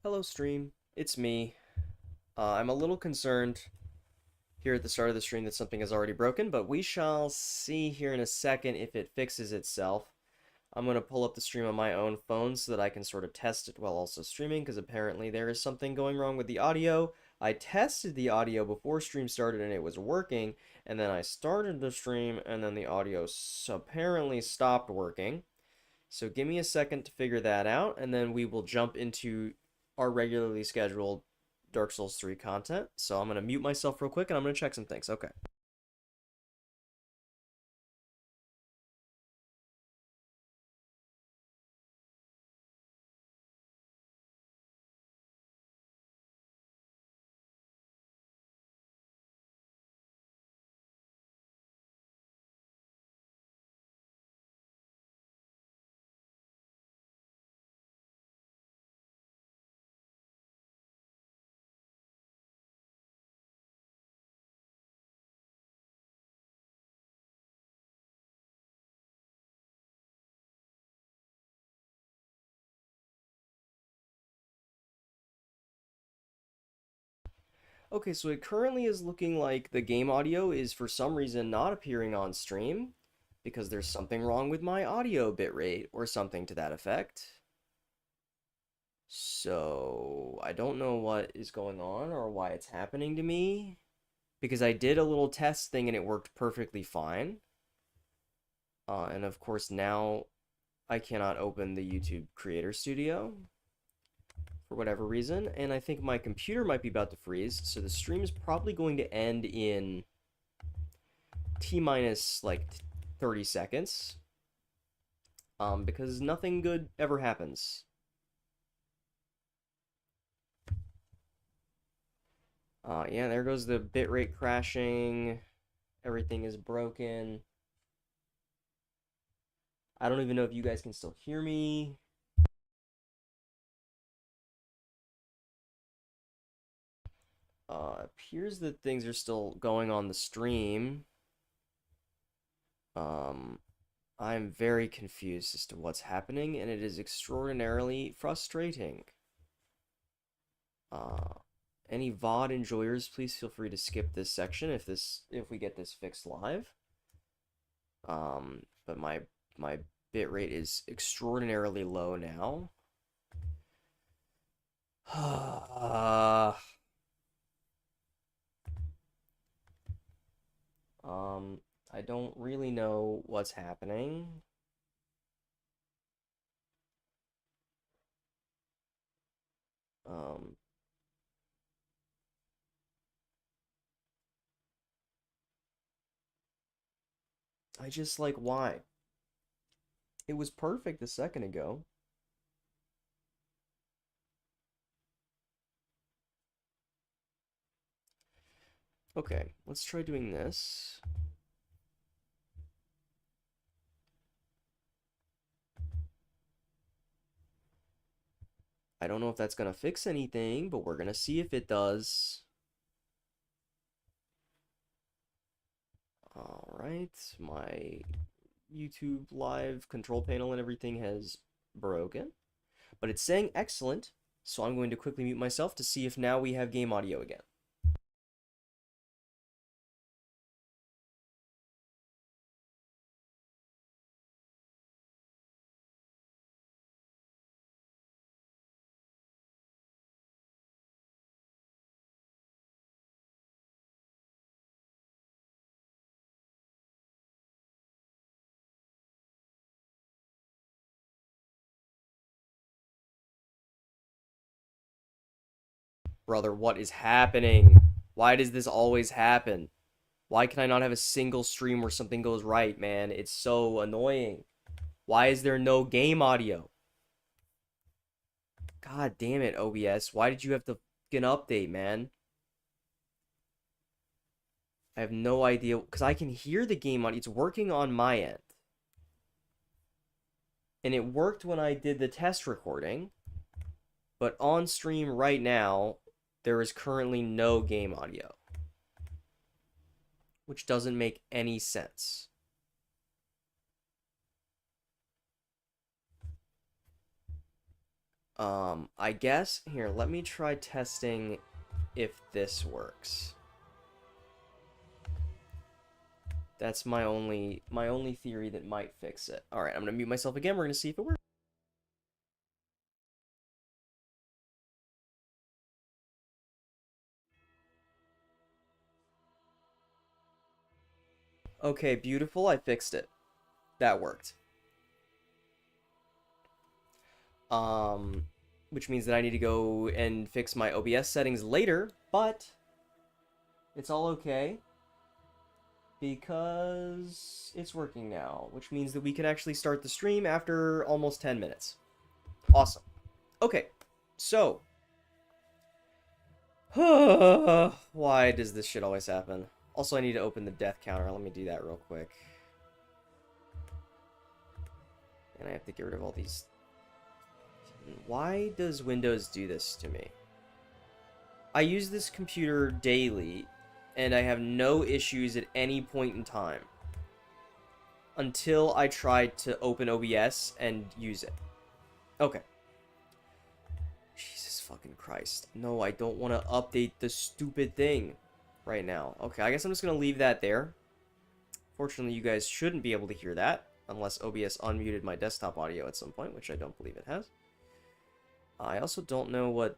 Hello, stream. It's me. I'm a little concerned here at the start of the stream that something has already broken, but we shall see here in a second if it fixes itself. I'm going to pull up the stream on my own phone so that I can sort of test it while also streaming, because apparently there is something going wrong with the audio. I tested the audio before stream started and it was working, and then I started the stream and then the audio apparently stopped working. So give me a second to figure that out, and then we will jump into our regularly scheduled Dark Souls 3 content. So I'm going to mute myself real quick, and I'm going to check some things. Okay. Okay, so it currently is looking like the game audio is for some reason not appearing on stream because there's something wrong with my audio bitrate or something to that effect. So I don't know what is going on or why it's happening to me because I did a little test thing and it worked perfectly fine. And of course now I cannot open the YouTube Creator Studio for whatever reason, and I think my computer might be about to freeze, so the stream is probably going to end in T minus like 30 seconds, because nothing good ever happens. Yeah, there goes the bitrate crashing. Everything is broken. I don't even know if you guys can still hear me. Appears that things are still going on the stream. Um, I'm very confused as to what's happening, and it is extraordinarily frustrating. Uh, any VOD enjoyers, please feel free to skip this section if we get this fixed live. But my bit rate is extraordinarily low now. I don't really know what's happening. Um, I just like why? It was perfect a second ago. Okay, let's try doing this. I don't know if that's gonna fix anything, but we're gonna see if it does. Alright, my YouTube live control panel and everything has broken, but it's saying excellent, so I'm going to quickly mute myself to see if now we have game audio again. Brother, what is happening? Why does this always happen? Why can I not have a single stream where something goes right, man? It's so annoying. Why is there no game audio? God damn it, OBS. Why did you have to get an update, man? I have no idea, because I can hear the game audio. It's working on my end. And it worked when I did the test recording, but on stream right now, there is currently no game audio, which doesn't make any sense. I guess, here, let me try testing if this works. That's my only theory that might fix it. All right, I'm gonna mute myself again. We're gonna see if it works. Okay, beautiful. I fixed it. That worked. Which means that I need to go and fix my OBS settings later, but it's all okay because it's working now, which means that we can actually start the stream after almost 10 minutes. Awesome. Okay, so why does this shit always happen? Also, I need to open the death counter. Let me do that real quick. And I have to get rid of all these. Why does Windows do this to me? I use this computer daily, and I have no issues at any point in time. Until I tried to open OBS and use it. Okay. Jesus fucking Christ. No, I don't want to update the stupid thing right now. Okay, I guess I'm just going to leave that there. Fortunately, you guys shouldn't be able to hear that, unless OBS unmuted my desktop audio at some point, which I don't believe it has. I also don't know what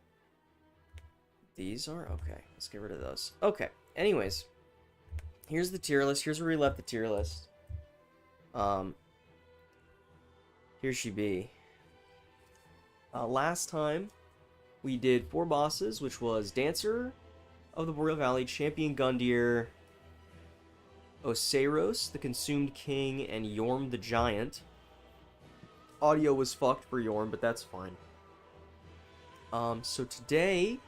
these are. Okay, let's get rid of those. Okay, anyways, here's the tier list. Here's where we left the tier list. Here she be. Last time, we did 4 bosses, which was Dancer of the Boreal Valley, Champion Gundyr, Oseros, the Consumed King, and Yorm the Giant. Audio was fucked for Yorm, but that's fine. So today,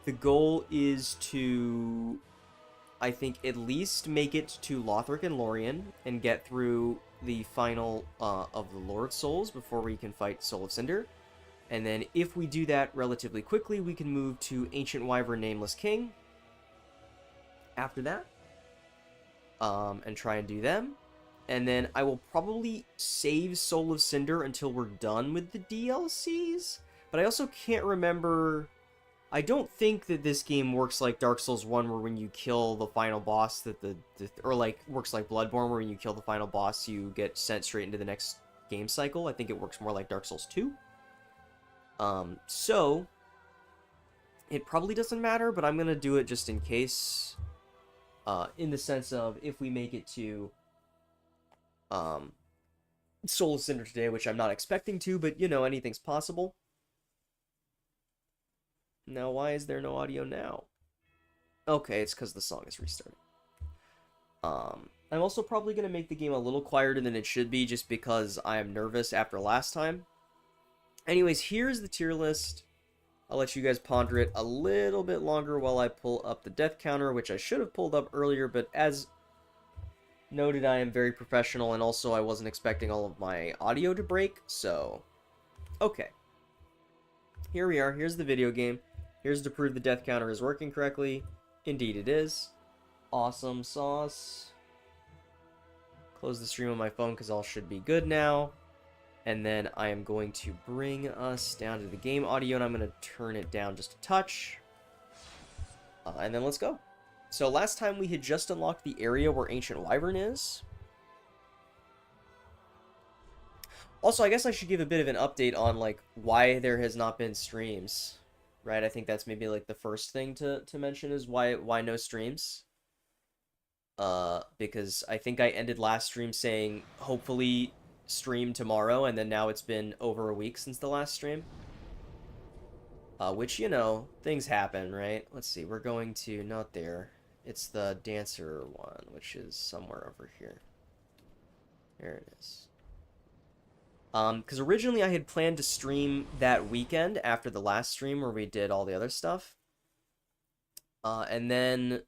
the goal is to, I think, at least make it to Lothric and Lorien and get through the final of the Lore of Souls before we can fight Soul of Cinder. And then if we do that relatively quickly, we can move to Ancient Wyvern Nameless King after that. And try and do them. And then I will probably save Soul of Cinder until we're done with the DLCs. But I also can't remember. I don't think that this game works like Dark Souls 1, where when you kill the final boss, or like works like Bloodborne, where when you kill the final boss, you get sent straight into the next game cycle. I think it works more like Dark Souls 2. So it probably doesn't matter, but I'm gonna do it just in case. In the sense of if we make it to Soul of Cinder today, which I'm not expecting to, but you know, anything's possible. Now, why is there no audio now? Okay, it's because the song is restarting. I'm also probably going to make the game a little quieter than it should be, just because I am nervous after last time. Anyways, here's the tier list. I'll let you guys ponder it a little bit longer while I pull up the death counter, which I should have pulled up earlier, but as noted, I am very professional, and also I wasn't expecting all of my audio to break, so... Okay. Here we are. Here's the video game. Here's to prove the death counter is working correctly. Indeed it is. Awesome sauce. Close the stream on my phone because all should be good now. And then I am going to bring us down to the game audio, and I'm going to turn it down just a touch. And then let's go. So last time we had just unlocked the area where Ancient Wyvern is. Also, I guess I should give a bit of an update on, like, why there has not been streams. Right? I think that's maybe, like, the first thing to mention is why no streams. Because I think I ended last stream saying, hopefully stream tomorrow, and then now it's been over a week since the last stream. Which, you know, things happen, right? Let's see, we're going to, not there. It's the Dancer one, which is somewhere over here. There it is. Because originally I had planned to stream that weekend after the last stream where we did all the other stuff. And then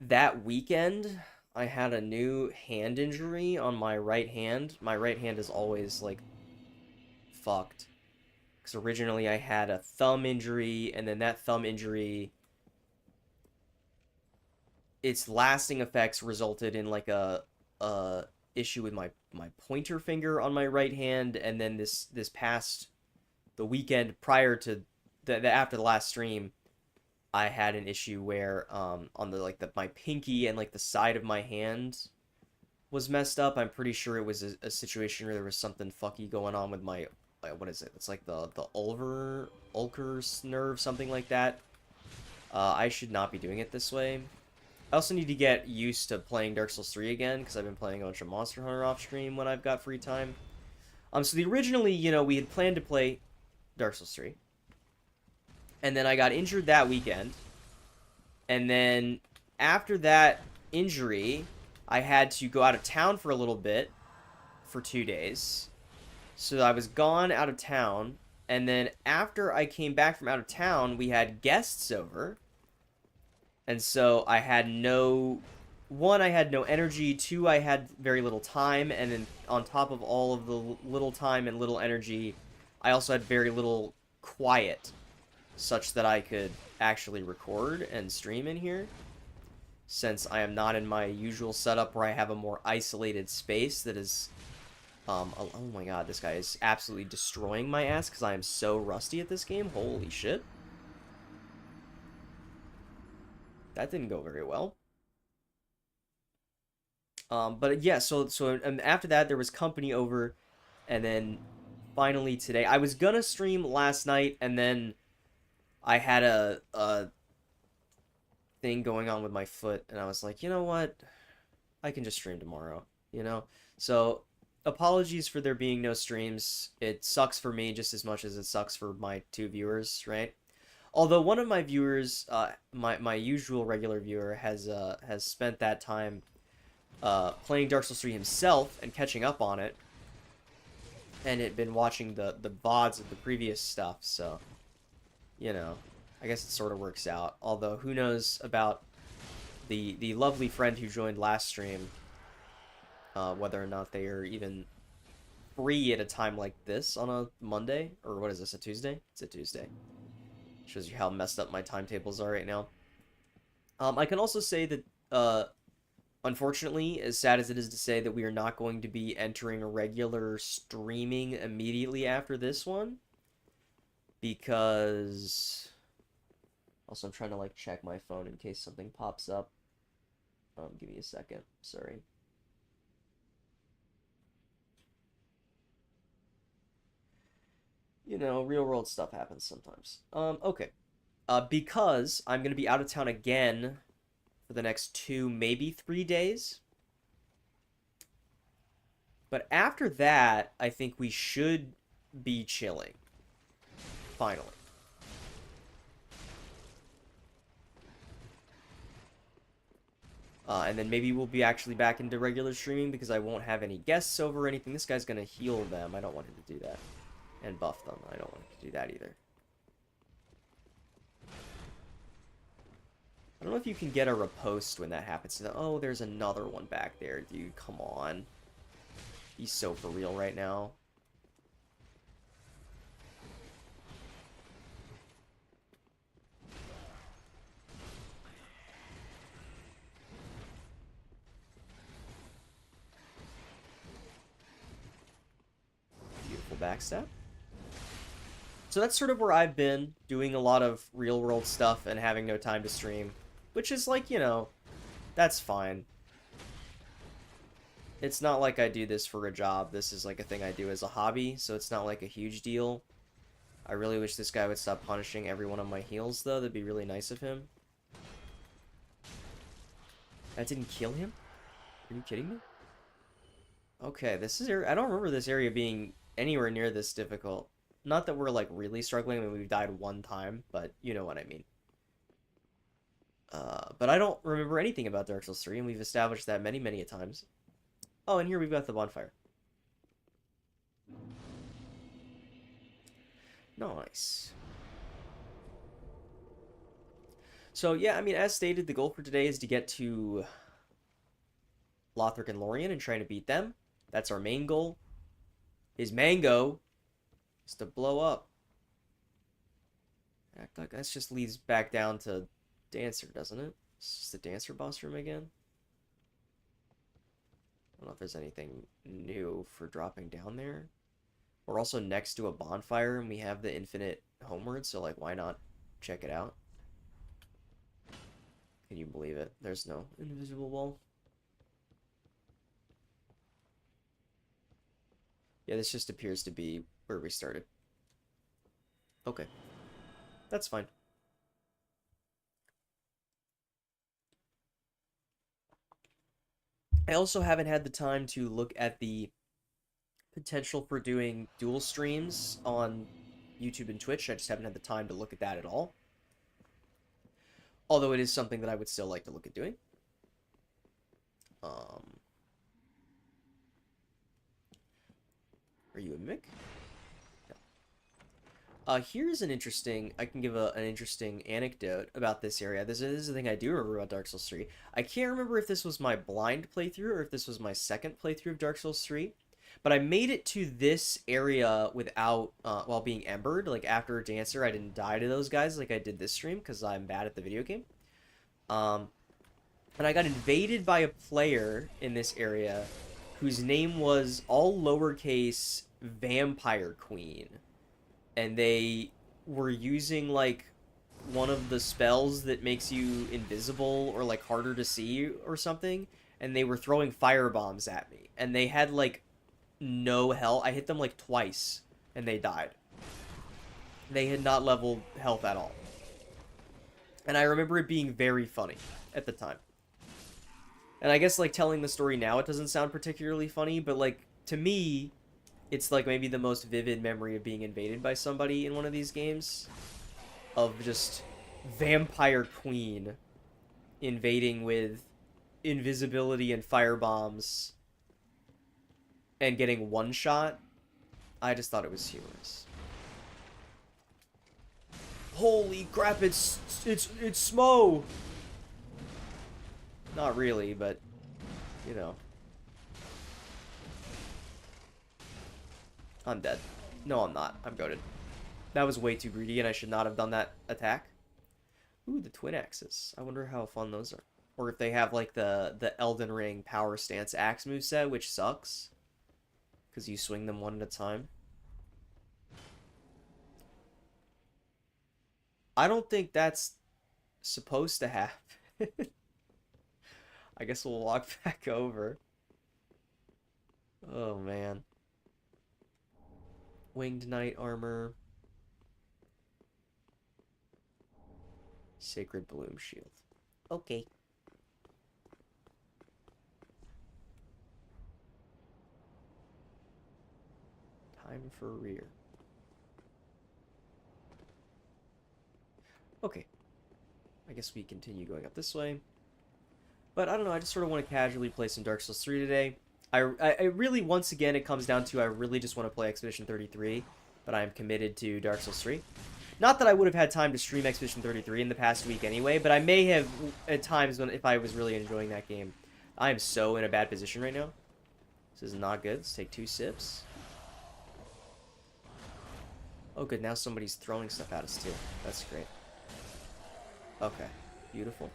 that weekend, I had a new hand injury on my right hand. My right hand is always, like, fucked. Because originally I had a thumb injury, and then that thumb injury, its lasting effects resulted in, like, a issue with my pointer finger on my right hand, and then this past the weekend prior to after the last stream, I had an issue where on the my pinky and like the side of my hand was messed up. I'm pretty sure it was a situation where there was something fucky going on with my what is it? It's like the ulcus nerve, something like that. I should not be doing it this way. I also need to get used to playing Dark Souls 3 again because I've been playing a bunch of Monster Hunter off stream when I've got free time. So originally, we had planned to play Dark Souls 3. And then I got injured that weekend. And then after that injury, I had to go out of town for a little bit for 2 days. So I was gone out of town. And then after I came back from out of town, we had guests over. And so I had I had no energy. 2, I had very little time. And then on top of all of the little time and little energy, I also had very little quiet, such that I could actually record and stream in here. Since I am not in my usual setup where I have a more isolated space that is... oh my god, this guy is absolutely destroying my ass because I am so rusty at this game. Holy shit. That didn't go very well. But yeah, so after that, there was company over, and then finally today, I was gonna stream last night, and then I had a thing going on with my foot, and I was like, you know what? I can just stream tomorrow, So, apologies for there being no streams. It sucks for me just as much as it sucks for my 2 viewers, right? Although one of my viewers, my usual regular viewer, has spent that time playing Dark Souls 3 himself and catching up on it, and had been watching the VODs of the previous stuff, so, I guess it sort of works out. Although, who knows about the lovely friend who joined last stream, whether or not they are even free at a time like this on a Monday, or what is this, a Tuesday? It's a Tuesday. Shows you how messed up my timetables are right now. I can also say that, unfortunately, as sad as it is to say, that we are not going to be entering regular streaming immediately after this one. Because... Also, I'm trying to, check my phone in case something pops up. Give me a second. Sorry. Real world stuff happens sometimes. Okay. Because I'm going to be out of town again for the next 2, maybe 3 days. But after that, I think we should be chilling. Finally. And then maybe we'll be actually back into regular streaming because I won't have any guests over or anything. This guy's going to heal them. I don't want him to do that. And buff them. I don't want him to do that either. I don't know if you can get a riposte when that happens. Oh, there's another one back there, dude. Come on. He's so for real right now. Beautiful backstab. So that's sort of where I've been, doing a lot of real-world stuff and having no time to stream. Which is that's fine. It's not like I do this for a job. This is a thing I do as a hobby, so it's not a huge deal. I really wish this guy would stop punishing every one of my heals, though. That'd be really nice of him. That didn't kill him? Are you kidding me? Okay, this is... I don't remember this area being anywhere near this difficult. Not that we're, really struggling. I mean, we've died 1 time, but you know what I mean. But I don't remember anything about Dark Souls 3, and we've established that many, many a times. Oh, and here we've got the bonfire. Nice. So, yeah, I mean, as stated, the goal for today is to get to Lothric and Lorien and trying to beat them. That's our main goal. His mango is to blow up. Act like that just leads back down to Dancer, doesn't it? It's just the Dancer boss room again. I don't know if there's anything new for dropping down there. We're also next to a bonfire, and we have the infinite homeward, so, like, why not check it out? Can you believe it? There's no invisible wall. Yeah, this just appears to be where we started. Okay. That's fine. I also haven't had the time to look at the potential for doing dual streams on YouTube and Twitch. I just haven't had the time to look at that at all. Although it is something that I would still like to look at doing. Are you a mimic? Here's an interesting, I can give an interesting anecdote about this area. This is the thing I do remember about Dark Souls 3. I can't remember if this was my blind playthrough or if this was my second playthrough of Dark Souls 3. But I made it to this area without, while being embered. Like, after a dancer, I didn't die to those guys like I did this stream, because I'm bad at the video game. And I got invaded by a player in this area whose name was all lowercase Vampire Queen. And they were using, like, one of the spells that makes you invisible or, like, harder to see or something. And they were throwing fire bombs at me. And they had, like, no health. I hit them, like, twice, and they died. They had not leveled health at all. And I remember it being very funny at the time. And I guess, like, telling the story now, it doesn't sound particularly funny, but, like, to me, it's, like, maybe the most vivid memory of being invaded by somebody in one of these games. Of just Vampire Queen invading with invisibility and fire bombs and getting one shot. I just thought it was humorous. Holy crap, it's Smo! Not really, but, you know. I'm dead. No, I'm not. I'm goated. That was way too greedy, and I should not have done that attack. Ooh, the twin axes. I wonder how fun those are. Or if they have, like, the Elden Ring power stance axe moveset, which sucks. Because you swing them one at a time. I don't think that's supposed to happen. I guess we'll walk back over. Oh, man. Winged Knight armor. Sacred Bloom shield. Okay. Time for rear. Okay. I guess we continue going up this way. But I don't know, I just sort of want to casually play some Dark Souls 3 today. I really, once again, it comes down to I really just want to play Expedition 33, but I am committed to Dark Souls 3. Not that I would have had time to stream Expedition 33 in the past week anyway, but I may have at times when if I was really enjoying that game. I am so in a bad position right now. This is not good. Let's take 2 sips. Oh, good. Now somebody's throwing stuff at us, too. That's great. Okay. Beautiful.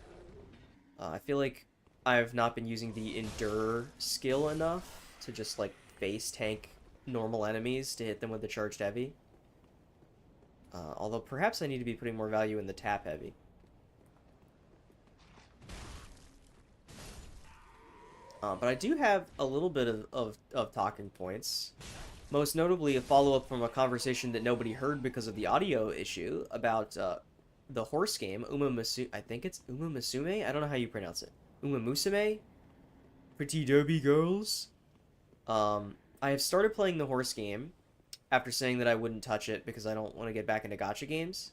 I feel like I've not been using the Endure skill enough to just, like, face tank normal enemies to hit them with the charged heavy. Although perhaps I need to be putting more value in the tap heavy. But I do have a little bit of talking points. Most notably, a follow-up from a conversation that nobody heard because of the audio issue about the horse game, I think it's Umamasume? I don't know how you pronounce it. Umamusume? Pretty derby girls? I have started playing the horse game after saying that I wouldn't touch it because I don't want to get back into gacha games.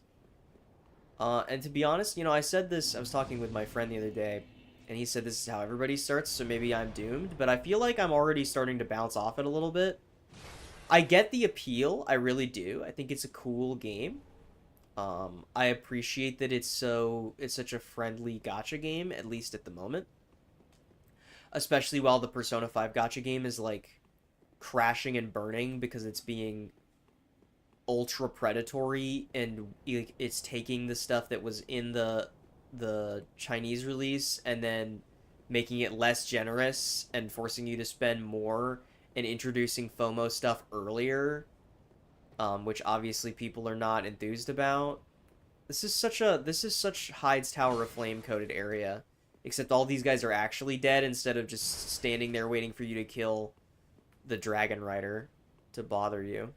And to be honest, you know, I said this, I was talking with my friend the other day, and he said this is how everybody starts, so maybe I'm doomed, but I feel like I'm already starting to bounce off it a little bit. I get the appeal, I really do. I think it's a cool game. I appreciate that it's such a friendly gacha game, at least at the moment. Especially while the Persona 5 gacha game is, like, crashing and burning because it's being ultra predatory and it's taking the stuff that was in the Chinese release and then making it less generous and forcing you to spend more and introducing FOMO stuff earlier which obviously people are not enthused about. This is such Hyde's Tower of Flame coded area, except all these guys are actually dead instead of just standing there waiting for you to kill the Dragon Rider to bother you.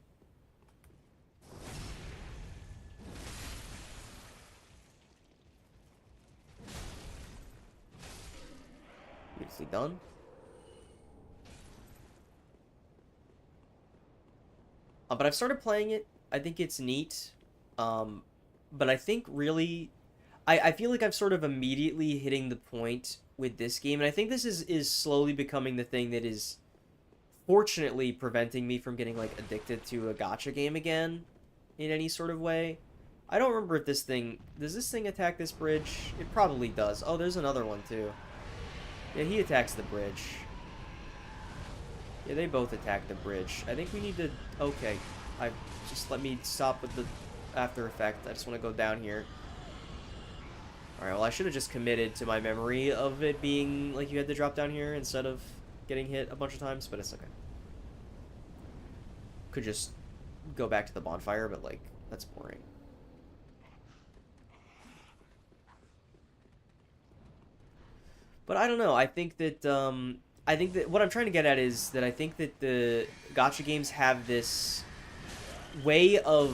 Beautifully done. But I've started playing it. I think it's neat. But I think really, I feel like I'm sort of immediately hitting the point with this game, and I think this is slowly becoming the thing that is fortunately preventing me from getting like addicted to a gacha game again in any sort of way. I don't remember if does this thing attack this bridge? It probably does. Oh, there's another one too. Yeah, he attacks the bridge. Yeah, they both attack the bridge. I think we need to... Okay. Just let me stop with the after effect. I just want to go down here. Alright, well, I should have just committed to my memory of it being like you had to drop down here instead of getting hit a bunch of times, but it's okay. Could just go back to the bonfire, but, like, that's boring. But I don't know. I think that what I'm trying to get at is that I think that the gacha games have this way of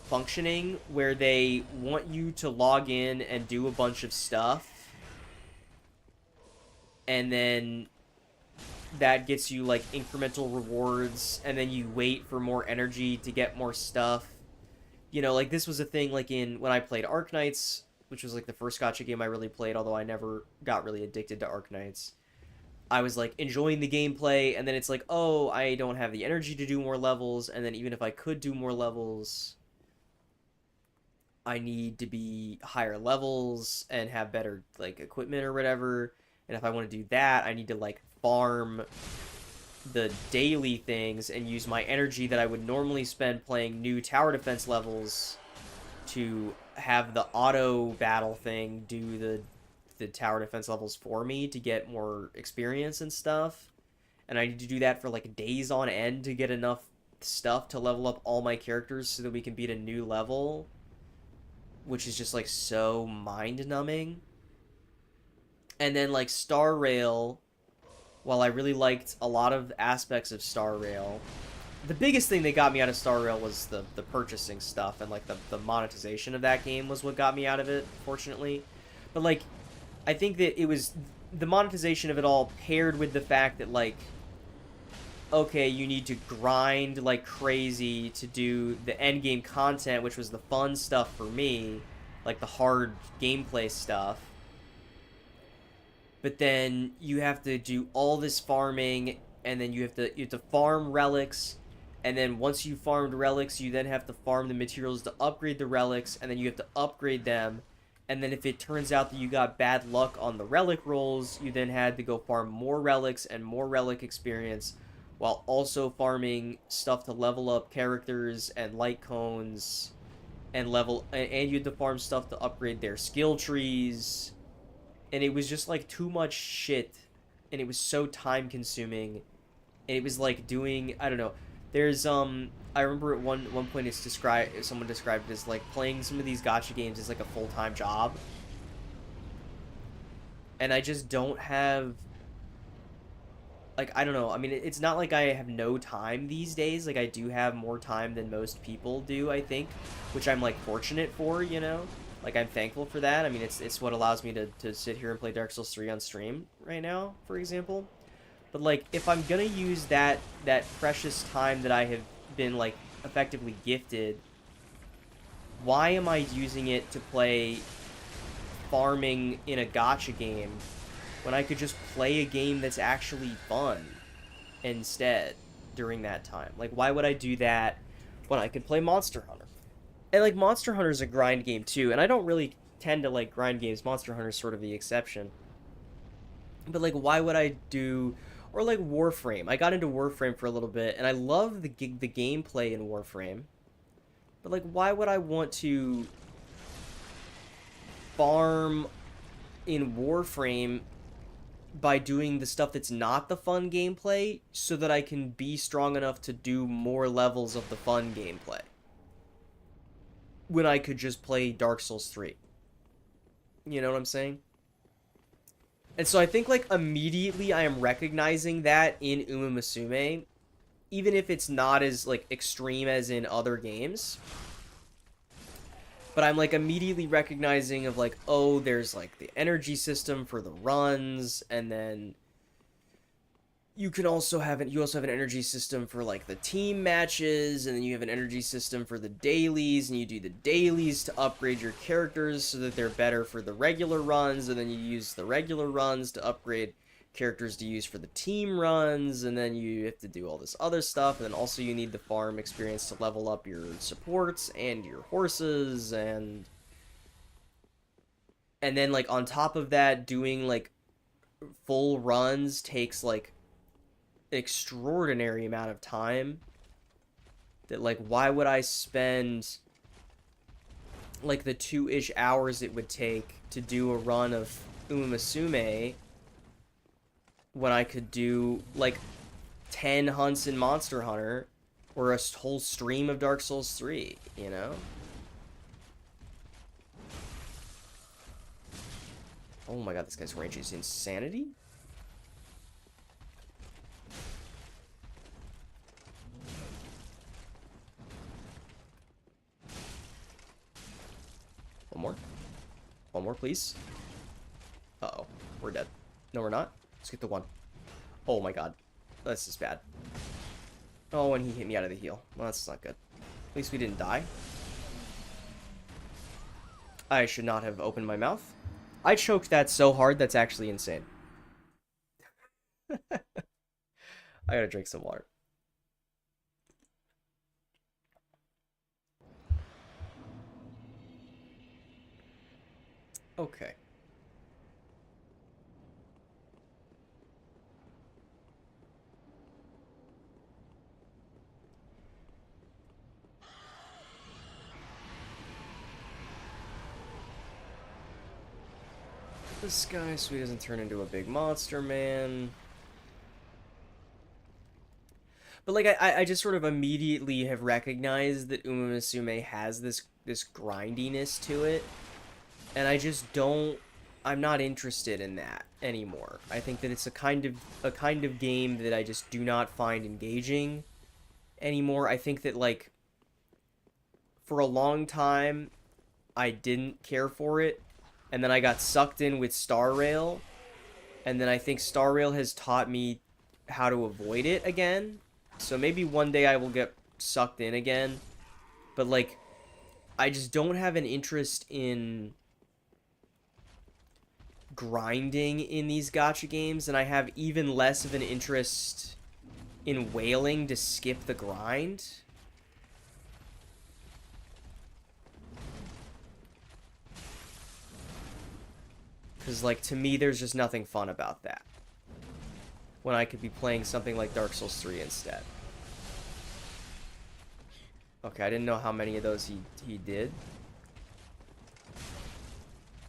functioning where they want you to log in and do a bunch of stuff, and then that gets you like incremental rewards, and then you wait for more energy to get more stuff. You know, like this was a thing like when I played Arknights, which was like the first gacha game I really played, although I never got really addicted to Arknights. I was like enjoying the gameplay, and then it's like, oh, I don't have the energy to do more levels, and then even if I could do more levels, I need to be higher levels and have better like equipment or whatever. And if I want to do that, I need to like farm the daily things and use my energy that I would normally spend playing new tower defense levels to have the auto battle thing do the tower defense levels for me to get more experience and stuff. And I need to do that for like days on end to get enough stuff to level up all my characters so that we can beat a new level, which is just like so mind-numbing. And then like Star Rail, while I really liked a lot of aspects of Star Rail, the biggest thing that got me out of Star Rail was the purchasing stuff, and like the monetization of that game was what got me out of it, fortunately. But like, I think that it was the monetization of it all paired with the fact that like, okay, you need to grind like crazy to do the end game content, which was the fun stuff for me, like the hard gameplay stuff. But then you have to do all this farming, and then you have to farm relics, and then once you farmed relics, you then have to farm the materials to upgrade the relics, and then you have to upgrade them. And then if it turns out that you got bad luck on the relic rolls, you then had to go farm more relics and more relic experience, while also farming stuff to level up characters and light cones, and you had to farm stuff to upgrade their skill trees. And it was just like too much shit, and it was so time consuming, and it was like doing, I don't know. There's I remember at one point someone described it as like playing some of these gacha games is like a full-time job. And I just don't have, like, I don't know. I mean, it's not like I have no time these days. Like, I do have more time than most people do, I think, which I'm like fortunate for, you know? Like, I'm thankful for that. I mean, it's what allows me to sit here and play Dark Souls 3 on stream right now, for example. But, like, if I'm gonna use that precious time that I have been, like, effectively gifted, why am I using it to play farming in a gacha game when I could just play a game that's actually fun instead during that time? Like, why would I do that when I could play Monster Hunter? And, like, Monster Hunter's a grind game, too, and I don't really tend to like grind games. Monster Hunter's sort of the exception. But, like, why would I do... Or, like, Warframe. I got into Warframe for a little bit, and I love the gameplay in Warframe. But, like, why would I want to farm in Warframe by doing the stuff that's not the fun gameplay so that I can be strong enough to do more levels of the fun gameplay. When I could just play Dark Souls 3. You know what I'm saying? And so I think, like, immediately I am recognizing that in Uma Musume, even if it's not as, like, extreme as in other games. But I'm, like, immediately recognizing of, like, oh, there's, like, the energy system for the runs, and then you also have an energy system for, like, the team matches, and then you have an energy system for the dailies, and you do the dailies to upgrade your characters so that they're better for the regular runs, and then you use the regular runs to upgrade characters to use for the team runs, and then you have to do all this other stuff, and then also you need the farm experience to level up your supports and your horses, and then, like, on top of that, doing, like, full runs takes, like, extraordinary amount of time that, like, why would I spend, like, the 2-ish hours it would take to do a run of Uma Musume when I could do, like, 10 hunts in Monster Hunter or a whole stream of Dark Souls 3, you know? Oh my god, this guy's range is insanity? One more. One more, please. Uh-oh. We're dead. No, we're not. Let's get the one. Oh my god. This is bad. Oh, and he hit me out of the heel. Well, that's not good. At least we didn't die. I should not have opened my mouth. I choked that so hard, that's actually insane. I gotta drink some water. Okay. This guy so he doesn't turn into a big monster man. But, like, I just sort of immediately have recognized that Uma Musume has this grindiness to it. And I just don't... I'm not interested in that anymore. I think that it's a kind of game that I just do not find engaging anymore. I think that, like, for a long time, I didn't care for it. And then I got sucked in with Star Rail. And then I think Star Rail has taught me how to avoid it again. So maybe one day I will get sucked in again. But, like, I just don't have an interest in grinding in these gacha games. And I have even less of an interest in wailing to skip the grind. Because, like, to me, there's just nothing fun about that. When I could be playing something like Dark Souls 3 instead. Okay, I didn't know how many of those he did.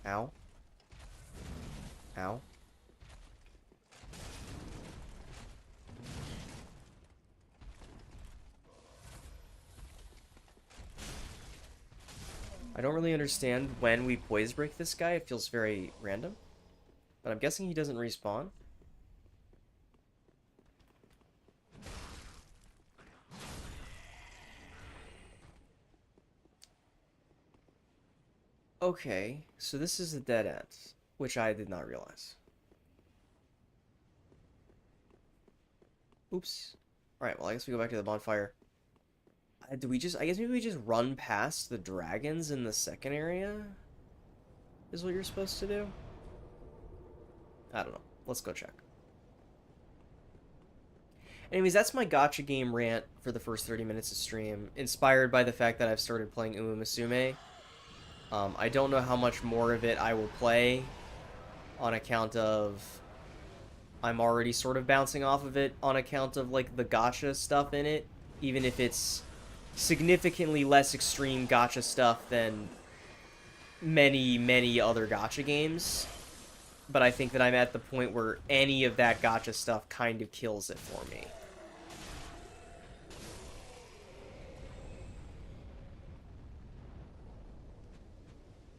Ow. Ow. I don't really understand when we poise break this guy. It feels very random. But I'm guessing he doesn't respawn. Okay, so this is a dead end, which I did not realize. Oops. Alright, well, I guess we go back to the bonfire. I guess maybe we just run past the dragons in the second area? Is what you're supposed to do? I don't know. Let's go check. Anyways, that's my gacha game rant for the first 30 minutes of stream, inspired by the fact that I've started playing Uma Musume. I don't know how much more of it I will play on account of I'm already sort of bouncing off of it on account of, like, the gacha stuff in it, even if it's significantly less extreme gacha stuff than many, many other gacha games. but I think that I'm at the point where any of that gacha stuff kind of kills it for me.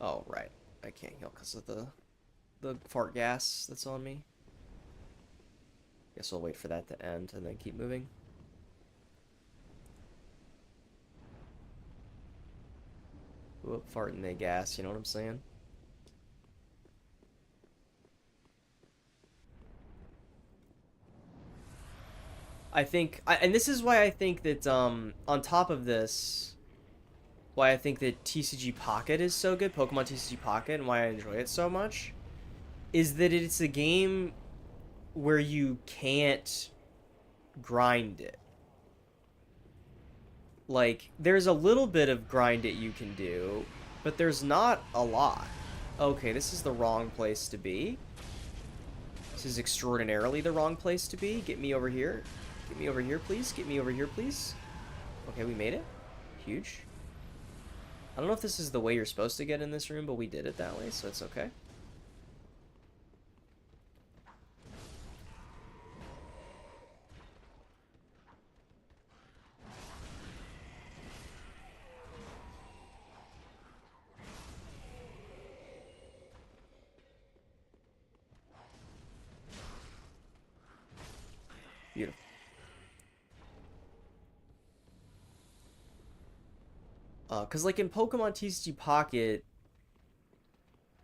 Oh, right. I can't heal because of the fart gas that's on me. Guess I'll wait for that to end and then keep moving. Whoop, fart and they gas, you know what I'm saying? I think, and this is why I think that, on top of this, why I think that TCG Pocket is so good, Pokemon TCG Pocket, and why I enjoy it so much, is that it's a game where you can't grind it. Like, there's a little bit of grind it you can do, but there's not a lot. Okay, this is the wrong place to be. This is extraordinarily the wrong place to be. Get me over here. Get me over here, please. Get me over here, please. Okay, we made it. Huge. I don't know if this is the way you're supposed to get in this room, but we did it that way, so it's okay. Beautiful. Because like in Pokemon TCG Pocket,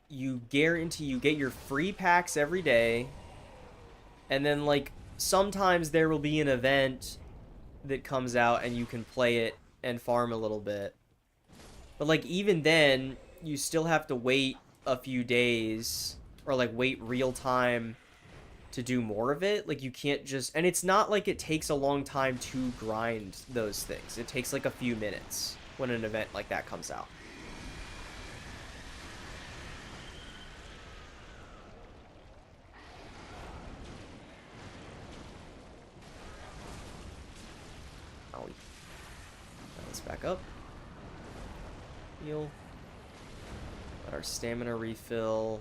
you guarantee you get your free packs every day, and then like sometimes there will be an event that comes out and you can play it and farm a little bit. But like even then, you still have to wait a few days or like wait real time to do more of it. Like you can't just, and it's not like it takes a long time to grind those things. It takes like a few minutes when an event like that comes out. Owie. Let's back up. Heal. Let our stamina refill.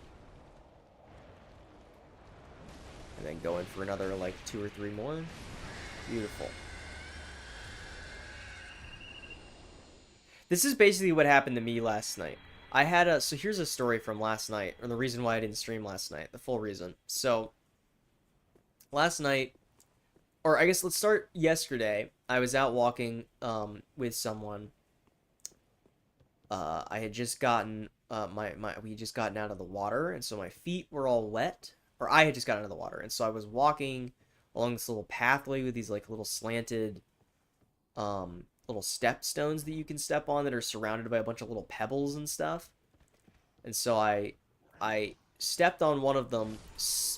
And then go in for another, like, 2 or 3 more. Beautiful. This is basically what happened to me last night. I had a... So here's a story from last night, or the reason why I didn't stream last night. The full reason. So, last night... Or I guess let's start yesterday. I was out walking with someone. I had just gotten... we had just gotten out of the water, and so my feet were all wet. Or I had just gotten out of the water, and so I was walking along this little pathway with these like little slanted little step stones that you can step on that are surrounded by a bunch of little pebbles and stuff. And so I stepped on one of them.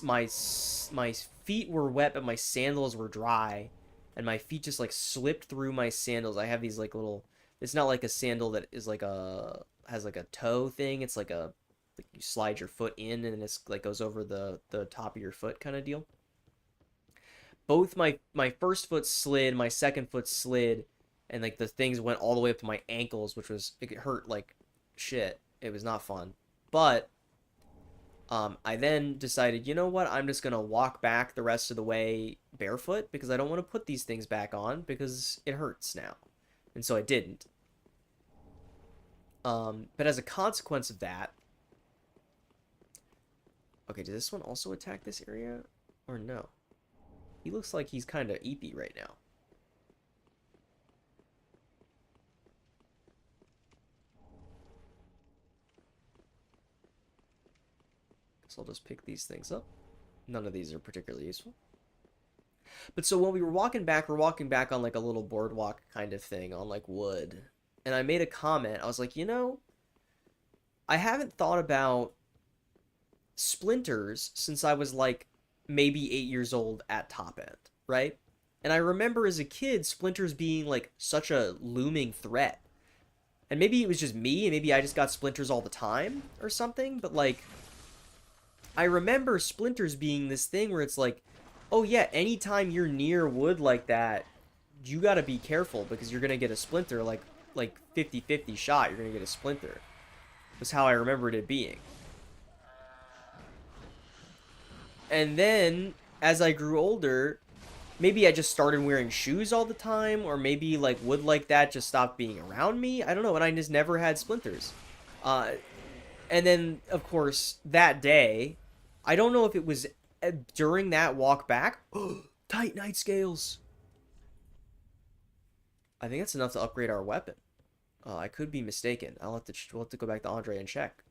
My feet were wet, but my sandals were dry, and my feet just like slipped through my sandals. I have these like little, it's not like a sandal that is like a, has like a toe thing. It's like a, like you slide your foot in and it's like goes over the top of your foot kind of deal. Both my first foot slid, my second foot slid, and like the things went all the way up to my ankles, which was, it hurt like shit. It was not fun. But I then decided, you know what? I'm just gonna walk back the rest of the way barefoot because I don't want to put these things back on because it hurts now. And so I didn't. But as a consequence of that, okay, does this one also attack this area? Or no? He looks like he's kind of eepy right now. So I'll just pick these things up. None of these are particularly useful. But so when we were walking back, we're walking back on like a little boardwalk kind of thing on like wood. And I made a comment. I was like, you know, I haven't thought about splinters since I was like maybe 8 years old at top end, right? And I remember as a kid splinters being like such a looming threat. And maybe it was just me, and maybe I just got splinters all the time or something, but like I remember splinters being this thing where it's like, oh yeah, anytime you're near wood like that, you gotta be careful because you're gonna get a splinter, like 50-50 shot, you're gonna get a splinter. Was how I remembered it being. And then as I grew older, maybe I just started wearing shoes all the time, or maybe like wood like that just stopped being around me. I don't know, and I just never had splinters. Uh, and then of course that day, I don't know if it was during that walk back. Tight night scales. I think that's enough to upgrade our weapon. I could be mistaken. We'll have to go back to Andre and check.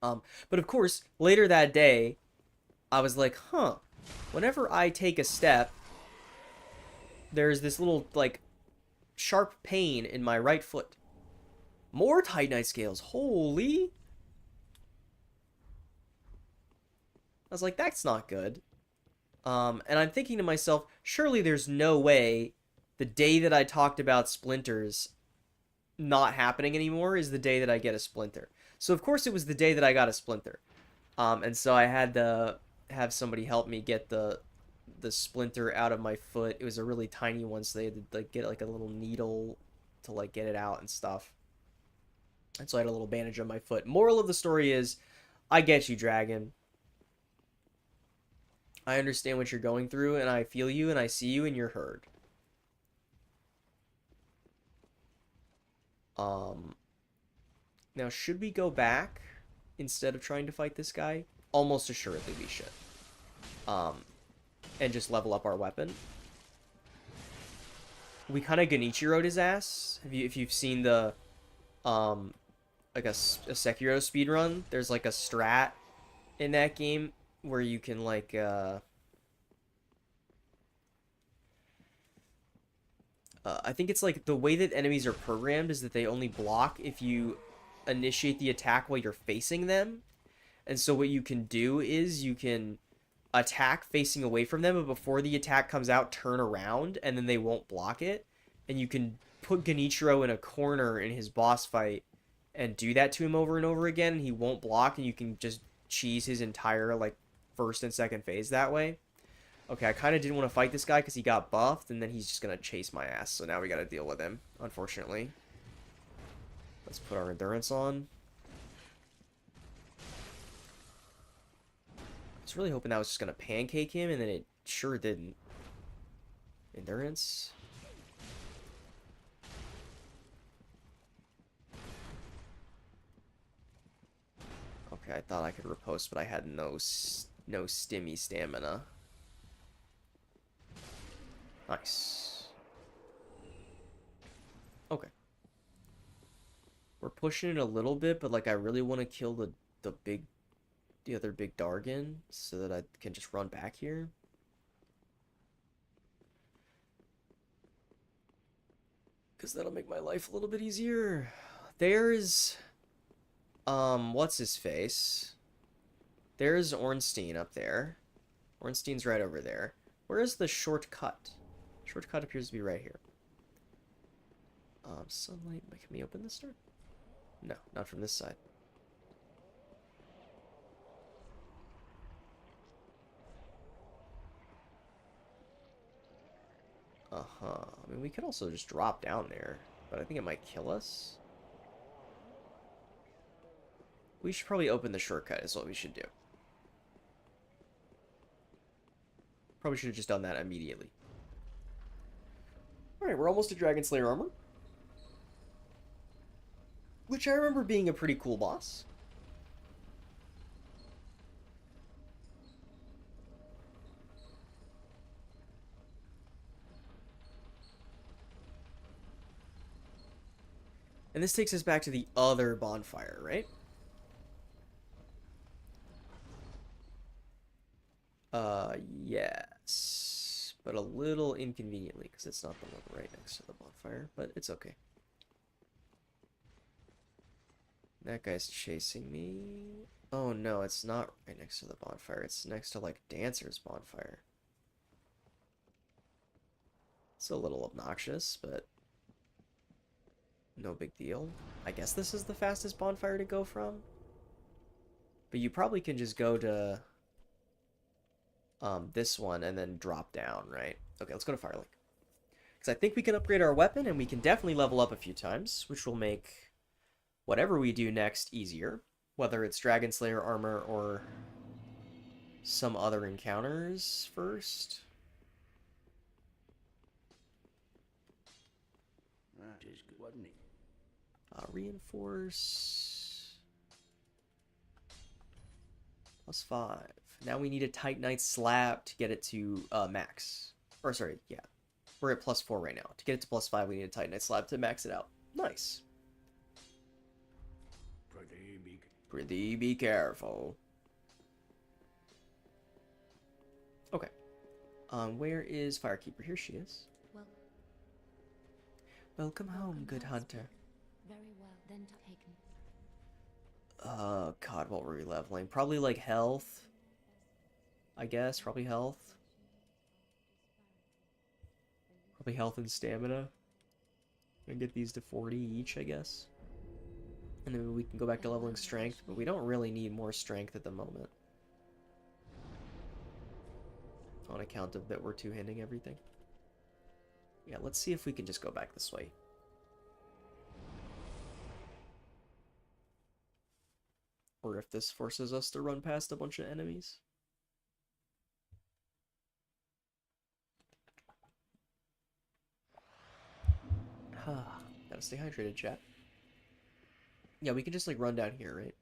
But of course, later that day, I was like, huh. Whenever I take a step, there's this little like sharp pain in my right foot. More Titanite scales. Holy. I was like, that's not good. And I'm thinking to myself, surely there's no way the day that I talked about splinters not happening anymore is the day that I get a splinter. So of course it was the day that I got a splinter. And so I had to have somebody help me get the splinter out of my foot. It was a really tiny one, so they had to like get like a little needle to like get it out and stuff. And so I had a little bandage on my foot. Moral of the story is, I get you, Dragon. I understand what you're going through, and I feel you, and I see you, and you're heard. Now, should we go back instead of trying to fight this guy? Almost assuredly we should. And just level up our weapon. We kind of Genichiro'd his ass. If you've seen the, like a Sekiro speedrun, there's like a strat in that game where you can like, I think it's like the way that enemies are programmed is that they only block if you initiate the attack while you're facing them. And so what you can do is you can attack facing away from them, but before the attack comes out, turn around, and then they won't block it. And you can put Genichiro in a corner in his boss fight and do that to him over and over again, and he won't block, and you can just cheese his entire like first and second phase that way. Okay, I kind of didn't want to fight this guy because he got buffed, and then he's just going to chase my ass. So now we got to deal with him, unfortunately. Let's put our endurance on. I was really hoping that was just going to pancake him, and then it sure didn't. Endurance. Okay, I thought I could riposte, but I had no stimmy stamina. Nice. Okay. We're pushing it a little bit, but like I really want to kill the other big Dargan so that I can just run back here. Because that'll make my life a little bit easier. There's what's his face? There's Ornstein up there. Ornstein's right over there. Where is the shortcut? Shortcut appears to be right here. Sunlight. Can we open this door? No, not from this side. Uh-huh. I mean, we could also just drop down there, but I think it might kill us. We should probably open the shortcut is what we should do. Probably should have just done that immediately. Alright, we're almost to Dragon Slayer armor. Which I remember being a pretty cool boss. And this takes us back to the other bonfire, right? Yes. But a little inconveniently, because it's not the one right next to the bonfire, but it's okay. That guy's chasing me. Oh no, it's not right next to the bonfire. It's next to, like, Dancer's bonfire. It's a little obnoxious, but no big deal. I guess this is the fastest bonfire to go from. But you probably can just go to this one and then drop down, right? Okay, let's go to Firelink. Because I think we can upgrade our weapon, and we can definitely level up a few times, which will make whatever we do next easier. Whether it's Dragon Slayer armor or some other encounters first. That is good, wasn't it? Reinforce. +5. Now we need a Titanite slab to get it to max. Or sorry, yeah. We're at +4 right now. To get it to +5, we need a Titanite slab to max it out. Nice. Pretty be careful. Okay. Where is Firekeeper? Here she is. Well, welcome home, good hunter. Very well, then taken. God, what were we leveling? Probably like health. I guess, probably health. Probably health and stamina. And get these to 40 each, I guess. And then we can go back to leveling strength, but we don't really need more strength at the moment. On account of that we're two-handing everything. Yeah, let's see if we can just go back this way. Or if this forces us to run past a bunch of enemies. Gotta stay hydrated, chat. Yeah, we can just like run down here, right?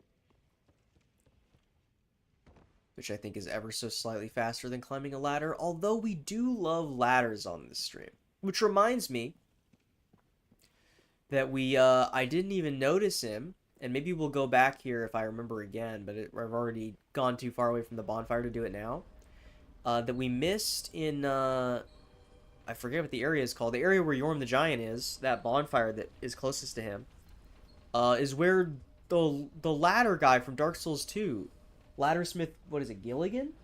Which I think is ever so slightly faster than climbing a ladder, although we do love ladders on this stream. Which reminds me that I didn't even notice him, and maybe we'll go back here if I remember again, but I've already gone too far away from the bonfire to do it now. That we missed in, I forget what the area is called, the area where Yorm the Giant is, that bonfire that is closest to him, is where the ladder guy from Dark Souls 2, Laddersmith, what is it, Gilligan?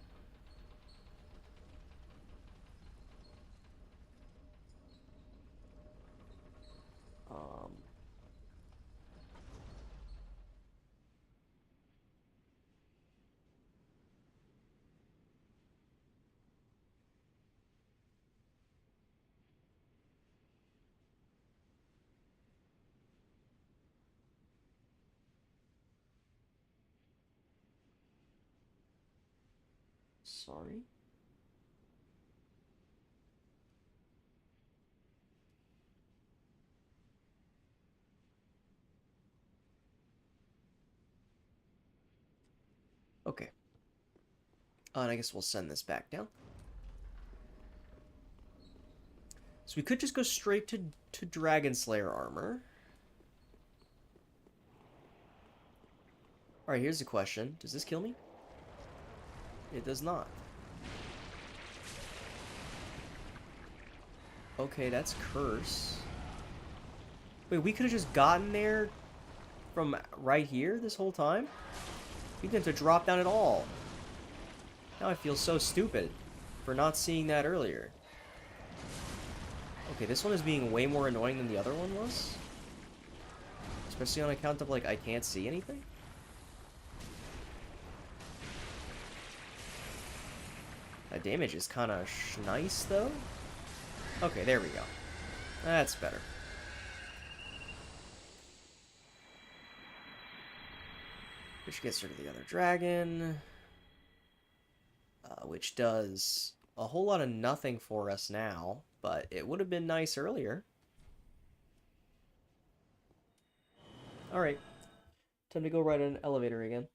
Sorry. Okay. And I guess we'll send this back down. So we could just go straight to Dragon Slayer armor. Alright, here's the question. Does this kill me? It does not. Okay, that's curse. Wait, we could have just gotten there from right here this whole time? We didn't have to drop down at all. Now I feel so stupid for not seeing that earlier. Okay, this one is being way more annoying than the other one was. Especially on account of, like, I can't see anything. That damage is kind of nice, though. Okay, there we go. That's better. Which gets rid of the other dragon. Which does a whole lot of nothing for us now, but it would have been nice earlier. Alright. Time to go ride an elevator again.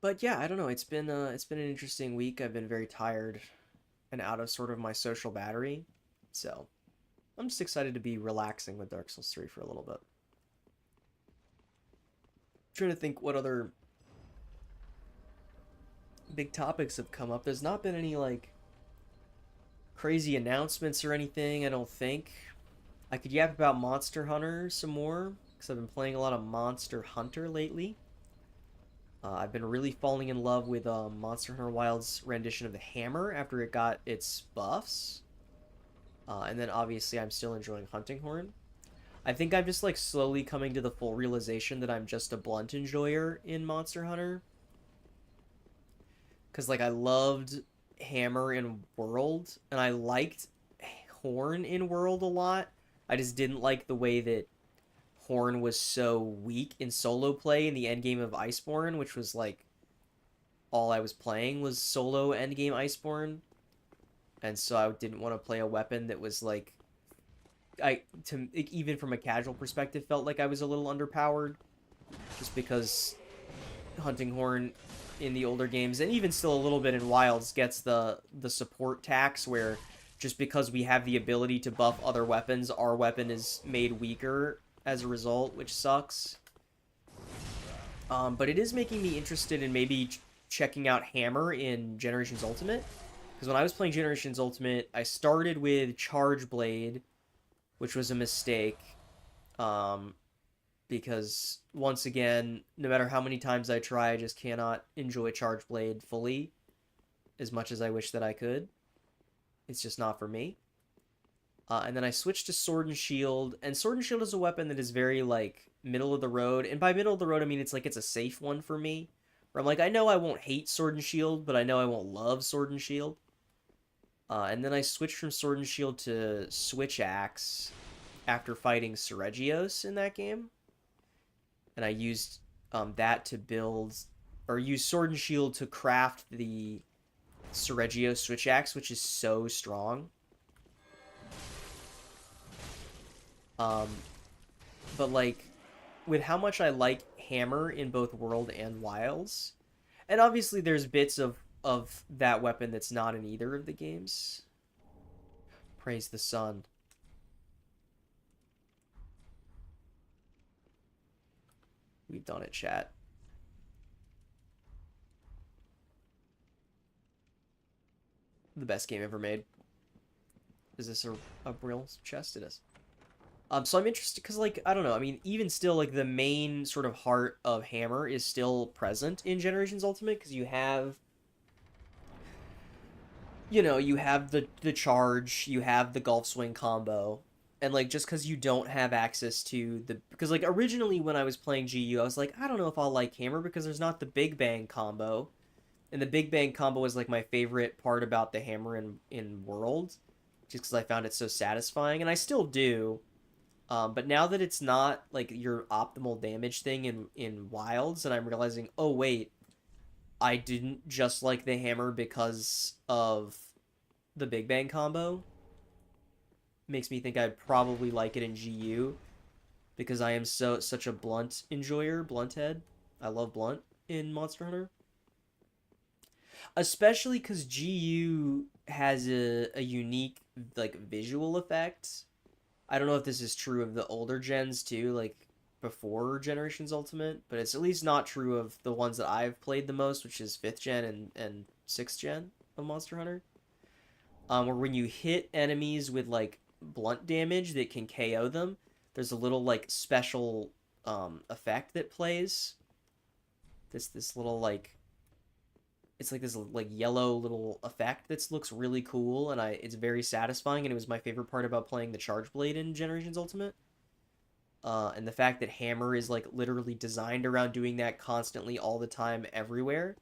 But yeah, I don't know. It's been an interesting week. I've been very tired and out of sort of my social battery. So, I'm just excited to be relaxing with Dark Souls 3 for a little bit. Trying to think what other big topics have come up. There's not been any like crazy announcements or anything, I don't think. I could yap about Monster Hunter some more because I've been playing a lot of Monster Hunter lately. I've been really falling in love with Monster Hunter Wild's rendition of the hammer after it got its buffs. And then obviously I'm still enjoying Hunting Horn. I think I'm just like slowly coming to the full realization that I'm just a blunt enjoyer in Monster Hunter. because like I loved hammer in World, and I liked horn in World a lot. I just didn't like the way that horn was so weak in solo play in the end game of Iceborne, which was like all I was playing was solo end game Iceborne, and so I didn't want to play a weapon that was like I to even from a casual perspective felt like I was a little underpowered, just because hunting horn in the older games and even still a little bit in Wilds gets the support tax where just because we have the ability to buff other weapons, our weapon is made weaker as a result, which sucks. But it is making me interested in maybe checking out Hammer in Generations Ultimate. Because when I was playing Generations Ultimate, I started with Charge Blade, which was a mistake. Um, because once again, no matter how many times I try, I just cannot enjoy Charge Blade fully as much as I wish that I could. It's just not for me. And then I switched to Sword and Shield, and Sword and Shield is a weapon that is very like middle of the road, and by middle of the road I mean it's like it's a safe one for me. Where I'm like I know I won't hate Sword and Shield, but I know I won't love Sword and Shield. And then I switched from Sword and Shield to Switch Axe after fighting Seregios in that game, and I used that to build or use Sword and Shield to craft the Seregios Switch Axe, which is so strong. Um, but like with how much I like Hammer in both World and Wilds, and obviously there's bits of that weapon that's not in either of the games. Praise the sun. We've done it, chat. The best game ever made. Is this a real chest? It is. So I'm interested because, like, I don't know. I mean, even still, like, the main sort of heart of Hammer is still present in Generations Ultimate because you have the charge, you have the Gulf Swing combo, and like just because you don't have access to the because like originally when I was playing GU, I was like, I don't know if I'll like Hammer because there's not the Big Bang combo, and the Big Bang combo is like my favorite part about the Hammer in World, just because I found it so satisfying, and I still do. But now that it's not like your optimal damage thing in Wilds, and I'm realizing, oh wait, I didn't just like the hammer because of the Big Bang combo. Makes me think I'd probably like it in GU because I am such a blunt enjoyer, blunt head. I love blunt in Monster Hunter, especially because GU has a unique like visual effect. I don't know if this is true of the older gens too, like before Generations Ultimate, but it's at least not true of the ones that I've played the most, which is 5th gen and 6th gen of Monster Hunter. Where when you hit enemies with like blunt damage that can KO them, there's a little like special effect that plays. This little like it's like this like yellow little effect that looks really cool, and it's very satisfying, and it was my favorite part about playing the Charge Blade in Generations Ultimate. And the fact that Hammer is like literally designed around doing that constantly all the time everywhere.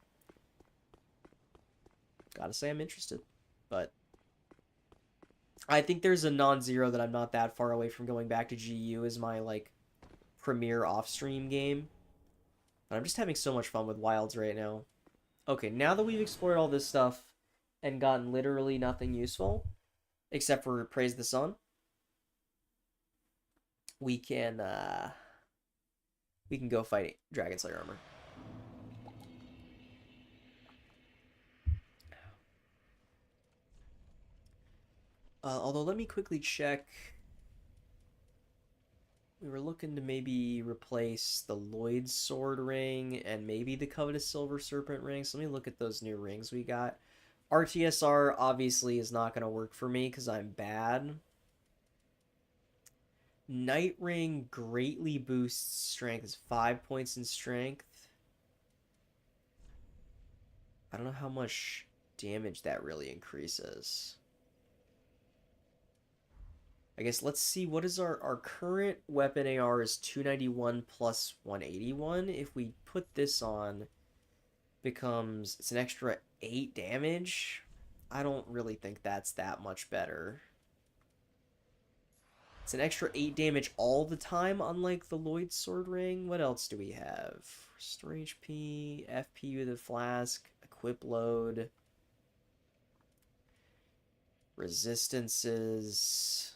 Gotta say I'm interested. But I think there's a non-zero that I'm not that far away from going back to GU as my like premier off-stream game. But I'm just having so much fun with Wilds right now. Okay, now that we've explored all this stuff and gotten literally nothing useful, except for Praise the Sun, we can go fight Dragon Slayer armor. Although let me quickly check. We were looking to maybe replace the Lloyd's Sword ring and maybe the Covetous Silver Serpent ring. So let me look at those new rings we got. RTSR obviously is not going to work for me because I'm bad. Night Ring greatly boosts strength. It's 5 points in strength. I don't know how much damage that really increases. I guess let's see, what is our current weapon AR is 291 plus 181. If we put this on, becomes, it's an extra 8 damage. I don't really think that's that much better. It's an extra 8 damage all the time, unlike the Lloyd Sword Ring. What else do we have? Restore HP, FP with a flask, equip load, resistances,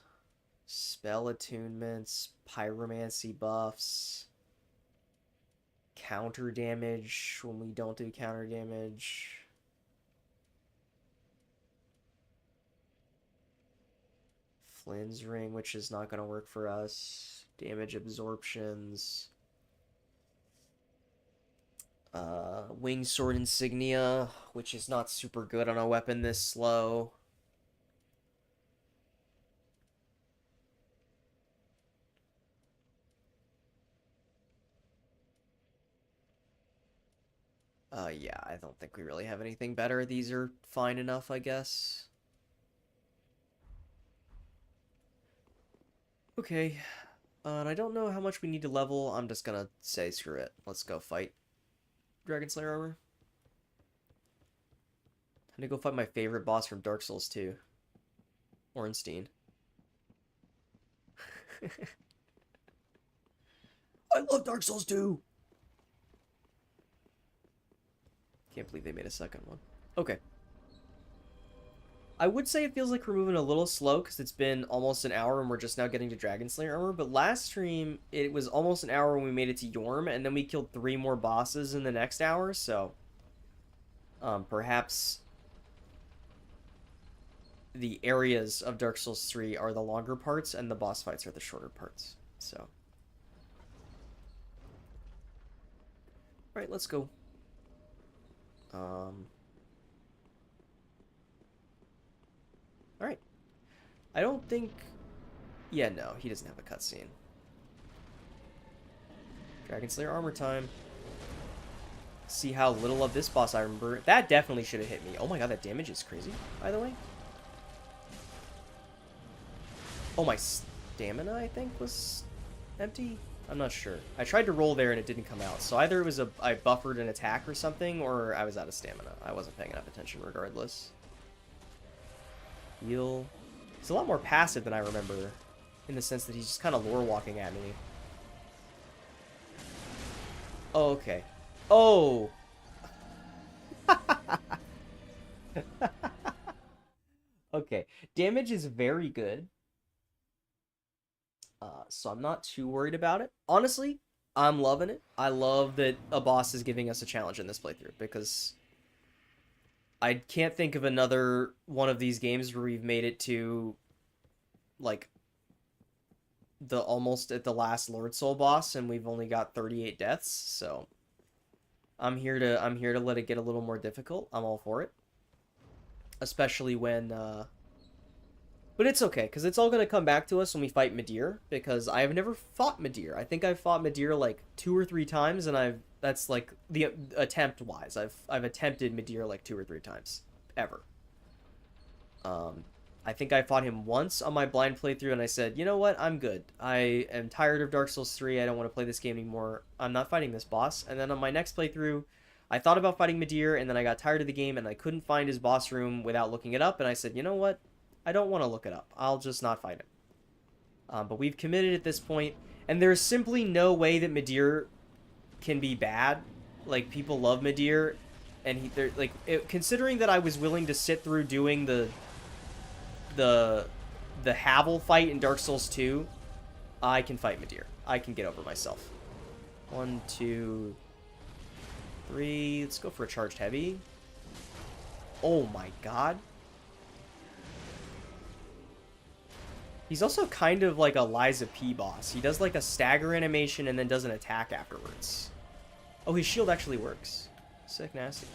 spell attunements, pyromancy buffs, counter damage when we don't do counter damage. Flynn's Ring, which is not going to work for us. Damage absorptions. Wing Sword Insignia, which is not super good on a weapon this slow. Yeah, I don't think we really have anything better. These are fine enough, I guess. Okay. And I don't know how much we need to level. I'm just gonna say screw it. Let's go fight Dragon Slayer armor. I'm gonna go fight my favorite boss from Dark Souls 2. Ornstein. I love Dark Souls 2! Can't believe they made a second one. Okay. I would say it feels like we're moving a little slow because it's been almost an hour and we're just now getting to Dragon Slayer armor. But last stream, it was almost an hour when we made it to Yorm, and then we killed 3 more bosses in the next hour. So, perhaps the areas of Dark Souls 3 are the longer parts, and the boss fights are the shorter parts. So, alright, let's go. Alright. I don't think... Yeah, no, he doesn't have a cutscene. Dragon Slayer armor time. See how little of this boss I remember. That definitely should have hit me. Oh my god, that damage is crazy, by the way. Oh, my stamina, I think, was empty? I'm not sure. I tried to roll there and it didn't come out. So either it was I buffered an attack or something, or I was out of stamina. I wasn't paying enough attention regardless. Heal. He's a lot more passive than I remember, in the sense that he's just kind of lore walking at me. Oh, okay. Oh! Okay. Damage is very good. So I'm not too worried about it. Honestly, I'm loving it. I love that a boss is giving us a challenge in this playthrough, because I can't think of another one of these games where we've made it to, like, the almost at the last Lord Soul boss and we've only got 38 deaths. So I'm here to let it get a little more difficult. I'm all for it. Especially when but it's okay, because it's all going to come back to us when we fight Midir, because I have never fought Midir. I think I've fought Midir like 2 or 3 times, and that's like the attempt-wise. I've attempted Midir like 2 or 3 times, ever. I think I fought him once on my blind playthrough, and I said, you know what, I'm good. I am tired of Dark Souls 3, I don't want to play this game anymore. I'm not fighting this boss. And then on my next playthrough, I thought about fighting Midir, and then I got tired of the game, and I couldn't find his boss room without looking it up, and I said, you know what? I don't want to look it up. I'll just not fight him. But we've committed at this point, and there's simply no way that Midir can be bad. Like, people love Midir, and considering that I was willing to sit through doing the Havel fight in Dark Souls 2, I can fight Midir. I can get over myself. 1, 2, 3. Let's go for a charged heavy. Oh my god. He's also kind of like a Liza P boss. He does like a stagger animation and then does an attack afterwards. Oh, his shield actually works. Sick nasty.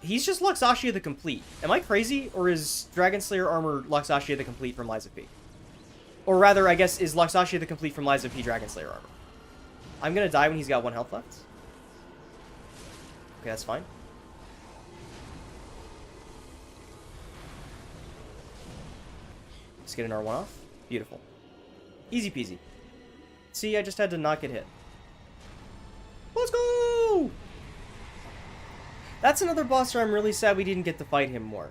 He's just Luxatia the Complete. Am I crazy? Or is Dragon Slayer armor Luxatia the Complete from Liza P? Or rather, I guess, is Luxatia the Complete from Liza P Dragon Slayer armor? I'm gonna die when he's got 1 health left. Okay, that's fine. Let's get an R1 off. Beautiful. Easy peasy. See, I just had to not get hit. Let's go! That's another boss where I'm really sad we didn't get to fight him more.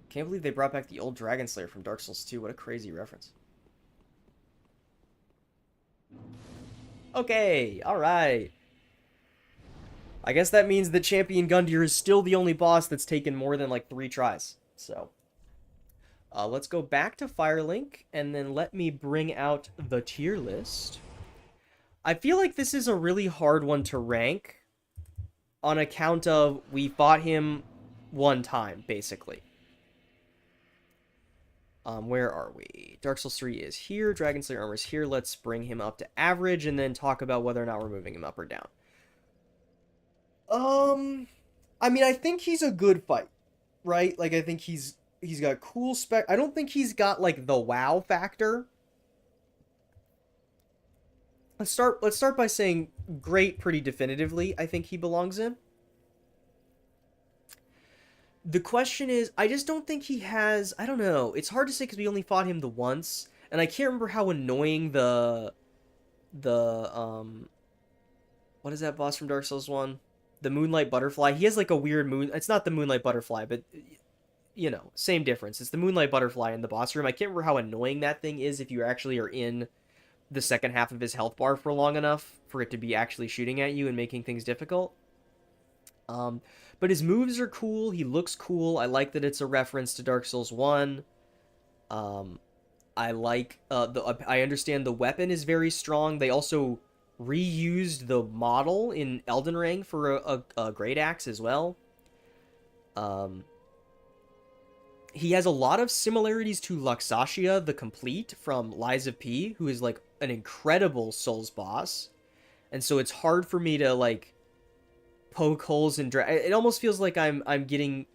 Can't believe they brought back the old Dragon Slayer from Dark Souls 2. What a crazy reference. Okay, alright. I guess that means that Champion Gundyr is still the only boss that's taken more than like 3 tries. So, let's go back to Firelink, and then let me bring out the tier list. I feel like this is a really hard one to rank on account of we fought him one time, basically. Where are we? Dark Souls 3 is here. Dragon Slayer armor is here. Let's bring him up to average and then talk about whether or not we're moving him up or down. I mean, I think he's a good fight, right? Like, I think he's got cool spec. I don't think he's got like the wow factor. Let's start by saying great pretty definitively. I think he belongs in. The question is, I just don't think he has, I don't know. It's hard to say because we only fought him the once, and I can't remember how annoying the what is that boss from Dark Souls 1? The Moonlight Butterfly. He has like a weird moon. It's not the Moonlight Butterfly, but you know, same difference. It's the Moonlight Butterfly in the boss room. I can't remember how annoying that thing is if you actually are in the second half of his health bar for long enough for it to be actually shooting at you and making things difficult. But his moves are cool. He looks cool. I like that it's a reference to Dark Souls 1. I like I understand the weapon is very strong. They also reused the model in Elden Ring for a great axe as well. He has a lot of similarities to Luxatia the Complete from Lies of P, who is like an incredible Souls boss. And so it's hard for me to like poke holes in it almost feels like I'm getting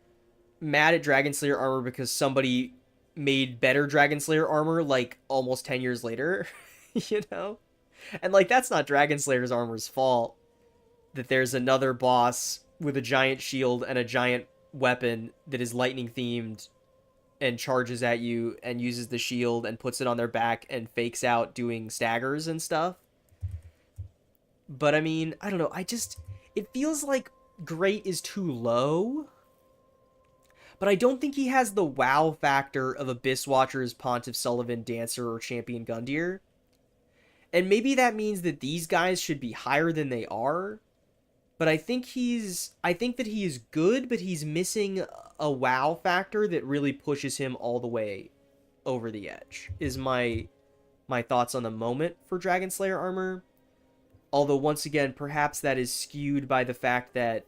mad at Dragon Slayer armor because somebody made better Dragon Slayer armor like almost 10 years later, you know? And like that's not Dragon Slayer's armor's fault that there's another boss with a giant shield and a giant weapon that is lightning themed and charges at you and uses the shield and puts it on their back and fakes out doing staggers and stuff. But I mean, I don't know. It feels like great is too low. But I don't think he has the wow factor of Abyss Watchers, Pontiff Sullivan, Dancer, or Champion Gundyr. And maybe that means that these guys should be higher than they are. But I think that he is good, but he's missing a wow factor that really pushes him all the way over the edge. Is my thoughts on the moment for Dragon Slayer armor. Although, once again, perhaps that is skewed by the fact that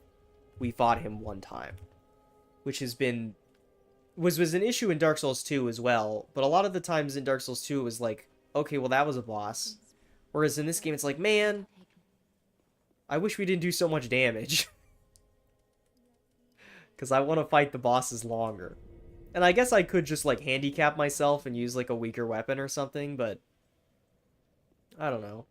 we fought him one time. Which was an issue in Dark Souls 2 as well. But a lot of the times in Dark Souls 2, it was like, okay, well, that was a boss. Whereas in this game, it's like, man, I wish we didn't do so much damage. Because I want to fight the bosses longer. And I guess I could just, like, handicap myself and use, like, a weaker weapon or something, but I don't know.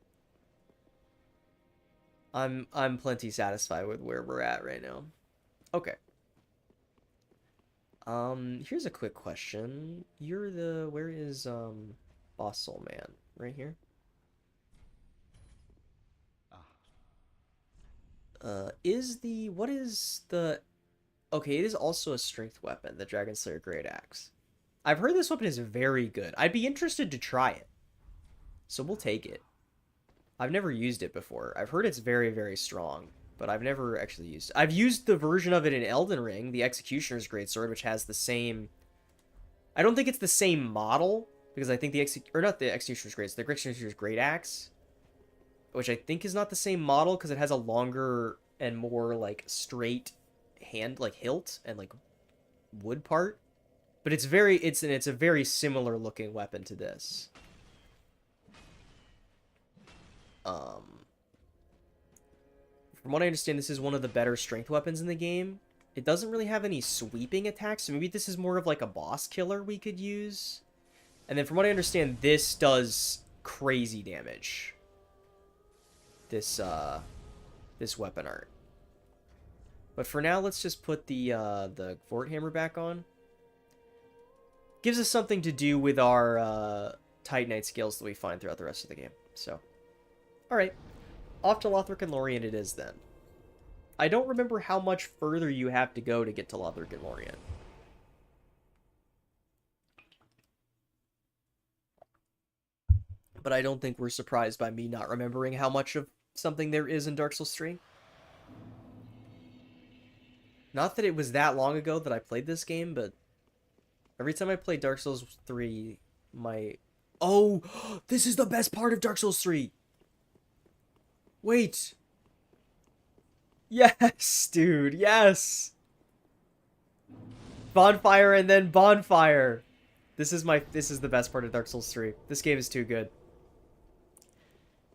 I'm plenty satisfied with where we're at right now. Okay. Here's a quick question. Where is Boss Soul Man? Right here? What is the okay, it is also a strength weapon, the Dragon Slayer Great Axe. I've heard this weapon is very good. I'd be interested to try it. So we'll take it. I've never used it before. I've heard it's very, very strong, but I've never actually used it. I've used the version of it in Elden Ring, the Executioner's Greatsword, which has the same... I don't think it's the same model, because I think not the Executioner's Greatsword, the Executioner's Great Axe, which I think is not the same model, because it has a longer and more, like, straight hand, like, hilt and, like, wood part. But it's a very similar looking weapon to this. From what I understand, this is one of the better strength weapons in the game. It doesn't really have any sweeping attacks, so maybe this is more of like a boss killer we could use. And then from what I understand, this does crazy damage. This weapon art. But for now, let's just put the Fort Hammer back on. Gives us something to do with our Titanite skills that we find throughout the rest of the game. So, alright. Off to Lothric and Lorien it is then. I don't remember how much further you have to go to get to Lothric and Lorien. But I don't think we're surprised by me not remembering how much of something there is in Dark Souls 3. Not that it was that long ago that I played this game, but every time I play Dark Souls 3, my... Oh! This is the best part of Dark Souls 3! Wait! Yes, dude, yes! Bonfire and then bonfire! This is the best part of Dark Souls 3. This game is too good.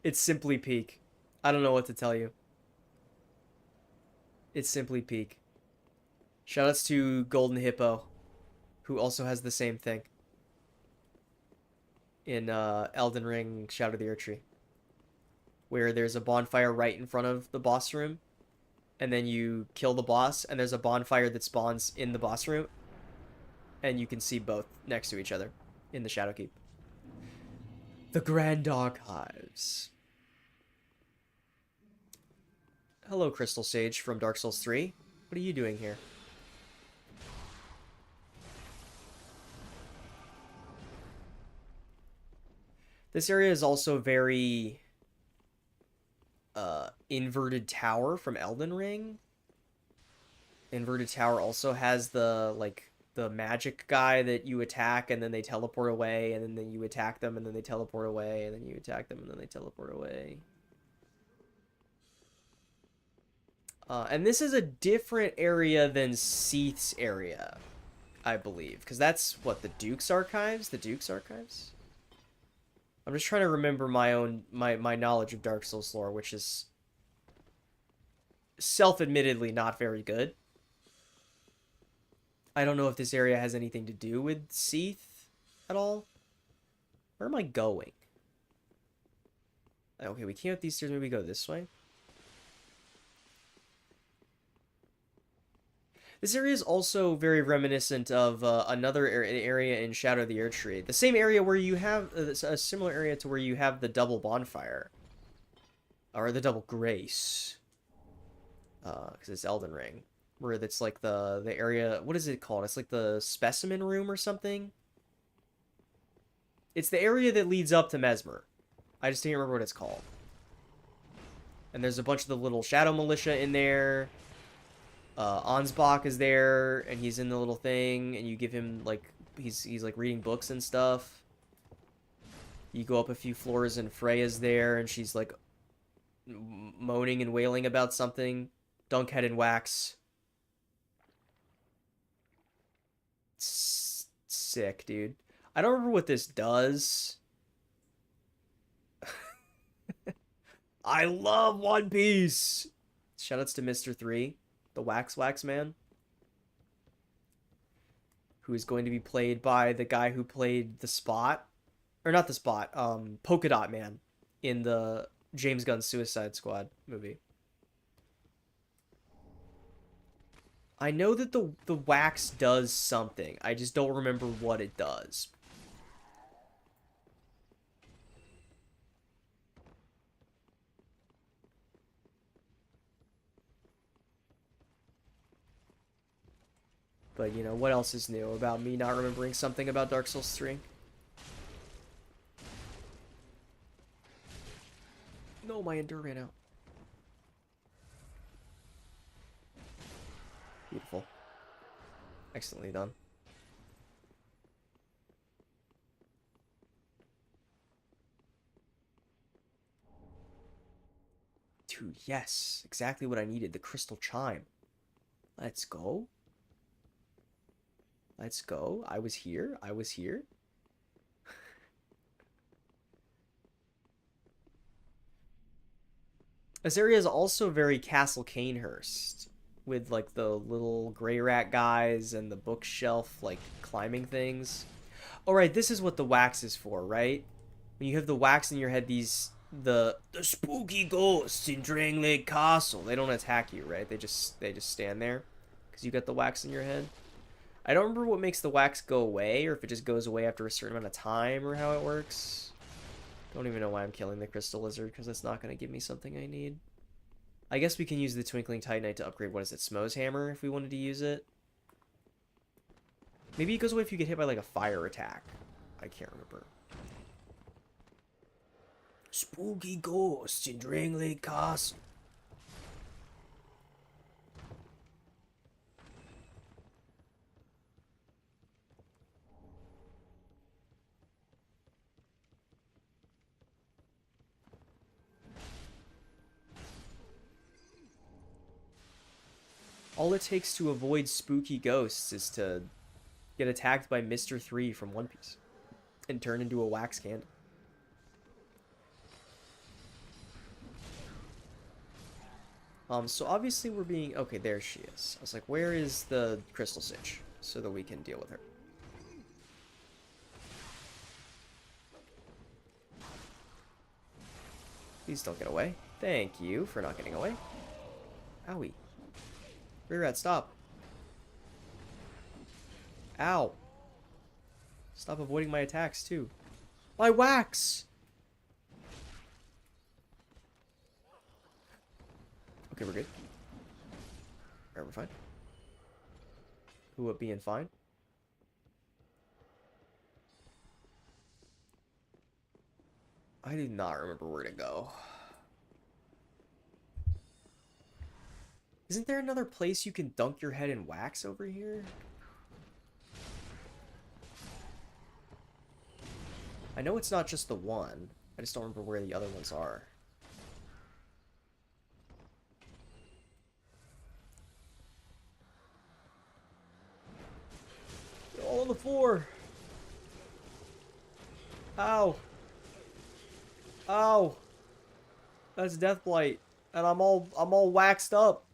It's simply peak. I don't know what to tell you. It's simply peak. Shoutouts to Golden Hippo, who also has the same thing in Elden Ring Shadow of the Erdtree, where there's a bonfire right in front of the boss room, and then you kill the boss, and there's a bonfire that spawns in the boss room, and you can see both next to each other in the Shadowkeep. The Grand Archives. Hello, Crystal Sage from Dark Souls 3. What are you doing here? This area is also very Inverted Tower from Elden Ring. Inverted Tower also has the the magic guy that you attack and then they teleport away, and then you attack them and then they teleport away, and then you attack them and then they teleport away. And this is a different area than Seath's area, I believe, because that's what, the Duke's Archives? The Duke's Archives? I'm just trying to remember my knowledge of Dark Souls lore, which is self-admittedly not very good. I don't know if this area has anything to do with Seath at all. Where am I going? Okay, we came up these stairs. Maybe we go this way. This area is also very reminiscent of another area in Shadow of the Erdtree. The same area where you have a similar area to where you have the double bonfire. Or the double grace. Because it's Elden Ring. Where it's like the area... What is it called? It's like the specimen room or something? It's the area that leads up to Mesmer. I just can't remember what it's called. And there's a bunch of the little shadow militia in there. Ansbach is there, and he's in the little thing, and you give him, like, he's like reading books and stuff. You go up a few floors, and Freya's there, and she's, like, moaning and wailing about something. Dunkhead and Wax. Sick, dude. I don't remember what this does. I love One Piece! Shoutouts to Mr. 3. The Wax Man, who is going to be played by the guy who played the Spot, or not the Spot, Polka Dot Man in the James Gunn Suicide Squad movie. I know that the wax does something. I just don't remember what it does. But, you know, what else is new about me not remembering something about Dark Souls 3? No, my Endure ran out. Beautiful. Excellently done. Dude, yes. Exactly what I needed. The crystal chime. Let's go. Let's go. I was here. I was here. This area is also very Castle Canehurst, with like the little gray rat guys and the bookshelf like climbing things. All right, this is what the wax is for, right? When you have the wax in your head, the spooky ghosts in Drang Lake Castle, they don't attack you, right? They just stand there because you got the wax in your head. I don't remember what makes the wax go away, or if it just goes away after a certain amount of time, or how it works. Don't even know why I'm killing the crystal lizard, because it's not going to give me something I need. I guess we can use the twinkling titanite to upgrade, what is it, Smo's hammer, if we wanted to use it. Maybe it goes away if you get hit by like a fire attack. I can't remember. Spooky ghosts in Dringley Castle. All it takes to avoid spooky ghosts is to get attacked by Mr. 3 from One Piece and turn into a wax candle. So obviously we're being... Okay, there she is. I was like, where is the crystal sitch? So that we can deal with her. Please don't get away. Thank you for not getting away. Owie. Rear rat, stop. Ow. Stop avoiding my attacks, too. My wax! Okay, we're good. Alright, we're fine. Who up being fine? I do not remember where to go. Isn't there another place you can dunk your head in wax over here? I know it's not just the one. I just don't remember where the other ones are. They're all on the floor. Ow. Ow. That's death blight. And I'm all waxed up.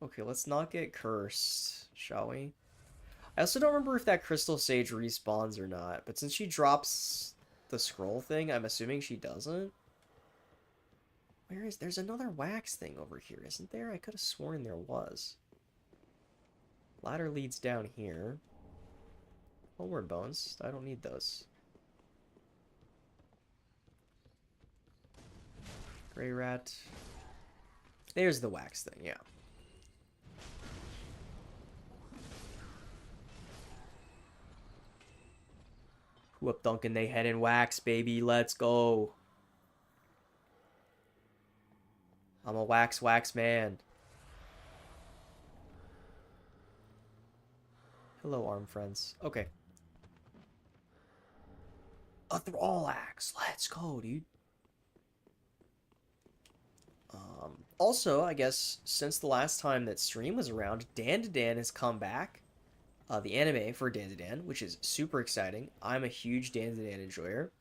Okay, let's not get cursed, shall we? I also don't remember if that crystal sage respawns or not, but since she drops the scroll thing, I'm assuming she doesn't. There's another wax thing over here, isn't there? I could have sworn there was. Ladder leads down here. Homeward bones. I don't need those. Gray rat. There's the wax thing, yeah. Who up dunking they head in wax, baby? Let's go. I'm a wax man. Hello, arm friends. Okay. A thrall axe. Let's go, dude. Also, I guess, since the last time that stream was around, Dan to Dan has come back. The anime for Dan to Dan, which is super exciting. I'm a huge Dan to Dan enjoyer.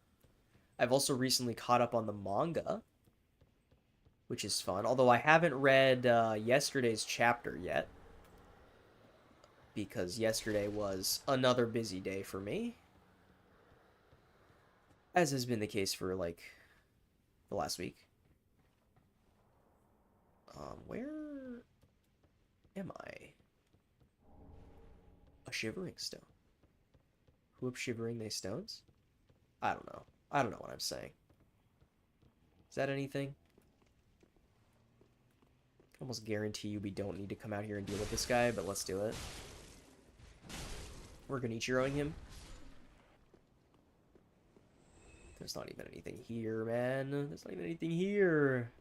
I've also recently caught up on the manga, which is fun. Although I haven't read yesterday's chapter yet, because yesterday was another busy day for me, as has been the case for, like, the last week. Where am I? A shivering stone. Who up shivering they stones? I don't know. I don't know what I'm saying. Is that anything? I almost guarantee you we don't need to come out here and deal with this guy, but let's do it. We're Genichiroing him. There's not even anything here, man. There's not even anything here.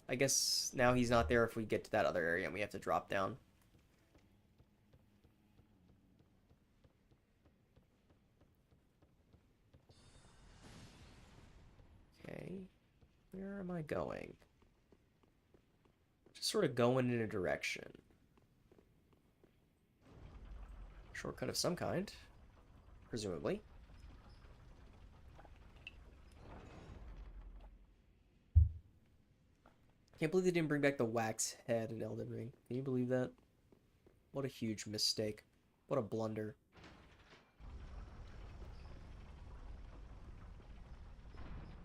I guess now he's not there if we get to that other area and we have to drop down. Okay. Where am I going? Just sort of going in a direction. Shortcut of some kind. Presumably. Can't believe they didn't bring back the wax head in Elden Ring. Can you believe that? What a huge mistake. What a blunder.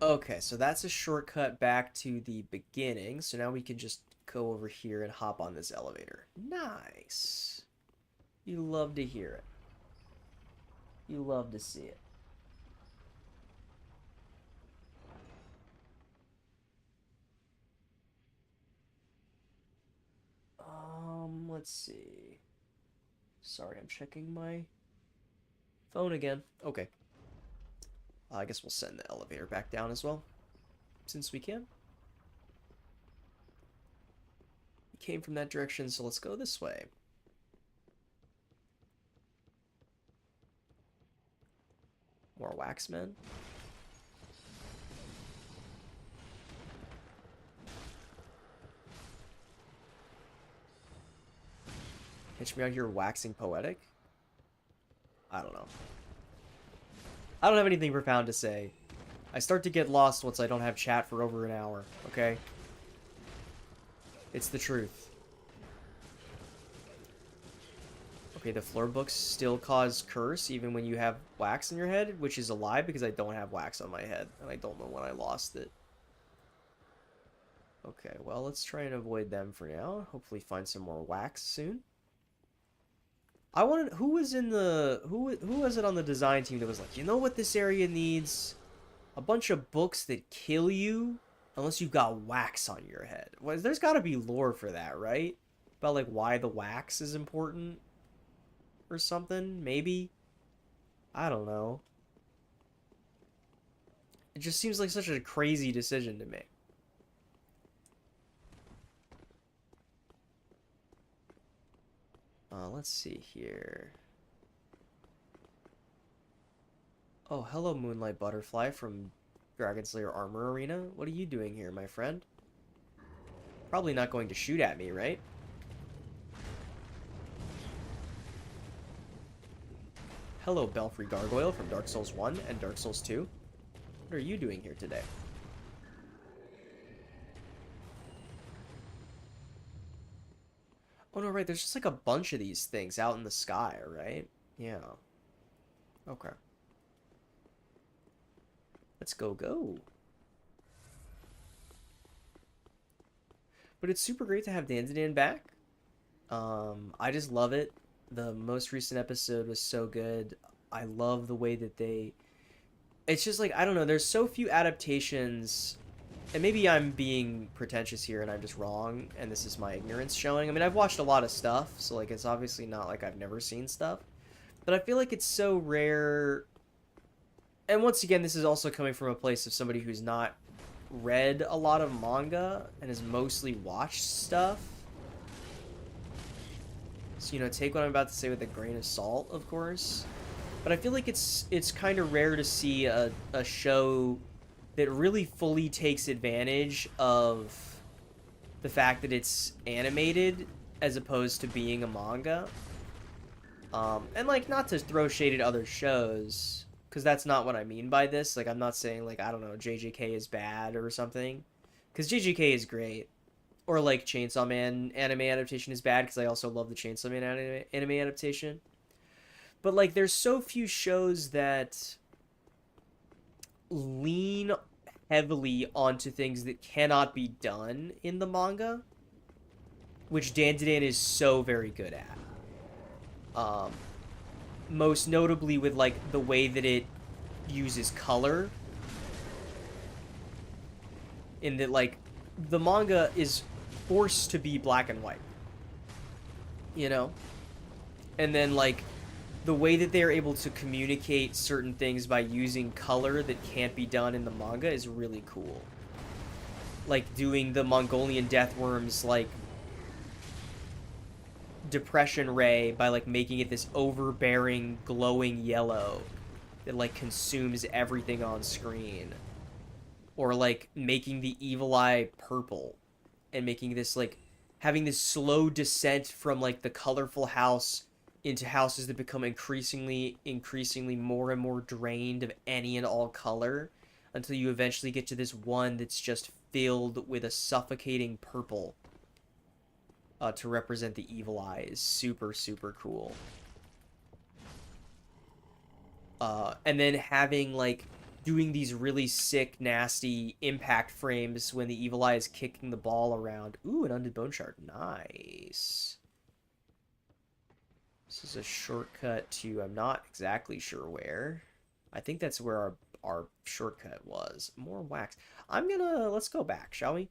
Okay, so that's a shortcut back to the beginning. So now we can just go over here and hop on this elevator. Nice. You love to hear it. You love to see it. Let's see. Sorry, I'm checking my phone again. Okay. I guess we'll send the elevator back down as well, since we can. We came from that direction, so let's go this way. More waxmen. Catch me out here waxing poetic? I don't know. I don't have anything profound to say. I start to get lost once I don't have chat for over an hour, okay? It's the truth. Okay, the floor books still cause curse even when you have wax in your head, which is a lie because I don't have wax on my head, and I don't know when I lost it. Okay, well, let's try and avoid them for now. Hopefully find some more wax soon. I wanted, who was it on the design team that was like, you know what this area needs? A bunch of books that kill you unless you've got wax on your head. Well, there's got to be lore for that, right? About like why the wax is important or something, maybe. I don't know. It just seems like such a crazy decision to make. Let's see here. Oh, hello, Moonlight Butterfly from Dragon Slayer Armor Arena. What are you doing here, my friend? Probably not going to shoot at me, right? Hello, Belfry Gargoyle from Dark Souls 1 and Dark Souls 2. What are you doing here today? Oh no, right, there's just like a bunch of these things out in the sky, right? Yeah. Okay. Let's go. But it's super great to have Dandadan back. I just love it. The most recent episode was so good. I love the way that they... It's just like, I don't know, there's so few adaptations, and maybe I'm being pretentious here and I'm just wrong, and this is my ignorance showing. I mean, I've watched a lot of stuff, so like it's obviously not like I've never seen stuff. But I feel like it's so rare. And once again, this is also coming from a place of somebody who's not read a lot of manga and has mostly watched stuff. So, you know, take what I'm about to say with a grain of salt, of course. But I feel like it's kind of rare to see a show that really fully takes advantage of the fact that it's animated as opposed to being a manga. And, like, not to throw shade at other shows, because that's not what I mean by this. Like, I'm not saying, like, I don't know, JJK is bad or something. Because JJK is great. Or, like, Chainsaw Man anime adaptation is bad, because I also love the Chainsaw Man anime adaptation. But, like, there's so few shows that lean heavily onto things that cannot be done in the manga, which Dandadan is so very good at. Most notably with, like, the way that it uses color. In that, like, the manga is forced to be black and white. You know? And then, like, the way that they're able to communicate certain things by using color that can't be done in the manga is really cool. Like, doing the Mongolian deathworms, like, depression ray by, like, making it this overbearing, glowing yellow that, like, consumes everything on screen. Or, like, making the evil eye purple and making this, like, having this slow descent from, like, the colorful house into houses that become increasingly more and more drained of any and all color until you eventually get to this one that's just filled with a suffocating purple to represent the evil eye is super, super cool. And then having, like, doing these really sick, nasty impact frames when the evil eye is kicking the ball around. Ooh, an undead bone shard. Nice. This is a shortcut to, I'm not exactly sure where. I think that's where our shortcut was. More wax. Let's go back, shall we?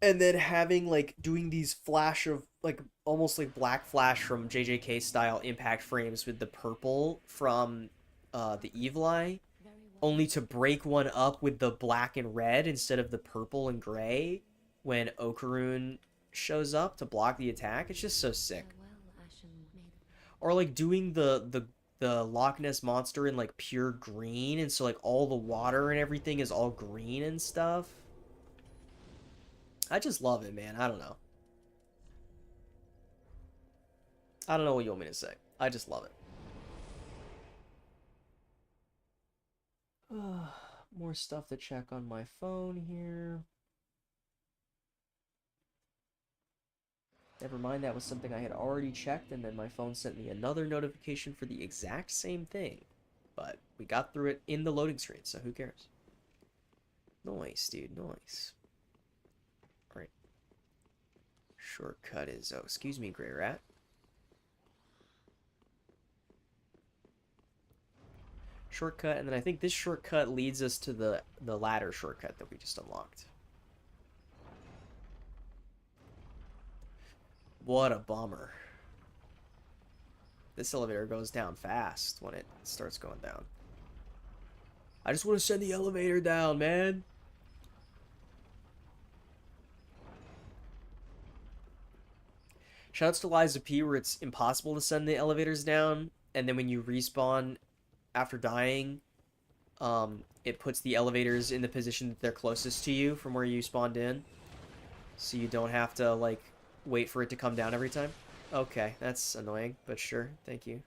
And then having, like, doing these flash of, like, almost like Black Flash from JJK style impact frames with the purple from the Evil Eye, Very well. only to break one up with the black and red instead of the purple and gray when Okarun shows up to block the attack. It's just so sick. Farewell, Ashen Maiden. Or like doing the Loch Ness monster in like pure green, and so like all the water and everything is all green and stuff. I just love it, man. I don't know. I don't know what you want me to say. I just love it. More stuff to check on my phone here. Never mind, that was something I had already checked, and then my phone sent me another notification for the exact same thing. But we got through it in the loading screen, so who cares? Nice, dude, nice. Alright. Shortcut is... Oh, excuse me, Grey Rat. Shortcut, and then I think this shortcut leads us to the ladder shortcut that we just unlocked. What a bummer. This elevator goes down fast when it starts going down. I just want to send the elevator down, man. Shoutouts to Liza P, where it's impossible to send the elevators down, and then when you respawn after dying, it puts the elevators in the position that they're closest to you from where you spawned in. So you don't have to, like, wait for it to come down every time. Okay, that's annoying, but sure, thank you.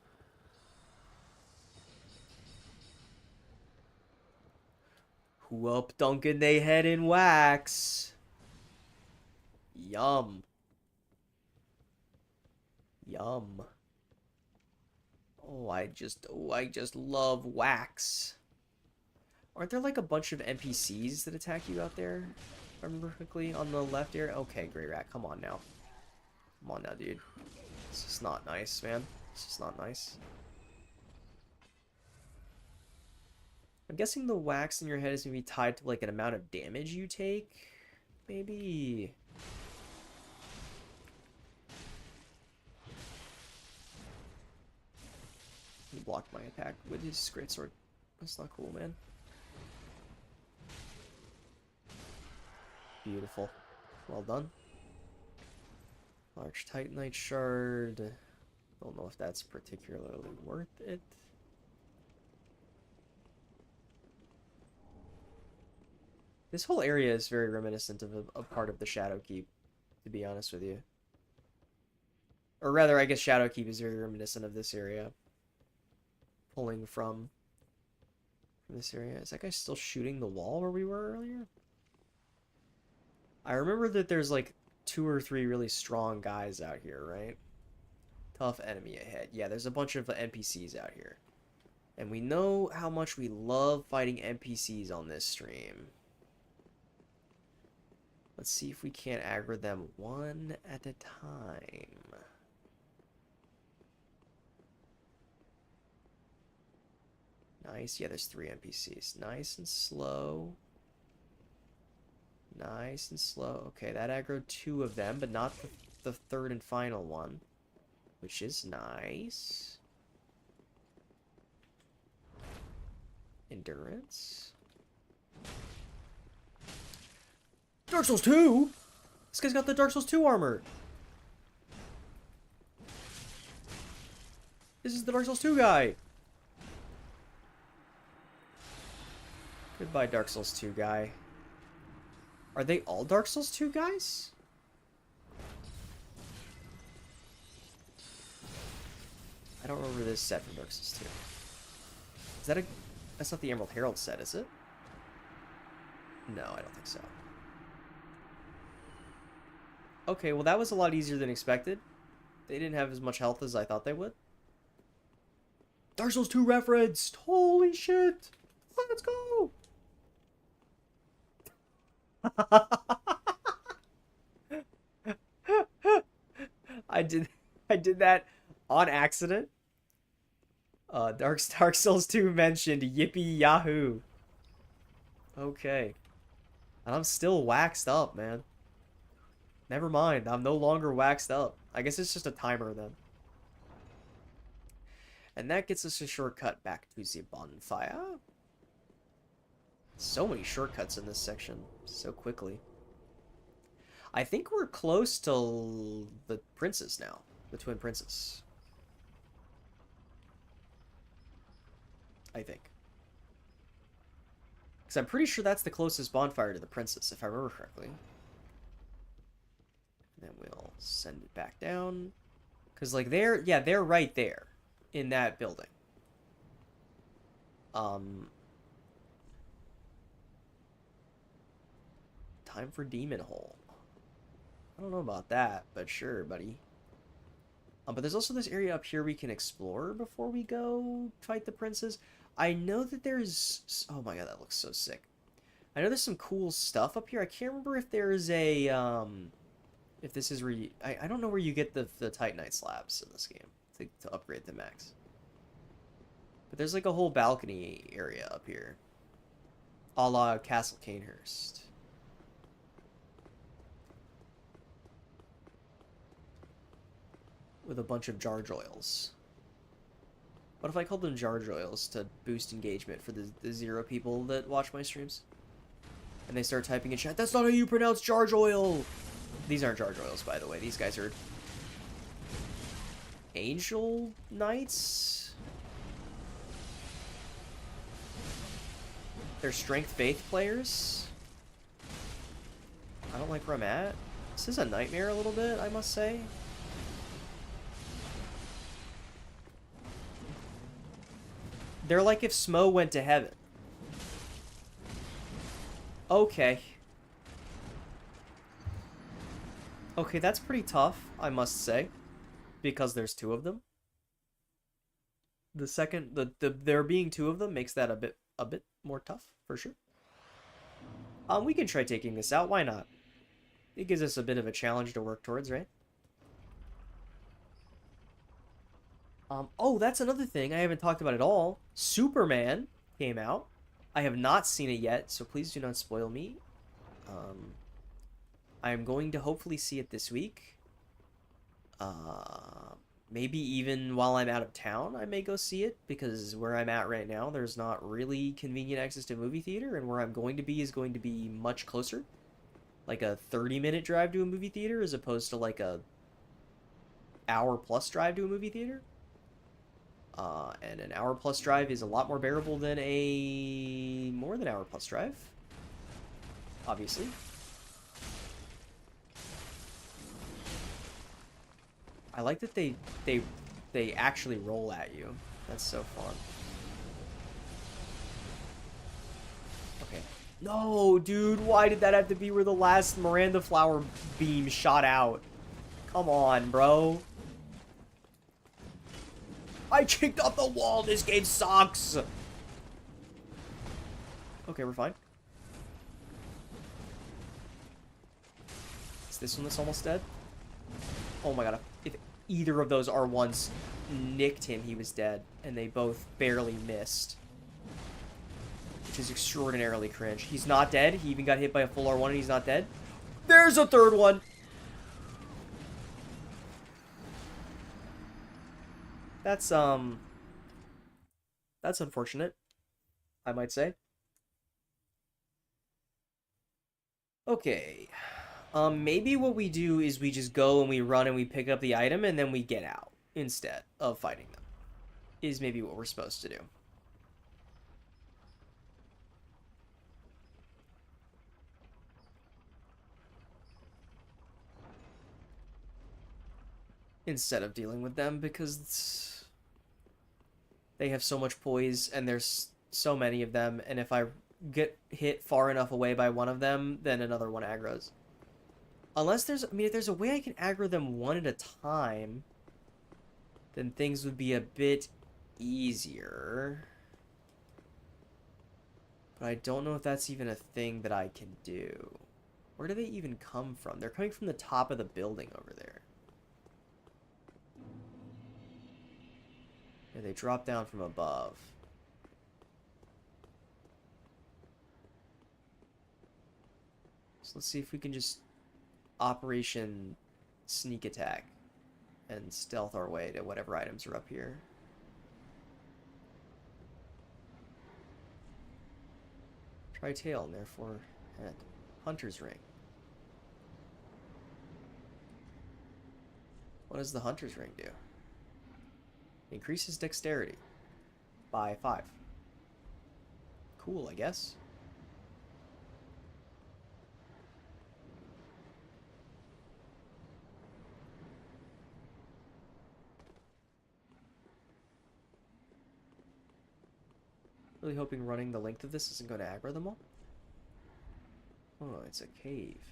Who up dunking they head in wax? Yum. Yum. Oh, I just love wax. Aren't there like a bunch of NPCs that attack you out there? If I remember correctly, on the left here? Okay, Grey Rat, come on now. Come on now, dude. This is not nice, man. This is not nice. I'm guessing the wax in your head is going to be tied to like an amount of damage you take? Maybe. He blocked my attack with his greatsword. That's not cool, man. Beautiful. Well done. Large Titanite shard. Don't know if that's particularly worth it. This whole area is very reminiscent of a part of the Shadowkeep, to be honest with you. Or rather, I guess Shadowkeep is very reminiscent of this area. Pulling from this area. Is that guy still shooting the wall where we were earlier? I remember that there's like 2 or 3 really strong guys out here, right? Tough enemy ahead. Yeah, there's a bunch of NPCs out here. And we know how much we love fighting NPCs on this stream. Let's see if we can't aggro them one at a time. Nice. Yeah, there's 3 NPCs. Nice and slow. Nice and slow. Okay, that aggroed 2 of them, but not the third and final one. Which is nice. Endurance. Dark Souls 2? This guy's got the Dark Souls 2 armor. This is the Dark Souls 2 guy. Goodbye, Dark Souls 2 guy. Are they all Dark Souls 2 guys? I don't remember this set from Dark Souls 2. Is that a... That's not the Emerald Herald set, is it? No, I don't think so. Okay, well that was a lot easier than expected. They didn't have as much health as I thought they would. Dark Souls 2 referenced! Holy shit! Let's go! I did I did that on accident. Dark Souls 2 mentioned Yippee Yahoo. Okay. And I'm still waxed up, man. Never mind, I'm no longer waxed up. I guess it's just a timer then. And that gets us a shortcut back to the bonfire. So many shortcuts in this section so quickly. I think we're close to the princess now. The twin princess. I think. Because I'm pretty sure that's the closest bonfire to the princess, if I remember correctly. And then we'll send it back down. Because, like, they're right there. In that building. Time for Demon Hole. I don't know about that, but sure, buddy. But there's also this area up here we can explore before we go fight the princes. I know that there's... Oh my god, that looks so sick. I know there's some cool stuff up here. I can't remember if there's a... If this is where you... I don't know where you get the Titanite slabs in this game to upgrade the max. But there's like a whole balcony area up here. A la Castle Canehurst. With a bunch of Jarjoils. What if I called them Jarjoils to boost engagement for the 0 people that watch my streams? And they start typing in chat, that's not how you pronounce Jarjoil! These aren't Jarjoils, by the way. These guys are... Angel Knights? They're Strength Faith players? I don't like where I'm at. This is a nightmare a little bit, I must say. They're like if Smo went to heaven. Okay. Okay, that's pretty tough, I must say. Because there's 2 of them. There being 2 of them makes that a bit more tough, for sure. We can try taking this out, why not? It gives us a bit of a challenge to work towards, right? Oh, that's another thing I haven't talked about at all. Superman came out. I have not seen it yet, so please do not spoil me. I am going to hopefully see it this week. Maybe even while I'm out of town, I may go see it, because where I'm at right now, there's not really convenient access to a movie theater, and where I'm going to be is going to be much closer. Like a 30-minute drive to a movie theater, as opposed to like a hour-plus drive to a movie theater. And an hour-plus drive is a lot more bearable than a more than hour-plus drive. Obviously. I like that they actually roll at you. That's so fun. Okay. No, dude, why did that have to be where the last Miranda flower beam shot out? Come on, bro. I kicked off the wall. This game sucks. Okay, we're fine. Is this one that's almost dead? Oh my god. If either of those R1s nicked him, he was dead. And they both barely missed. Which is extraordinarily cringe. He's not dead. He even got hit by a full R1 and he's not dead. There's a third one. That's unfortunate, I might say. Okay. Maybe what we do is we just go and we run and we pick up the item and then we get out instead of fighting them. Is maybe what we're supposed to do. Instead of dealing with them, because they have so much poise and there's so many of them, and if I get hit far enough away by one of them, then another one aggroes. Unless there's, I mean, if there's a way I can aggro them one at a time, then things would be a bit easier. But I don't know if that's even a thing that I can do. Where do they even come from? They're coming from the top of the building over there. Yeah, they drop down from above. So let's see if we can just Operation Sneak Attack and stealth our way to whatever items are up here. Try tail and therefore head. Hunter's Ring. What does the Hunter's Ring do? Increases dexterity by 5. Cool, I guess. Really hoping running the length of this isn't going to aggro them all. Oh, it's a cave.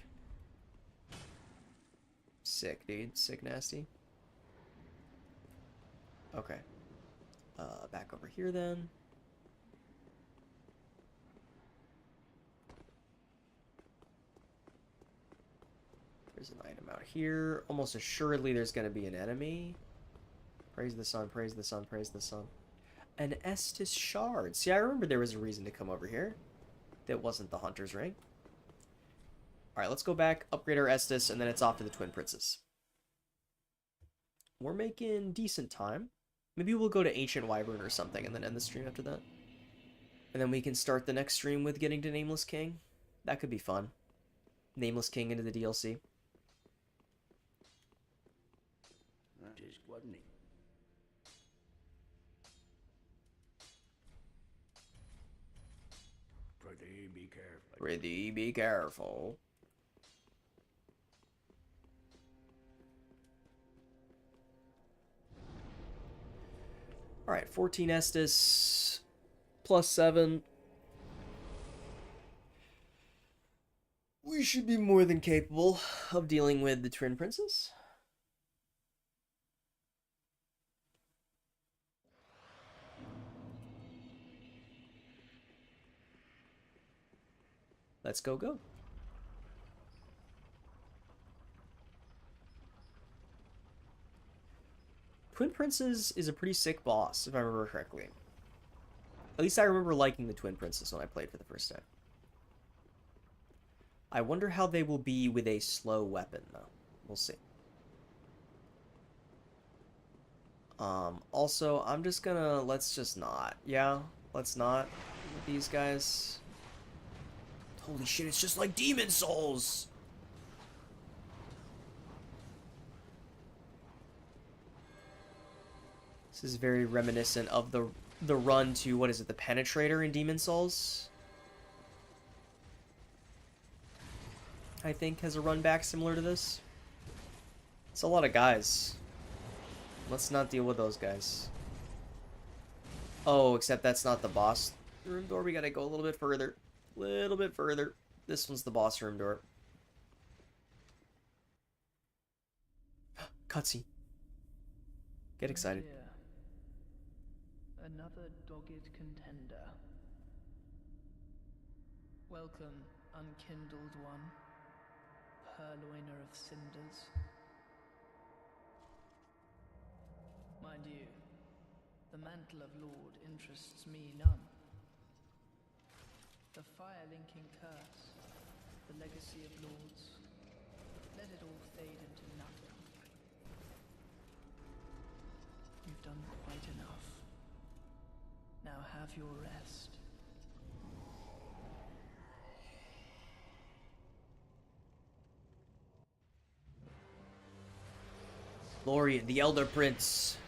Sick, dude. Sick nasty. Okay. Back over here then. There's an item out here. Almost assuredly there's going to be an enemy. Praise the sun, praise the sun, praise the sun. An Estus shard. See, I remember there was a reason to come over here. That wasn't the Hunter's Ring. Alright, let's go back, upgrade our Estus, and then it's off to the Twin Princes. We're making decent time. Maybe we'll go to Ancient Wyvern or something and then end the stream after that. And then we can start the next stream with getting to Nameless King. That could be fun. Nameless King into the DLC. Just wasn't it? Pretty be careful. Pretty be careful. Alright, 14 Estus plus 7. We should be more than capable of dealing with the Twin Princes. Let's go. Twin Princes is a pretty sick boss, if I remember correctly. At least I remember liking the Twin Princes when I played for the first time. I wonder how they will be with a slow weapon, though. We'll see. Also, I'm just gonna... Let's just not. Yeah, let's not with these guys. Holy shit, it's just like Demon Souls! This is very reminiscent of the run to, what is it, the Penetrator in Demon Souls? I think has a run back similar to this. It's a lot of guys. Let's not deal with those guys. Oh, except that's not the boss room door. We gotta go a little bit further. Little bit further. This one's the boss room door. Cutscene. Get excited. Here. Another dogged contender. Welcome, unkindled one, purloiner of cinders. Mind you, the mantle of Lord interests me none. The fire-linking curse, the legacy of lords, let it all fade into nothing. You've done quite enough. Now have your rest. Lorien, the Elder Prince.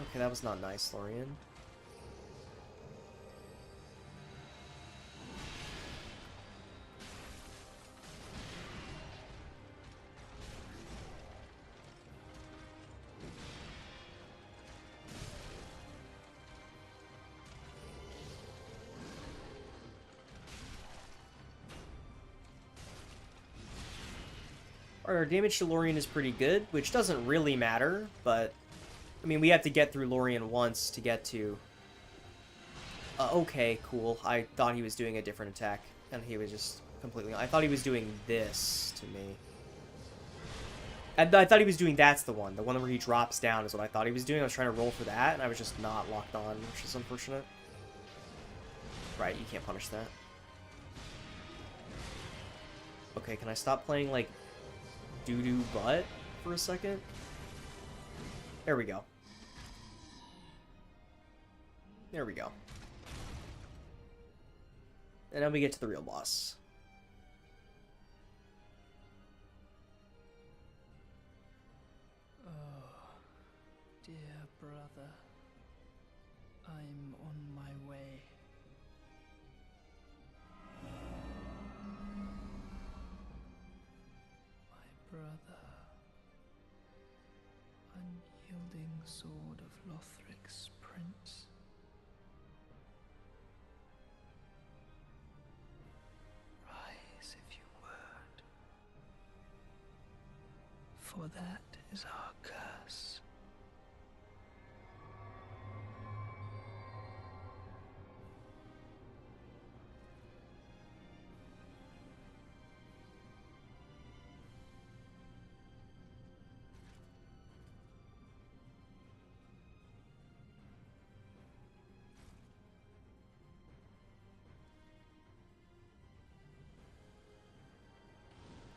Okay, that was not nice, Lorien. Our damage to Lorien is pretty good, which doesn't really matter, but... I mean, we have to get through Lorien once to get to... okay, cool. I thought he was doing a different attack, and he was just completely... I thought he was doing this to me. I thought he was doing that's the one where he drops down is what I thought he was doing. I was trying to roll for that, and I was just not locked on, which is unfortunate. Right, you can't punish that. Okay, can I stop playing, like, doo-doo butt for a second? There we go. There we go. And then we get to the real boss. Dear brother, I'm on my way. My brother, unyielding sword of Lothric's prince. Rise if you would, for that is our curse.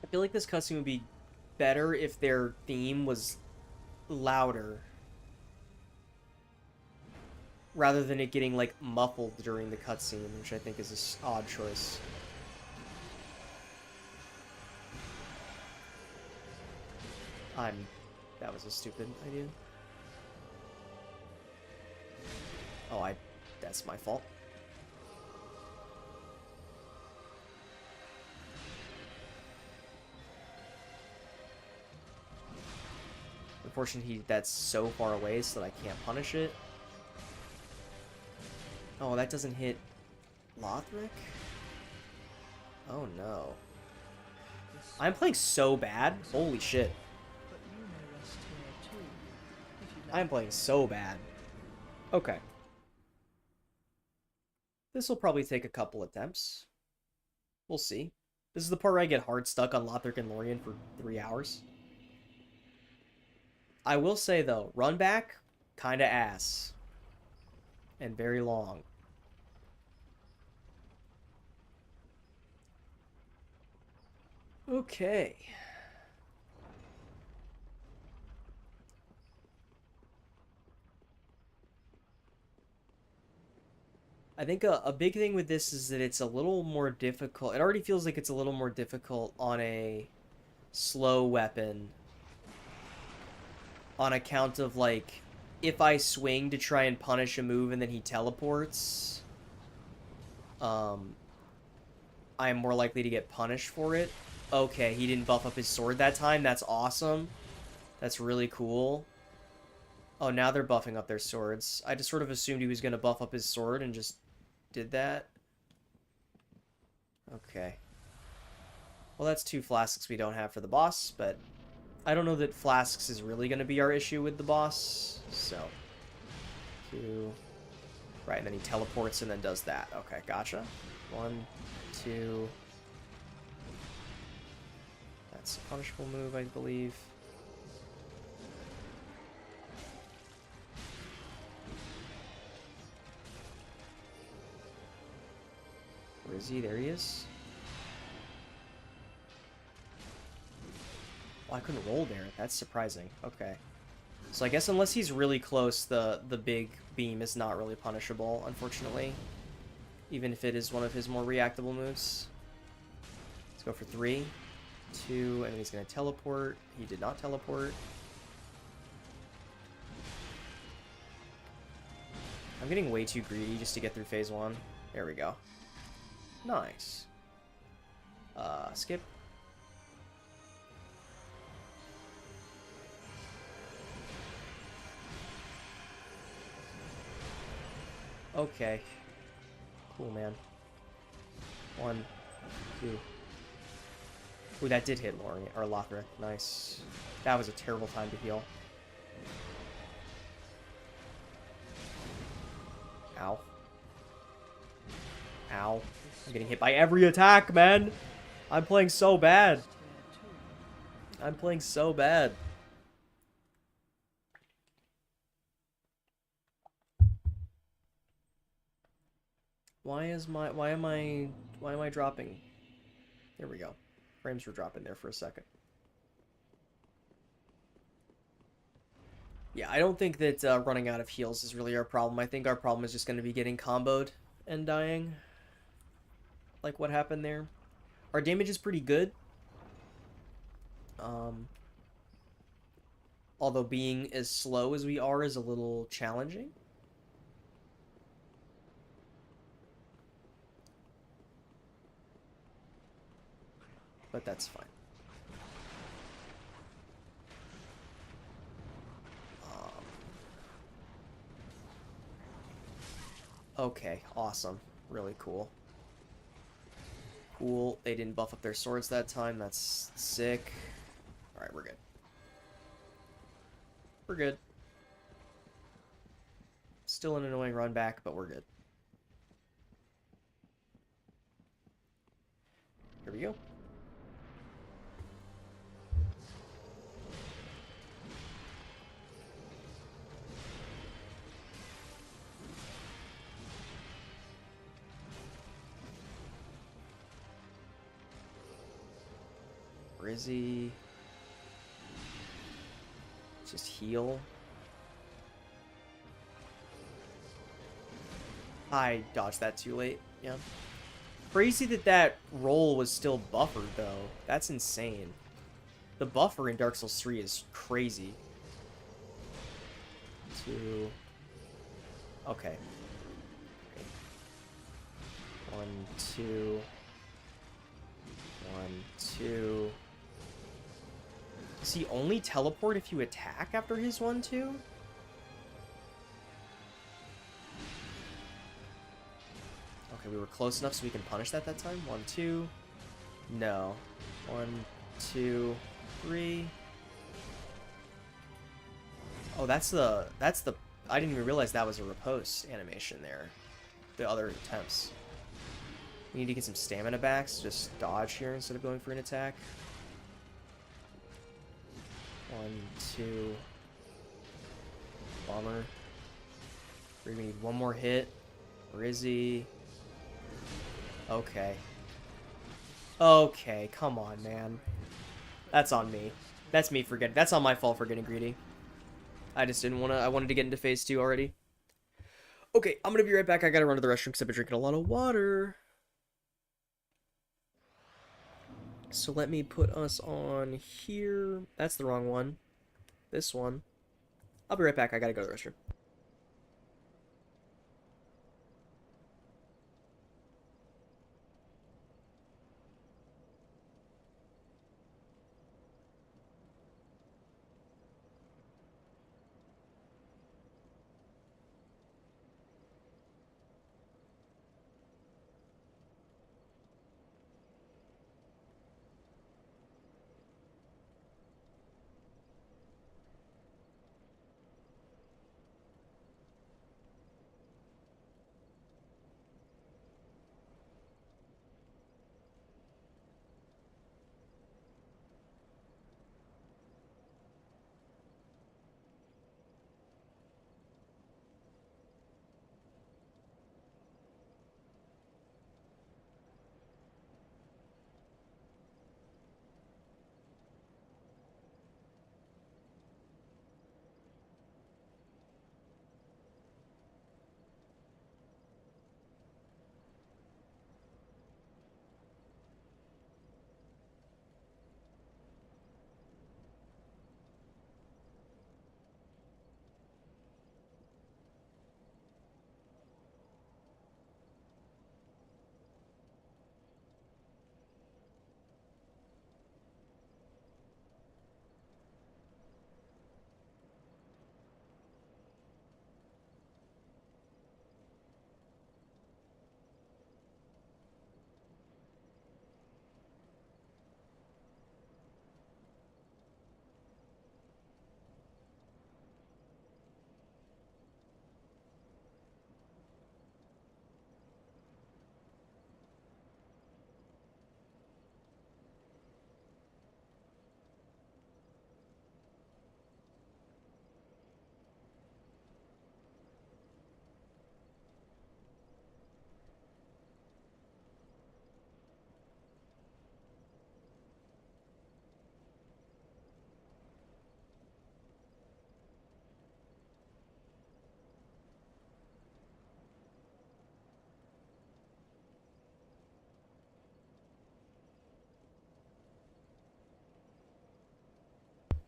I feel like this cutscene would be better if their theme was louder rather than it getting like muffled during the cutscene, which I think is an odd choice. That was a stupid idea. Oh, that's my fault. Unfortunately, that's so far away so that I can't punish it. Oh, that doesn't hit Lothric? Oh no. I'm playing so bad. Holy shit. But you may rest here too, if you I'm playing so bad. Okay. This will probably take a couple attempts. We'll see. This is the part where I get hard stuck on Lothric and Lorien for 3 hours. I will say, though, run back, kinda ass. And very long. Okay. I think a big thing with this is that it's a little more difficult. It already feels like it's a little more difficult on a slow weapon. On account of, like, if I swing to try and punish a move and then he teleports, I am more likely to get punished for it. Okay, he didn't buff up his sword that time. That's awesome. That's really cool. Oh, now they're buffing up their swords. I just sort of assumed he was going to buff up his sword and just did that. Okay. Well, that's 2 flasks we don't have for the boss, but I don't know that flasks is really going to be our issue with the boss. So, 2. Right, and then he teleports and then does that. Okay, gotcha. 1, 2. That's a punishable move, I believe. Where is he? There he is. Oh, I couldn't roll there. That's surprising. Okay. So I guess unless he's really close, the big beam is not really punishable, unfortunately. Even if it is one of his more reactable moves. Let's go for 3, 2, and he's going to teleport. He did not teleport. I'm getting way too greedy just to get through phase 1. There we go. Nice. Skip. Okay. Cool, man. 1, 2. Ooh, that did hit Lorien, or Lothric. Nice. That was a terrible time to heal. Ow. Ow. I'm getting hit by every attack, man! I'm playing so bad. I'm playing so bad. Why am I dropping? There we go. Frames were dropping there for a second. Yeah, I don't think that running out of heals is really our problem. I think our problem is just going to be getting comboed and dying. Like what happened there. Our damage is pretty good. Um, although being as slow as we are is a little challenging. But that's fine. Okay, awesome. Really cool. Cool. They didn't buff up their swords that time. That's sick. Alright, we're good. We're good. Still an annoying run back, but we're good. Here we go. Rizzy. Just heal. I dodged that too late. Yeah. Crazy that that roll was still buffered, though. That's insane. The buffer in Dark Souls 3 is crazy. 2. Okay. 1, 2. 1, 2. Does he only teleport if you attack after his 1, 2? Okay, we were close enough so we can punish that time. 1, 2. No. 1, 2, 3. Oh, that's the I didn't even realize that was a riposte animation there. The other attempts. We need to get some stamina back, so just dodge here instead of going for an attack. 1, 2. Bummer. We're gonna need one more hit. Rizzy. Okay. Okay, come on, man. That's on me. That's me for getting. That's on my fault for getting greedy. I just didn't want to. I wanted to get into phase 2 already. Okay, I'm gonna be right back. I gotta run to the restroom because I've been drinking a lot of water. So let me put us on here. That's the wrong one. This one. I'll be right back. I gotta go to the restroom.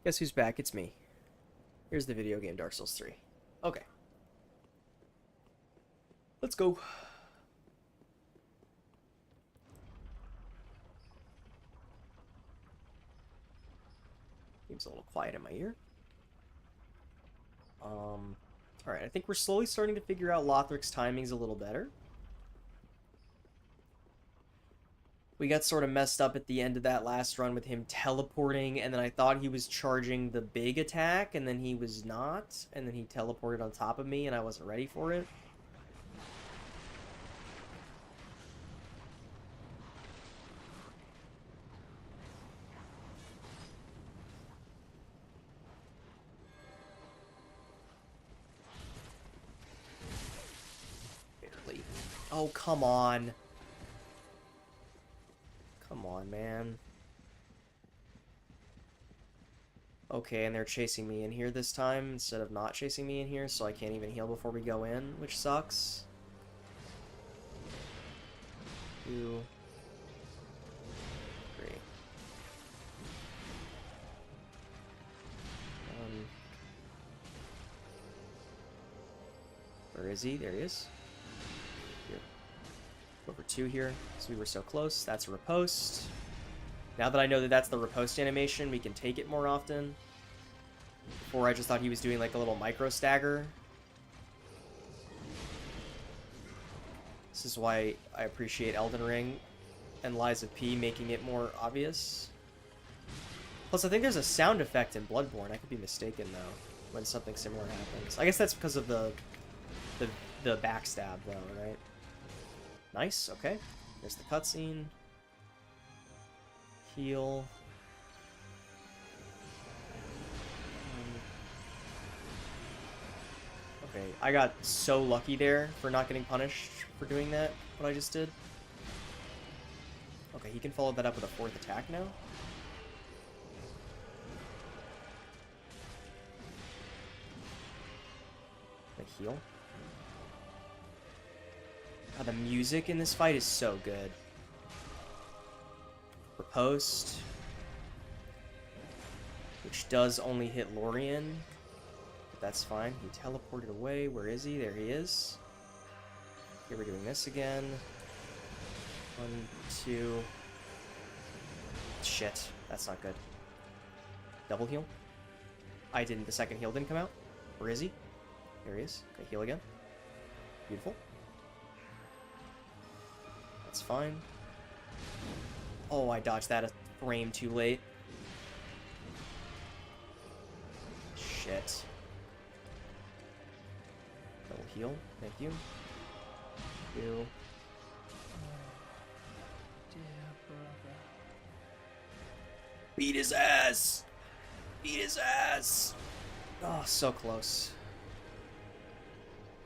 Guess who's back? It's me. Here's the video game Dark Souls 3. Okay. Let's go. Seems a little quiet in my ear. Alright, I think we're slowly starting to figure out Lothric's timings a little better. We got sort of messed up at the end of that last run with him teleporting, and then I thought he was charging the big attack, and then he was not, and then he teleported on top of me, and I wasn't ready for it. Barely. Oh, come on. Come on, man. Okay, and they're chasing me in here this time instead of not chasing me in here, so I can't even heal before we go in, which sucks. 2, 3. 1. Where is he? There he is. Here. Over 2 here, because we were so close. That's a riposte. Now that I know that that's the riposte animation, we can take it more often. Before I just thought he was doing like a little micro stagger. This is why I appreciate Elden Ring and Lies of P making it more obvious. Plus, I think there's a sound effect in Bloodborne. I could be mistaken though, when something similar happens. I guess that's because of the backstab though, right? Nice. Okay. There's the cutscene. Heal. Okay, I got so lucky there for not getting punished for doing that, what I just did. Okay, he can follow that up with a 4th attack now. Like heal. God, the music in this fight is so good. Riposte, which does only hit Lorien, but that's fine. He teleported away. Where is he? There he is. Okay, we're doing this again. 1, 2. Shit, that's not good. Double heal. I didn't. The second heal didn't come out. Where is he? There he is. Okay, heal again. Beautiful. That's fine. Oh, I dodged that a frame too late. Shit. Double heal. Thank you. Thank you. Dear brother. Beat his ass! Beat his ass! Oh, so close.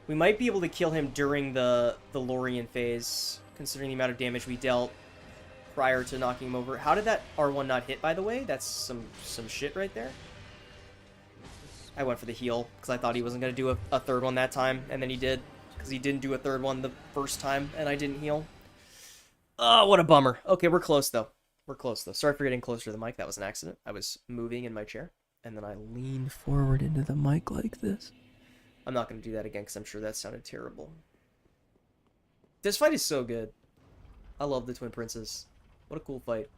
We might be able to kill him during the Lorien phase, considering the amount of damage we dealt prior to knocking him over. How did that R1 not hit, by the way? That's some shit right there. I went for the heal, because I thought he wasn't going to do a third one that time, and then he did, because he didn't do a third one the first time, and I didn't heal. Oh, what a bummer. Okay, we're close, though. We're close, though. Sorry for getting closer to the mic. That was an accident. I was moving in my chair, and then I leaned forward into the mic like this. I'm not going to do that again, because I'm sure that sounded terrible. This fight is so good. I love the Twin Princes. What a cool fight.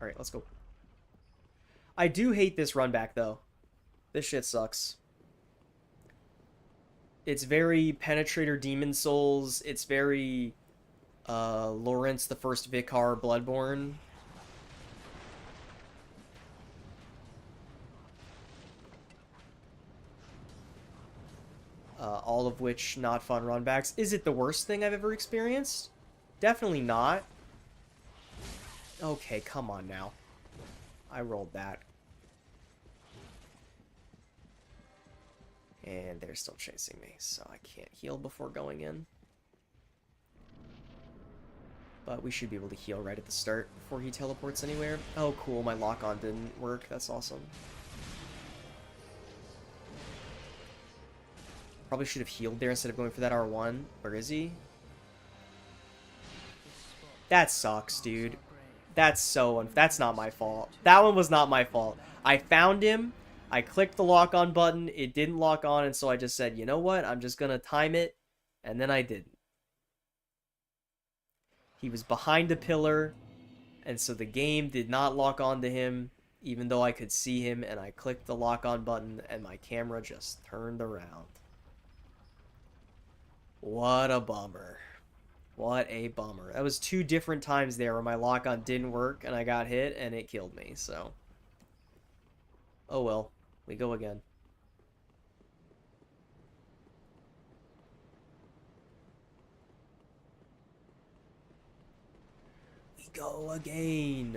Alright, let's go. I do hate this run back, though. This shit sucks. It's very Penetrator Demon Souls. It's very Lawrence the First Vicar Bloodborne. All of which not fun runbacks. Is it the worst thing I've ever experienced? Definitely not. Okay, come on now. I rolled that. And they're still chasing me, so I can't heal before going in. But we should be able to heal right at the start before he teleports anywhere. Oh, cool, my lock-on didn't work. That's awesome. Probably should have healed there instead of going for that R1. Where is he? That sucks, dude. That's not my fault. That one was not my fault. I found him. I clicked the lock on button. It didn't lock on, and so I just said, you know what? I'm just gonna time it, and then I didn't. He was behind a pillar, and so the game did not lock on to him, even though I could see him, and I clicked the lock on button, and my camera just turned around. What a bummer. What a bummer. That was 2 different times there where my lock-on didn't work and I got hit and it killed me, so. Oh well. We go again. We go again.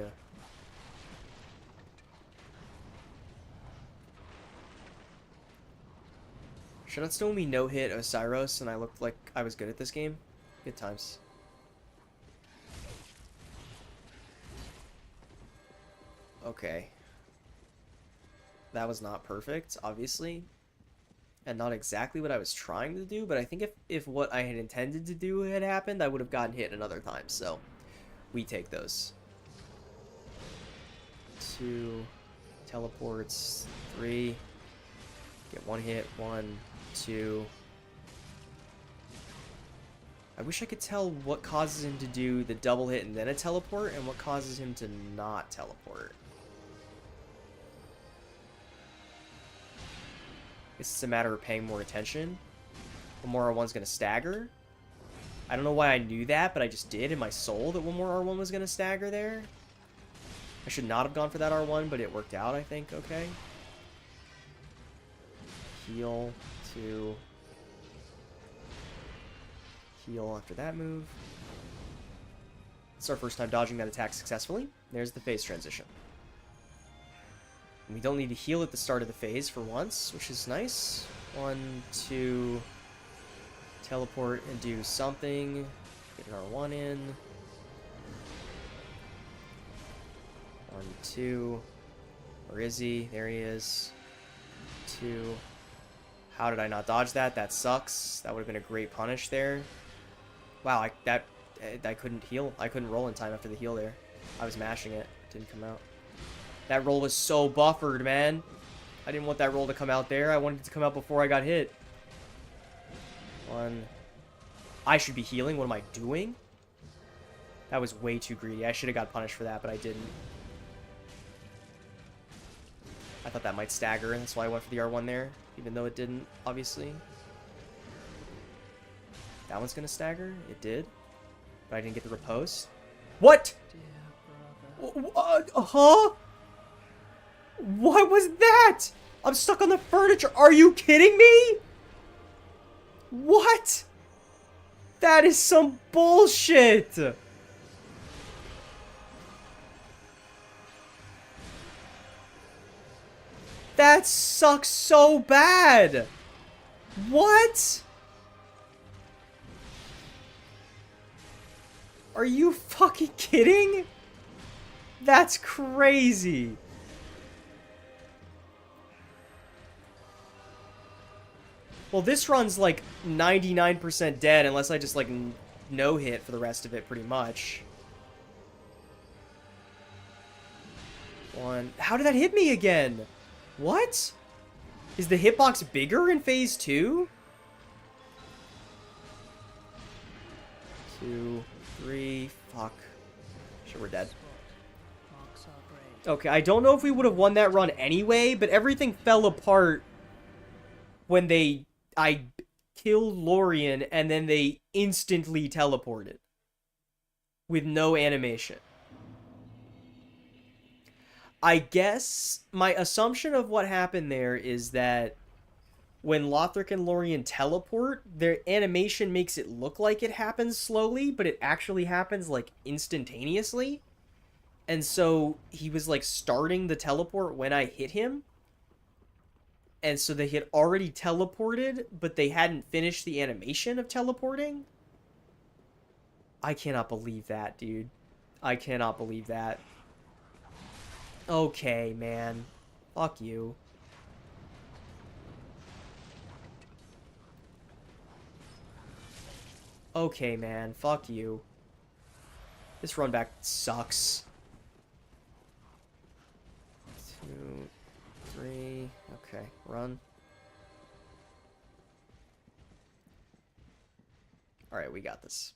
Should not still me no-hit Osiris and I looked like I was good at this game? Good times. Okay. That was not perfect, obviously. And not exactly what I was trying to do, but I think if what I had intended to do had happened, I would have gotten hit another time, so we take those. 2 teleports, 3. Get 1 hit, 1, 2. I wish I could tell what causes him to do the double hit and then a teleport, and what causes him to not teleport. Guess it's a matter of paying more attention. One more R1's gonna stagger. I don't know why I knew that, but I just did in my soul that one more R1 was gonna stagger there. I should not have gone for that R1, but it worked out, I think, okay. Heal, 2. Heal after that move. It's our first time dodging that attack successfully. There's the phase transition. And we don't need to heal at the start of the phase for once, which is nice. 1, 2, teleport and do something. Get an R1 in. 1, 2. Where is he? There he is. 2. How did I not dodge that? That sucks. That would have been a great punish there. Wow, I couldn't heal. I couldn't roll in time after the heal there. I was mashing it. It didn't come out. That roll was so buffered, man. I didn't want that roll to come out there. I wanted it to come out before I got hit. 1. I should be healing. What am I doing? That was way too greedy. I should have got punished for that, but I didn't. I thought that might stagger, and that's why I went for the R1 there, even though it didn't, obviously. That one's gonna stagger. It did. But I didn't get the riposte. What? Huh? What was that? I'm stuck on the furniture. Are you kidding me? What? That is some bullshit. That sucks so bad. What? Are you fucking kidding? That's crazy. Well, this run's like 99% dead unless I just like no hit for the rest of it pretty much. 1. How did that hit me again? What? Is the hitbox bigger in phase 2? 2, 3, fuck. Sure, we're dead. Okay, I don't know if we would have won that run anyway, but everything fell apart when I killed Lorien and then they instantly teleported with no animation. I guess my assumption of what happened there is that when Lothric and Lorien teleport, their animation makes it look like it happens slowly, but it actually happens like instantaneously. And so he was like starting the teleport when I hit him. And so they had already teleported, but they hadn't finished the animation of teleporting. I cannot believe that, dude. I cannot believe that. Okay, man. Fuck you. Okay, man. Fuck you. This run back sucks. 2, 3. Okay, run. Alright, we got this.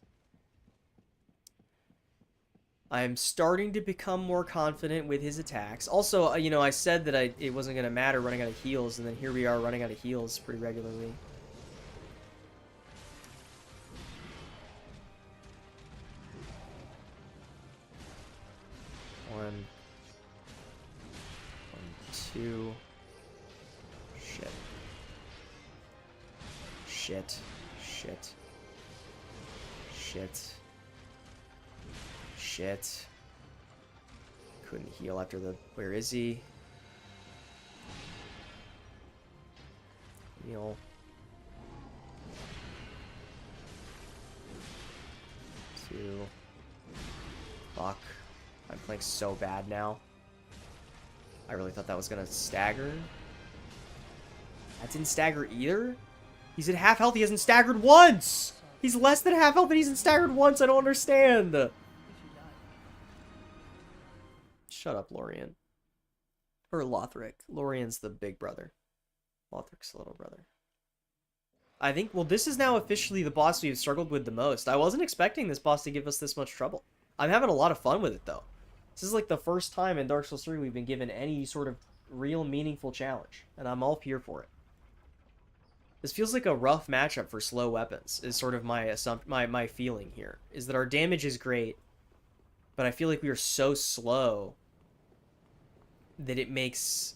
I'm starting to become more confident with his attacks. Also, you know, I said that it wasn't going to matter running out of heals, and then here we are running out of heals pretty regularly. One, 2. Shit. Shit. Shit. Shit. Shit. Couldn't heal after the... Where is he? Heal. 2. Fuck. I'm playing so bad now. I really thought that was gonna stagger. That didn't stagger either? He's at half health, he hasn't staggered once! He's less than half health and he's staggered once, I don't understand! Shut up, Lorien. Or Lothric. Lorien's the big brother. Lothric's the little brother. I think, well, this is now officially the boss we've struggled with the most. I wasn't expecting this boss to give us this much trouble. I'm having a lot of fun with it, though. This is like the first time in Dark Souls 3 we've been given any sort of real meaningful challenge, and I'm all here for it. This feels like a rough matchup for slow weapons, is sort of my feeling here. Is that our damage is great, but I feel like we are so slow that it makes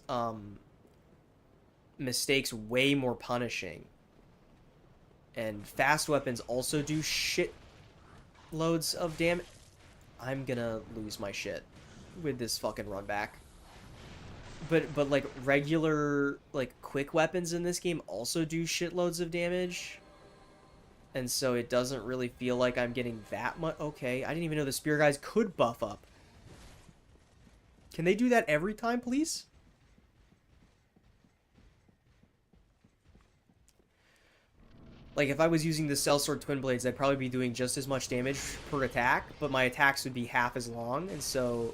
mistakes way more punishing. And fast weapons also do shit loads of damage. I'm gonna lose my shit with this fucking run back. But like regular like quick weapons in this game also do shitloads of damage. And so it doesn't really feel like I'm getting that much. Okay, I didn't even know the spear guys could buff up. Can they do that every time, please? Like, if I was using the Sellsword Twin Blades, I'd probably be doing just as much damage per attack, but my attacks would be half as long, and so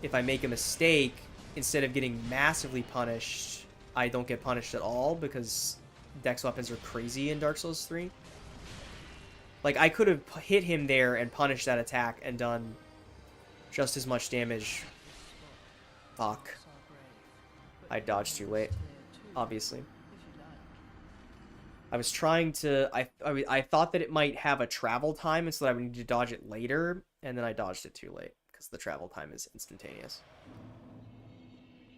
if I make a mistake, instead of getting massively punished, I don't get punished at all, because Dex weapons are crazy in Dark Souls 3. Like, I could have hit him there and punished that attack and done just as much damage. Fuck. I dodged too late, obviously. I was trying to... I thought that it might have a travel time, and so that I would need to dodge it later, and then I dodged it too late, because the travel time is instantaneous.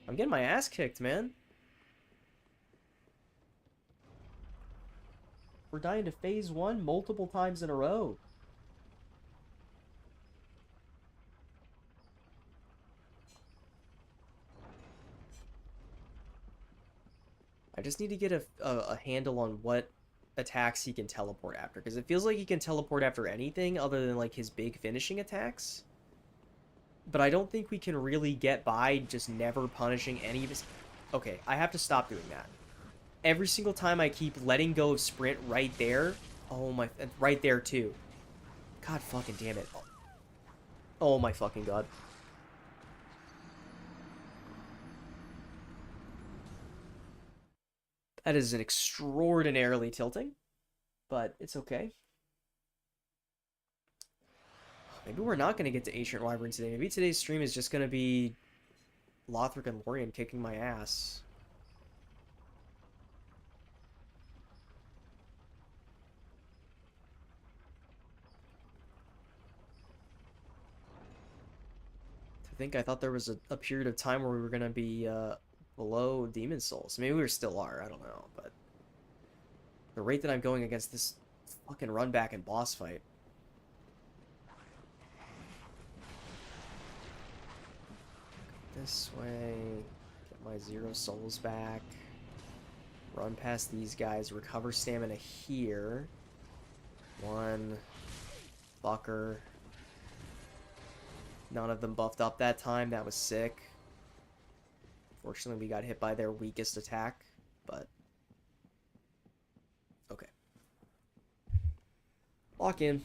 I'm getting my ass kicked, man. We're dying to phase 1 multiple times in a row. I just need to get a handle on what attacks he can teleport after, because it feels like he can teleport after anything other than like his big finishing attacks. But I don't think we can really get by just never punishing any of his... Okay, I have to stop doing that. Every single time I keep letting go of sprint right there... Oh my... Right there too. God fucking damn it. Oh my fucking god. That is an extraordinarily tilting, but it's okay. Maybe we're not going to get to Ancient Wyvern today. Maybe today's stream is just going to be Lothric and Lorien kicking my ass. I thought there was a period of time where we were going to be below Demon Souls. Maybe we still are, I don't know, but the rate that I'm going against this fucking run back and boss fight. This way, get my 0 souls back, run past these guys, recover stamina here. 1 fucker. None of them buffed up that time. That was sick. Fortunately, we got hit by their weakest attack, but... Okay. Lock in.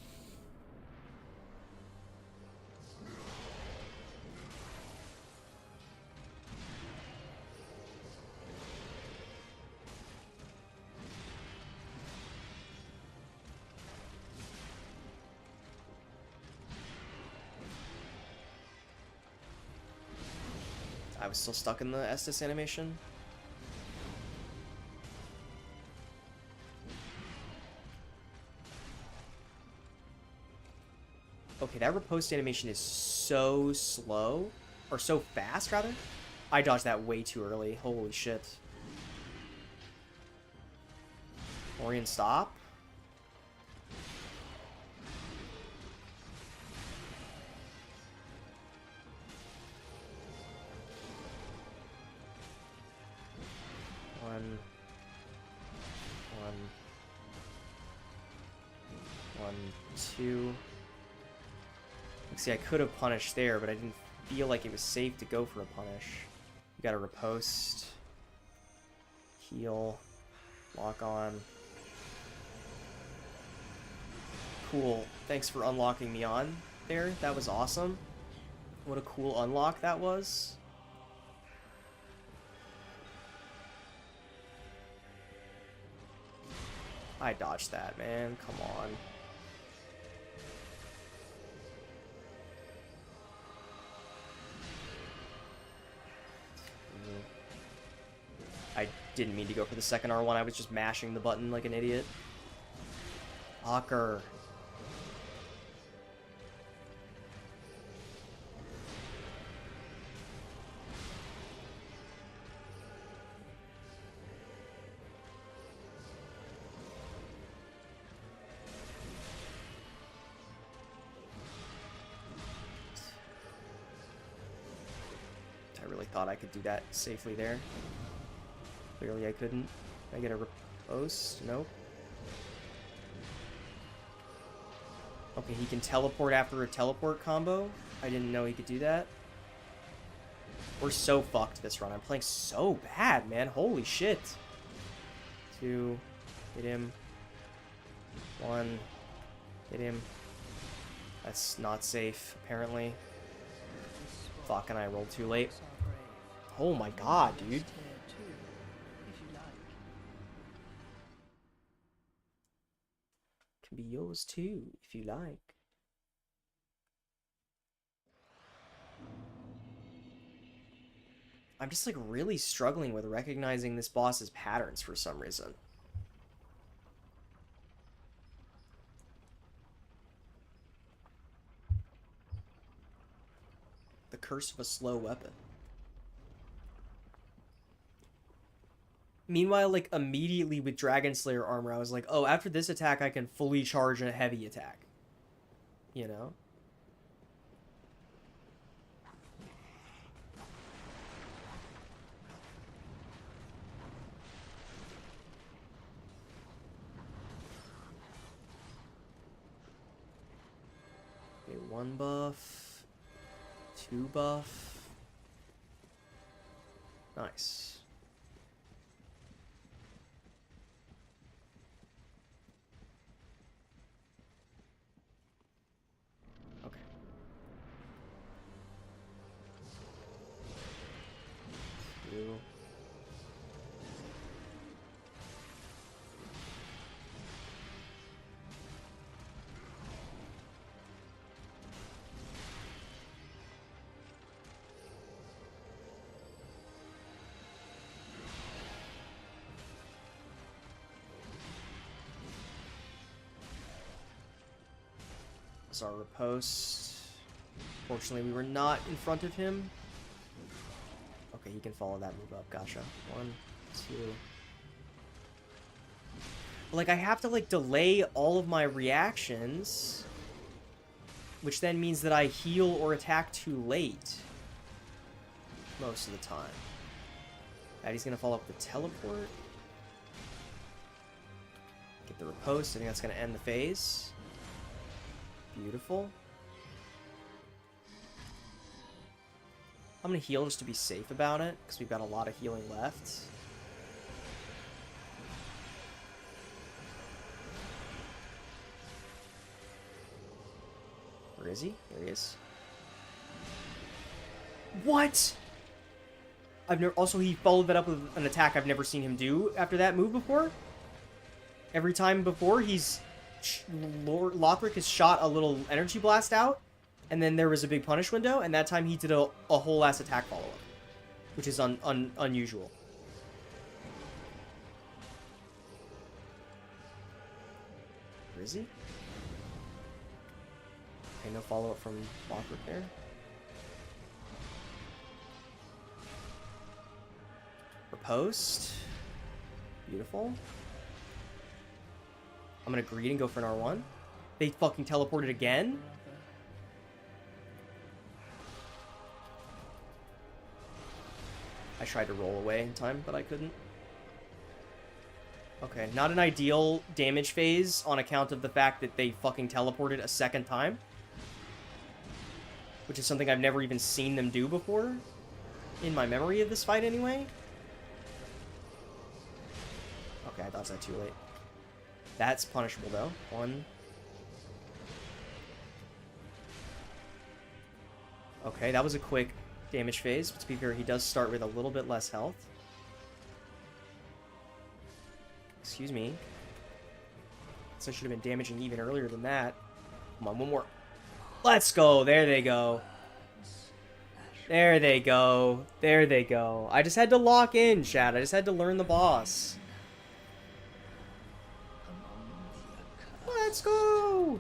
I was still stuck in the Estes animation. Okay, that riposte animation is so slow. Or so fast, rather. I dodged that way too early. Holy shit. Orion, stop. One. Two. See, I could have punished there, but I didn't feel like it was safe to go for a punish. You gotta riposte. Heal. Lock on. Cool. Thanks for unlocking me on there. That was awesome. What a cool unlock that was. I dodged that, man. Come on. I didn't mean to go for the second R1. I was just mashing the button like an idiot. Ocker. I really thought I could do that safely there. Clearly I couldn't. I get a riposte? Nope. Okay, he can teleport after a teleport combo. I didn't know he could do that. We're so fucked this run. I'm playing so bad, man. Holy shit. 2. Hit him. 1. Hit him. That's not safe, apparently. Fuck, and I rolled too late. Oh my god, dude. Can be yours too, if you like. I'm just like really struggling with recognizing this boss's patterns for some reason. The curse of a slow weapon. Meanwhile, like, immediately with Dragon Slayer armor, I was like, oh, after this attack, I can fully charge a heavy attack. You know? Okay, 1 buff. 2 buff. Nice. Okay. 2. Our riposte. Fortunately, we were not in front of him. Okay, he can follow that move up. Gotcha. 1, 2. Like, I have to, like, delay all of my reactions, which then means that I heal or attack too late most of the time. And he's gonna follow up with the teleport. Get the riposte. I think that's gonna end the phase. Beautiful. I'm gonna heal just to be safe about it, because we've got a lot of healing left. is he? There he is. What? I've never. Also, he followed that up with an attack I've never seen him do after that move before. Every time before, Lord Lothric has shot a little energy blast out, and then there was a big punish window, and that time he did a whole ass attack follow up, which is unusual. Where is he? Okay, no follow up from Lothric there. Post. Beautiful. I'm gonna greed and go for an R1. They fucking teleported again? I tried to roll away in time, but I couldn't. Okay, not an ideal damage phase on account of the fact that they fucking teleported a second time. Which is something I've never even seen them do before. In my memory of this fight, anyway. Okay, I thought it was too late. That's punishable, though. 1. Okay, that was a quick damage phase. But to be fair, he does start with a little bit less health. Excuse me. So I should have been damaging even earlier than that. Come on, one more. Let's go. There they go. There they go. There they go. I just had to lock in, chat. I just had to learn the boss. Let's go!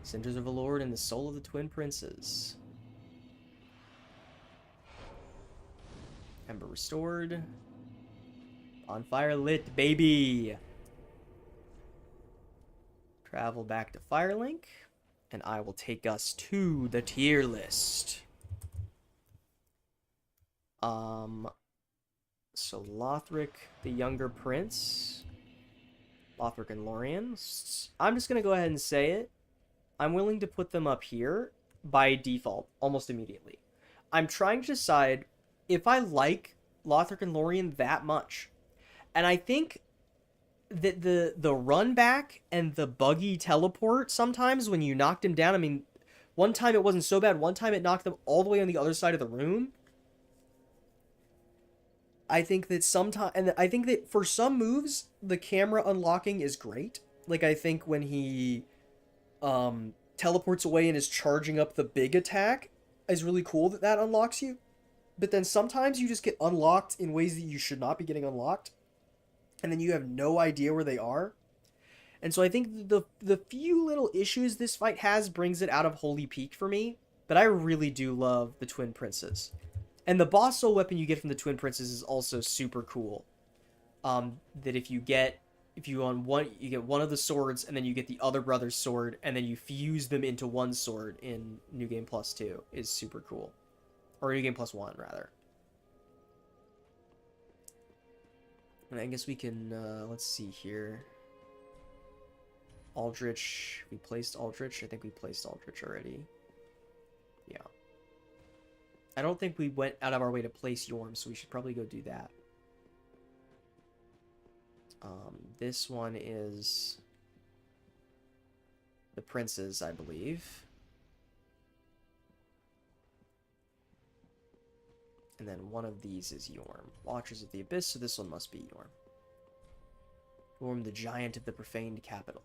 Cinders of the Lord and the soul of the Twin Princes. Ember restored. Bonfire lit, baby! Travel back to Firelink, and I will take us to the tier list. So Lothric, the younger prince. Lothric and Lorien. I'm just going to go ahead and say it. I'm willing to put them up here by default, almost immediately. I'm trying to decide if I like Lothric and Lorien that much. And I think that the run back and the buggy teleport sometimes when you knocked him down, I mean, one time it wasn't so bad, one time it knocked them all the way on the other side of the room. I think that sometimes, and I think that for some moves, the camera unlocking is great. Like, I think when he teleports away and is charging up the big attack is really cool that unlocks you. But then sometimes you just get unlocked in ways that you should not be getting unlocked. And then you have no idea where they are. And so I think the few little issues this fight has brings it out of Holy Peak for me. But I really do love the Twin Princes. And the boss soul weapon you get from the Twin Princes is also super cool. That if you get one of the swords, and then you get the other brother's sword, and then you fuse them into one sword in New Game Plus 2 is super cool. Or New Game Plus 1, rather. And I guess we can, let's see here. Aldrich, we placed Aldrich. I think we placed Aldrich already. Yeah. I don't think we went out of our way to place Yorm, so we should probably go do that. This one is the princes, I believe. And then one of these is Yorm. Watchers of the Abyss, so this one must be Yorm. Yorm, the giant of the profaned capital.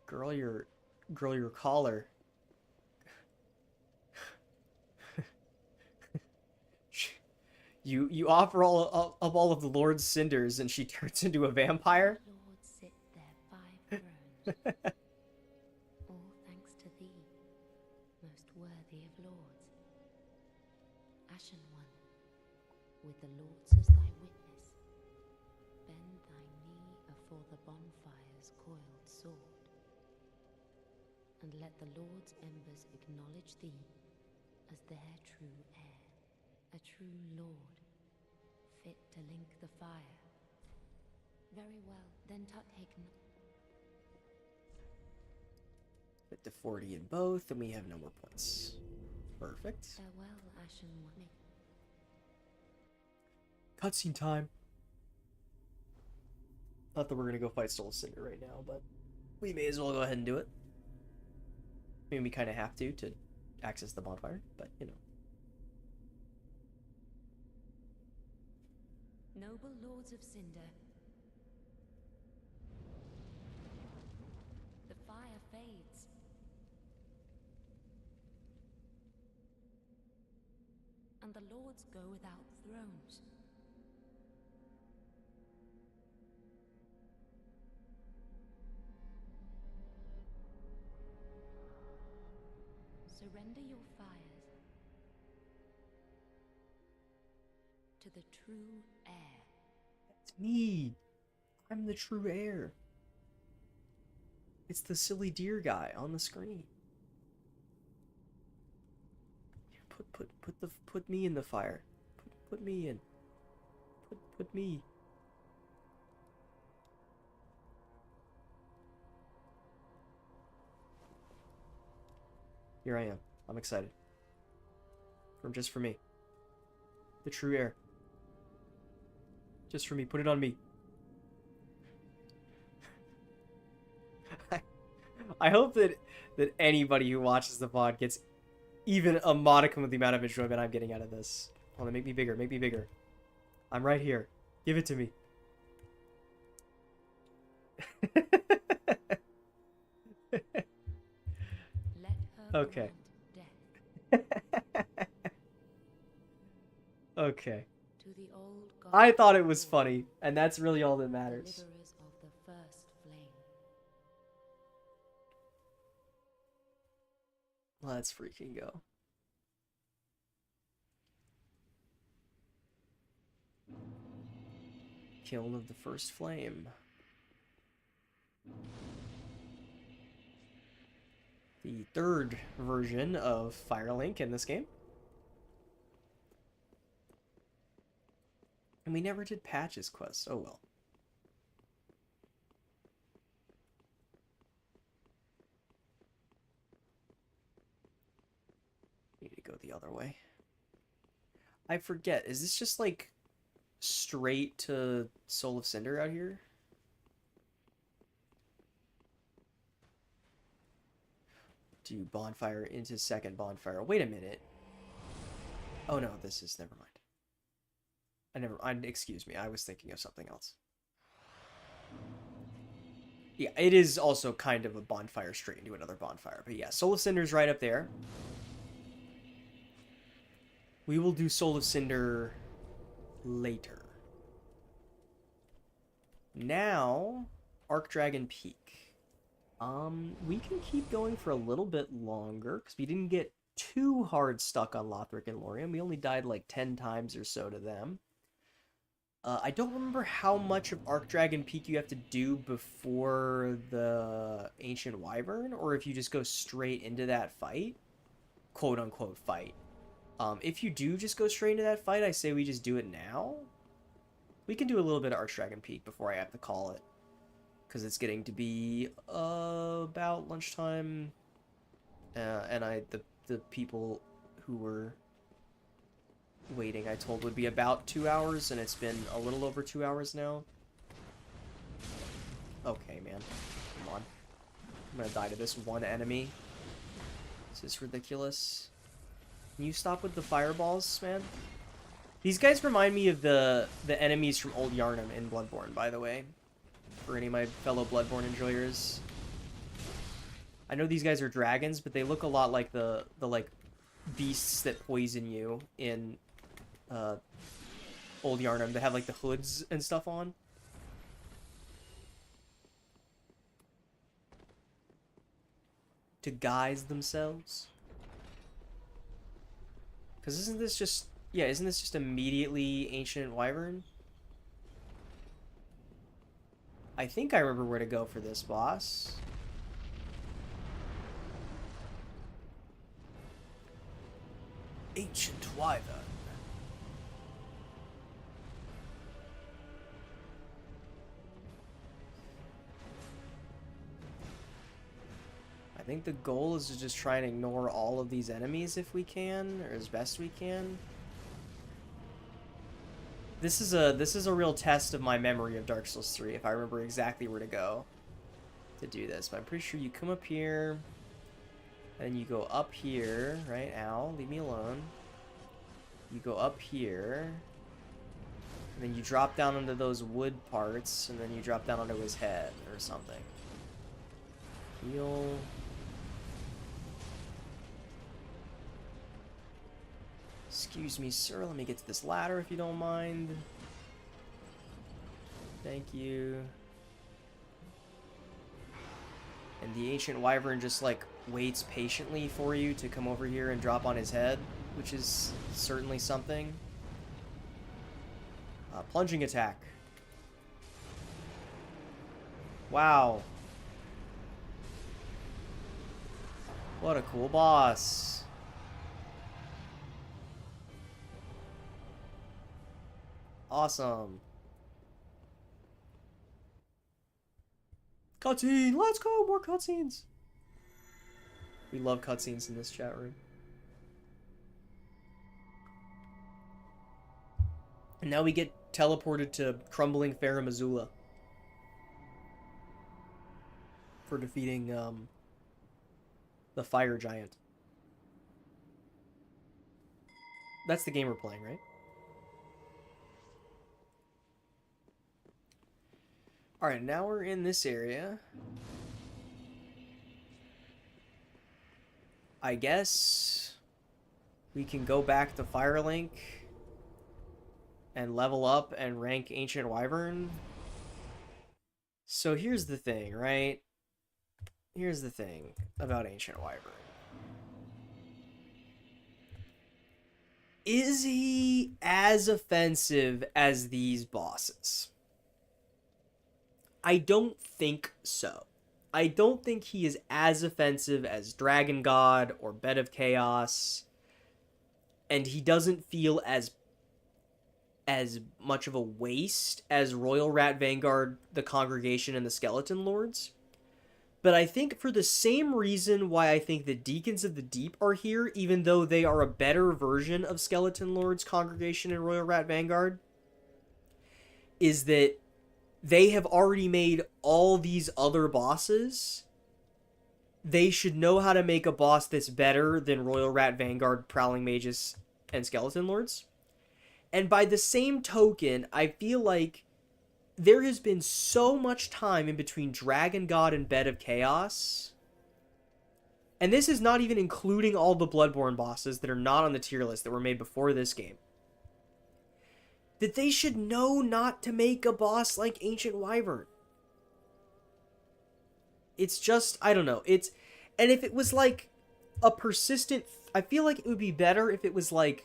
Girl your collar. You offer all of the Lord's cinders, and she turns into a vampire. Lords sit their 5 thrones. All thanks to thee, most worthy of lords. Ashen one, with the lords as thy witness, bend thy knee afore the bonfire's coiled sword, and let the Lord's embers acknowledge thee as their true heir, a true lord, fit to link the fire. Very well, then taken. to 40 in both, and we have no more points. Perfect. Farewell, Ashen One. Cutscene time. Not that we're gonna go fight Soul Cinder right now, but we may as well go ahead and do it. I mean, we kind of have to access the bonfire, but you know. Noble lords of Cinder, the fire fades. And the lords go without thrones. Surrender your fires to the true heir. It's me. I'm the true heir. It's the silly deer guy on the screen. Put me in the fire. Put me in. Put me. Here I am. I'm excited. Just for me. The true heir. Just for me. Put it on me. I hope that anybody who watches the VOD gets even a modicum of the amount of enjoyment I'm getting out of this. Hold on, make me bigger. Make me bigger. I'm right here. Give it to me. Let her Okay. grant death Okay. to the old god. I thought it was funny, and that's really all that matters. Deliverers of the first flame. Let's freaking go. Kiln of the first flame. The third version of Firelink in this game. And we never did Patch's quest. Oh well. Need to go the other way. I forget. Is this just like straight to Soul of Cinder out here? Do bonfire into second bonfire. Wait a minute. Oh no, this is, never mind. Excuse me, I was thinking of something else. Yeah, it is also kind of a bonfire straight into another bonfire. But yeah, Soul of Cinder's right up there. We will do Soul of Cinder later. Now, Archdragon Peak. We can keep going for a little bit longer, because we didn't get too hard stuck on Lothric and Lorien. We only died like 10 times or so to them. I don't remember how much of Archdragon Peak you have to do before the Ancient Wyvern, or if you just go straight into that fight. Quote-unquote fight. If you do just go straight into that fight, I say we just do it now. We can do a little bit of Archdragon Peak before I have to call it. Because it's getting to be about lunchtime. And the people who were waiting, I told, would be about 2 hours, and it's been a little over 2 hours now. Okay, man. Come on. I'm gonna die to this one enemy. This is ridiculous. Can you stop with the fireballs, man? These guys remind me of the enemies from Old Yarnum in Bloodborne, by the way. For any of my fellow Bloodborne enjoyers. I know these guys are dragons, but they look a lot like the like beasts that poison you in Old Yarnum. They have like the hoods and stuff on. To guise themselves. Because isn't this just... Yeah, isn't this just immediately Ancient Wyvern? I think I remember where to go for this boss. Ancient Wyvern. I think the goal is to just try and ignore all of these enemies if we can, or as best we can. This is a real test of my memory of Dark Souls 3, if I remember exactly where to go to do this. But I'm pretty sure you come up here, and you go up here, right? Ow, leave me alone. You go up here, and then you drop down onto those wood parts, and then you drop down onto his head or something. Heal. Excuse me, sir. Let me get to this ladder if you don't mind. Thank you. And the ancient wyvern just, like, waits patiently for you to come over here and drop on his head, which is certainly something. Plunging attack. Wow. What a cool boss. Awesome. Cutscene! Let's go! More cutscenes! We love cutscenes in this chat room. And now we get teleported to crumbling Farum Azula for defeating the fire giant. That's the game we're playing, right? Alright, now we're in this area. I guess we can go back to Firelink and level up and rank Ancient Wyvern. So here's the thing, right? Here's the thing about Ancient Wyvern. Is he as offensive as these bosses? I don't think so. I don't think he is as offensive as Dragon God or Bed of Chaos. And he doesn't feel as much of a waste as Royal Rat Vanguard, the Congregation, and the Skeleton Lords. But I think for the same reason why I think the Deacons of the Deep are here, even though they are a better version of Skeleton Lords, Congregation, and Royal Rat Vanguard, is that they have already made all these other bosses. They should know how to make a boss that's better than Royal Rat Vanguard, Prowling Mages, and Skeleton Lords. And by the same token, I feel like there has been so much time in between Dragon God and Bed of Chaos. And this is not even including all the Bloodborne bosses that are not on the tier list that were made before this game. That they should know not to make a boss like Ancient Wyvern. It's just, I don't know. And if it was like a persistent, I feel like it would be better if it was like,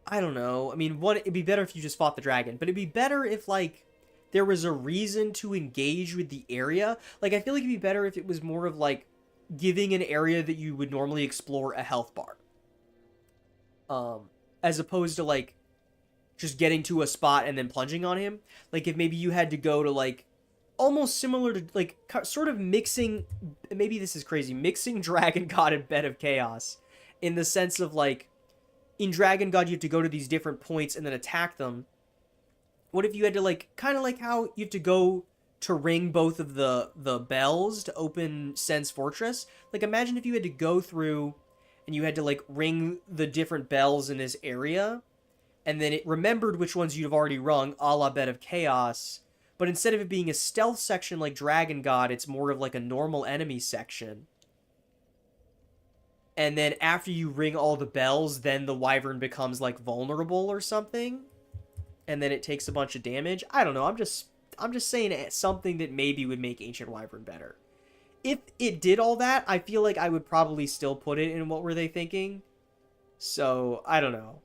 I don't know. I mean, it'd be better if you just fought the dragon, but it'd be better if, like, there was a reason to engage with the area. Like, I feel like it'd be better if it was more of, like, giving an area that you would normally explore a health bar. As opposed to, like, just getting to a spot and then plunging on him. Like, if maybe you had to go to, like, almost similar to, like, sort of mixing, maybe this is crazy, mixing Dragon God and Bed of Chaos in the sense of, like, in Dragon God, you have to go to these different points and then attack them. What if you had to, like, kind of like how you have to go to ring both of the bells to open Sen's Fortress? Like, imagine if you had to go through and you had to, like, ring the different bells in this area, and then it remembered which ones you'd have already rung, a la Bed of Chaos, but instead of it being a stealth section like Dragon God, it's more of, like, a normal enemy section. And then after you ring all the bells, then the wyvern becomes, like, vulnerable or something. And then it takes a bunch of damage. I don't know. I'm just saying it's something that maybe would make Ancient Wyvern better. If it did all that, I feel like I would probably still put it in What Were They Thinking? So, I don't know.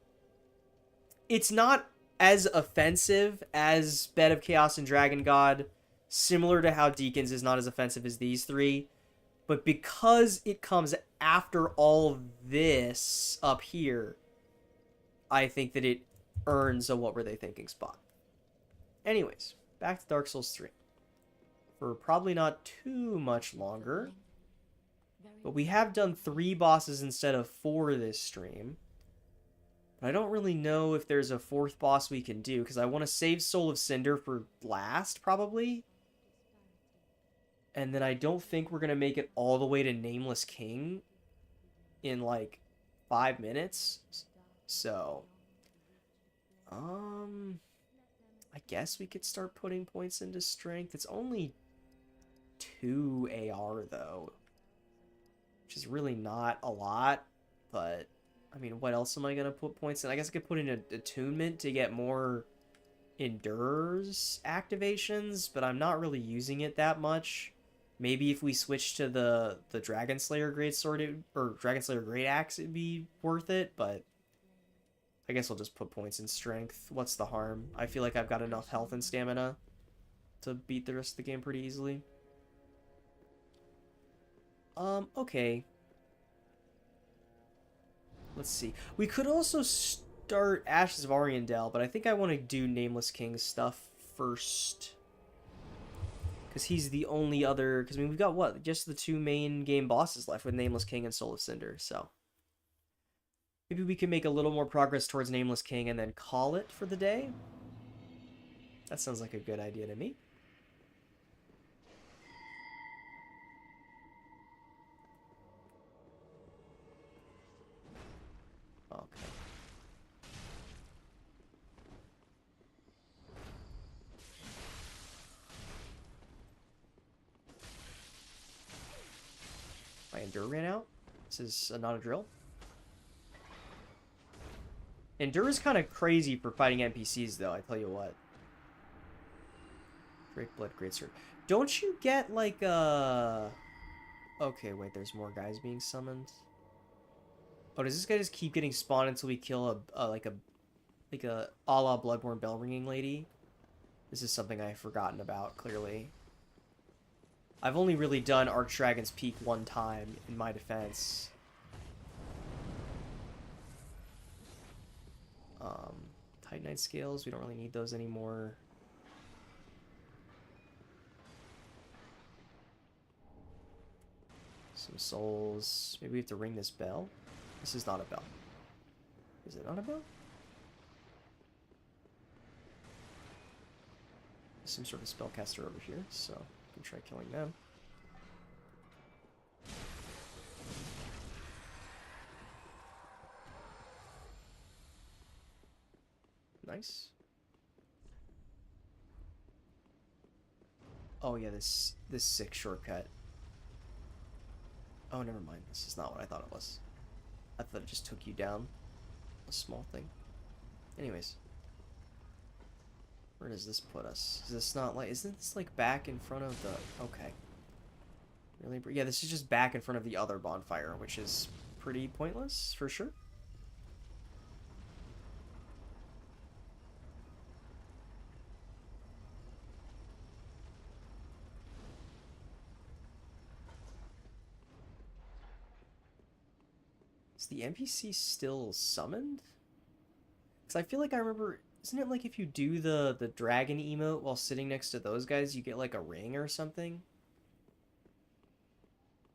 It's not as offensive as Bed of Chaos and Dragon God. Similar to how Deacons is not as offensive as these three. But because it comes after all this up here, I think that it earns a What Were They Thinking spot. Anyways, back to Dark Souls 3. For probably not too much longer. But we have done 3 bosses instead of 4 this stream. But I don't really know if there's a 4th boss we can do, because I want to save Soul of Cinder for last, probably. And then I don't think we're going to make it all the way to Nameless King in, like, 5 minutes. So, I guess we could start putting points into strength. It's only 2 AR, though, which is really not a lot, but I mean, what else am I gonna put points in? I guess I could put in attunement to get more endures activations, but I'm not really using it that much. Maybe if we switch to the Dragon Slayer Great Sword or Dragon Slayer Great Axe, it'd be worth it, but I guess I'll just put points in strength. What's the harm? I feel like I've got enough health and stamina to beat the rest of the game pretty easily. Okay. Let's see. We could also start Ashes of Ariandel, but I think I want to do Nameless King's stuff first. Because he's the only other... Because, I mean, we've got, what? Just the 2 main game bosses left with Nameless King and Soul of Cinder, so... Maybe we can make a little more progress towards Nameless King and then call it for the day? That sounds like a good idea to me. Okay. My Endure ran out? This is not a drill? Endure is kind of crazy for fighting NPCs, though, I tell you what. Drake Blood Greatsword. Don't you get, like, Okay, wait, there's more guys being summoned. Oh, does this guy just keep getting spawned until we kill like a a la Bloodborne bell ringing lady? This is something I've forgotten about, clearly. I've only really done Archdragon's Peak 1 time, in my defense. Titanite scales, we don't really need those anymore. Some souls. Maybe we have to ring this bell? This is not a bell. Is it not a bell? There's some sort of spellcaster over here, so we can try killing them. Nice. Oh yeah, this sick shortcut. Oh, never mind. This is not what I thought it was. I thought it just took you down a small thing. Anyways. Where does this put us? Is this not like... Isn't this like back in front of the... Okay. Really? Yeah, this is just back in front of the other bonfire, which is pretty pointless, for sure. Is the NPC still summoned? Because I feel like I remember... Isn't it like if you do the dragon emote while sitting next to those guys, you get like a ring or something?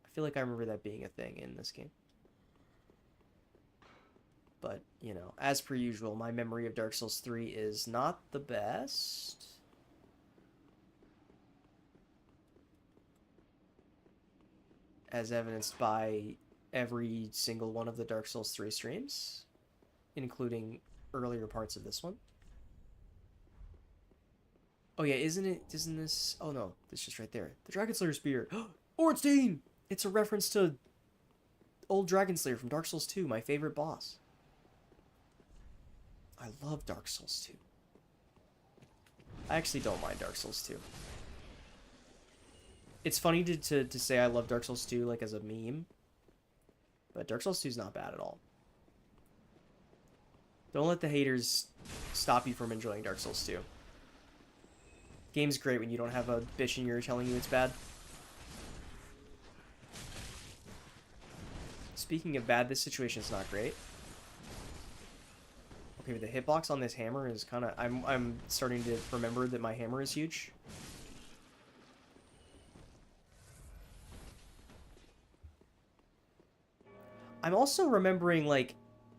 I feel like I remember that being a thing in this game. But, you know, as per usual, my memory of Dark Souls 3 is not the best. As evidenced by every single one of the Dark Souls 3 streams, including earlier parts of this one. Oh yeah, isn't this... Oh no, it's just right there. The Dragon Slayer Spear. Ornstein! It's a reference to old Dragon Slayer from Dark Souls 2, my favorite boss. I love Dark Souls 2. I actually don't mind Dark Souls 2. It's funny to say I love Dark Souls 2 like as a meme, but Dark Souls 2 is not bad at all. Don't let the haters stop you from enjoying Dark Souls 2. Game's great when you don't have a bitch in your ear telling you it's bad. Speaking of bad, this situation is not great. Okay, the hitbox on this hammer is kind of... I'm starting to remember that my hammer is huge. I'm also remembering, like,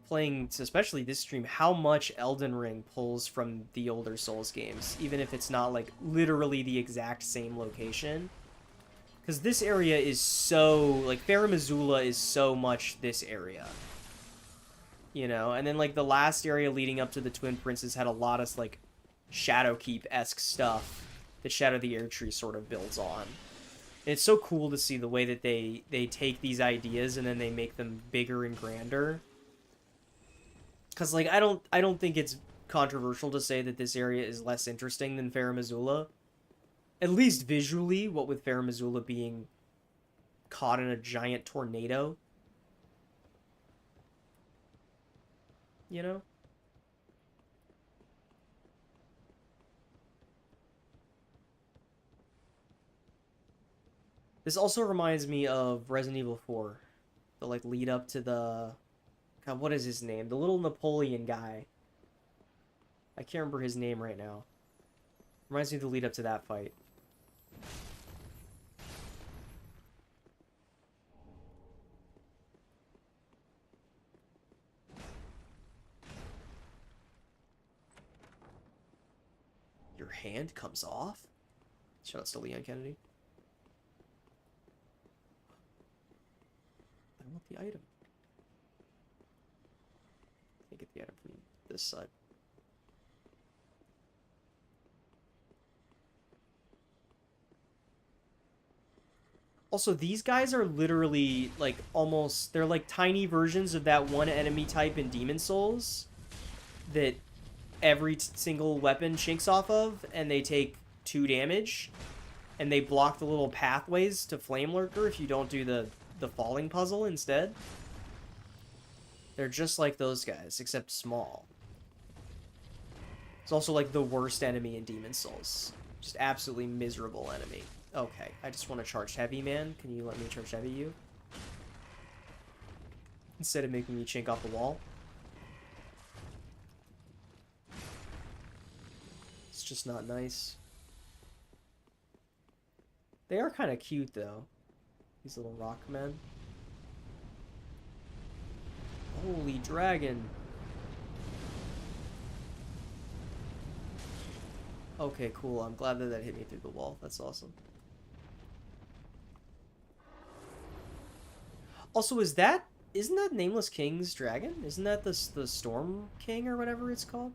playing, especially this stream, how much Elden Ring pulls from the older Souls games, even if it's not, like, literally the exact same location. Because this area is so, like, Farum Azula is so much this area. You know? And then, like, the last area leading up to the Twin Princes had a lot of, like, Shadowkeep-esque stuff that Shadow the Erdtree sort of builds on. And it's so cool to see the way that they take these ideas and then they make them bigger and grander. Because, like, I don't think it's controversial to say that this area is less interesting than Farum Azula. At least visually, what with Farum Azula being caught in a giant tornado. You know? This also reminds me of Resident Evil 4. The, like, lead up to the... God, what is his name? The little Napoleon guy. I can't remember his name right now. Reminds me of the lead up to that fight. Your hand comes off? Shout out to Leon Kennedy. I want the item. Can't get the item from this side. Also, these guys are literally, like, almost... They're, like, tiny versions of that one enemy type in Demon Souls that every single weapon chinks off of, and they take 2 damage, and they block the little pathways to Flame Lurker if you don't do the falling puzzle instead. They're just like those guys, except small. It's also, like, the worst enemy in Demon Souls. Just absolutely miserable enemy. Okay, I just want to charge heavy, man. Can you let me charge heavy, you? Instead of making me chink off the wall. It's just not nice. They are kind of cute, though. These little rock men. Holy dragon. Okay, cool. I'm glad that hit me through the wall. That's awesome. Also, isn't that Nameless King's dragon? Isn't that the Storm King or whatever it's called?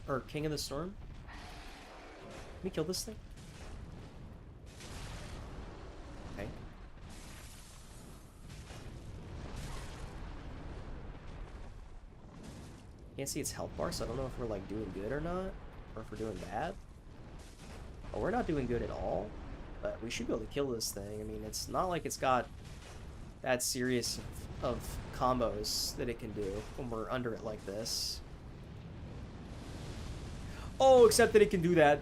Or King of the Storm? Can we kill this thing? Okay. Can't see its health bar, so I don't know if we're, like, doing good or not. Or if we're doing bad. Oh, we're not doing good at all. But we should be able to kill this thing. I mean, it's not like it's got that serious of combos that it can do when we're under it like this. Oh, except that it can do that.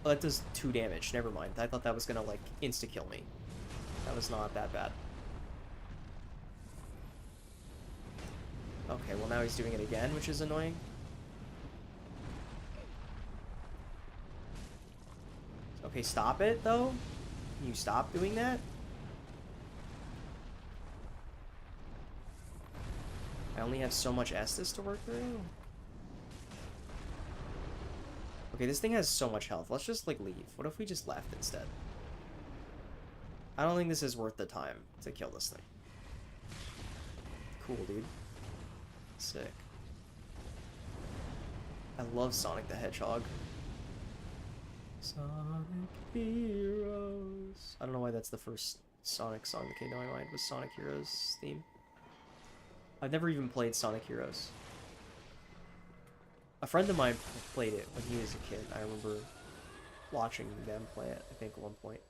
Oh, that does 2 damage. Never mind. I thought that was gonna, like, insta-kill me. That was not that bad. Okay, well now he's doing it again, which is annoying. Okay, stop it, though. Can you stop doing that? I only have so much Estus to work through. Okay, this thing has so much health. Let's just, like, leave. What if we just left instead? I don't think this is worth the time to kill this thing. Cool, dude. Sick. I love Sonic the Hedgehog. Sonic Heroes. I don't know why that's the first Sonic song that came to my mind, was Sonic Heroes theme. I've never even played Sonic Heroes. A friend of mine played it when he was a kid. I remember watching them play it, I think, at one point.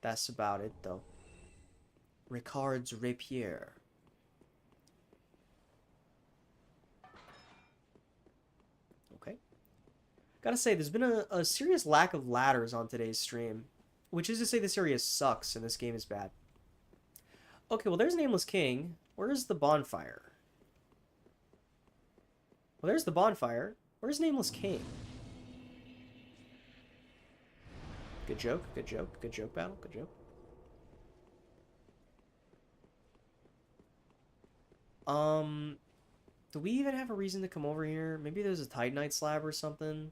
That's about it, though. Ricard's Rapier. Okay. Gotta say, there's been a serious lack of ladders on today's stream. Which is to say this area sucks and this game is bad. Okay, well, there's Nameless King. Where's the bonfire? Well, there's the bonfire. Where's Nameless King? Good joke, good joke, good joke battle, good joke. Do we even have a reason to come over here? Maybe there's a Titanite slab or something.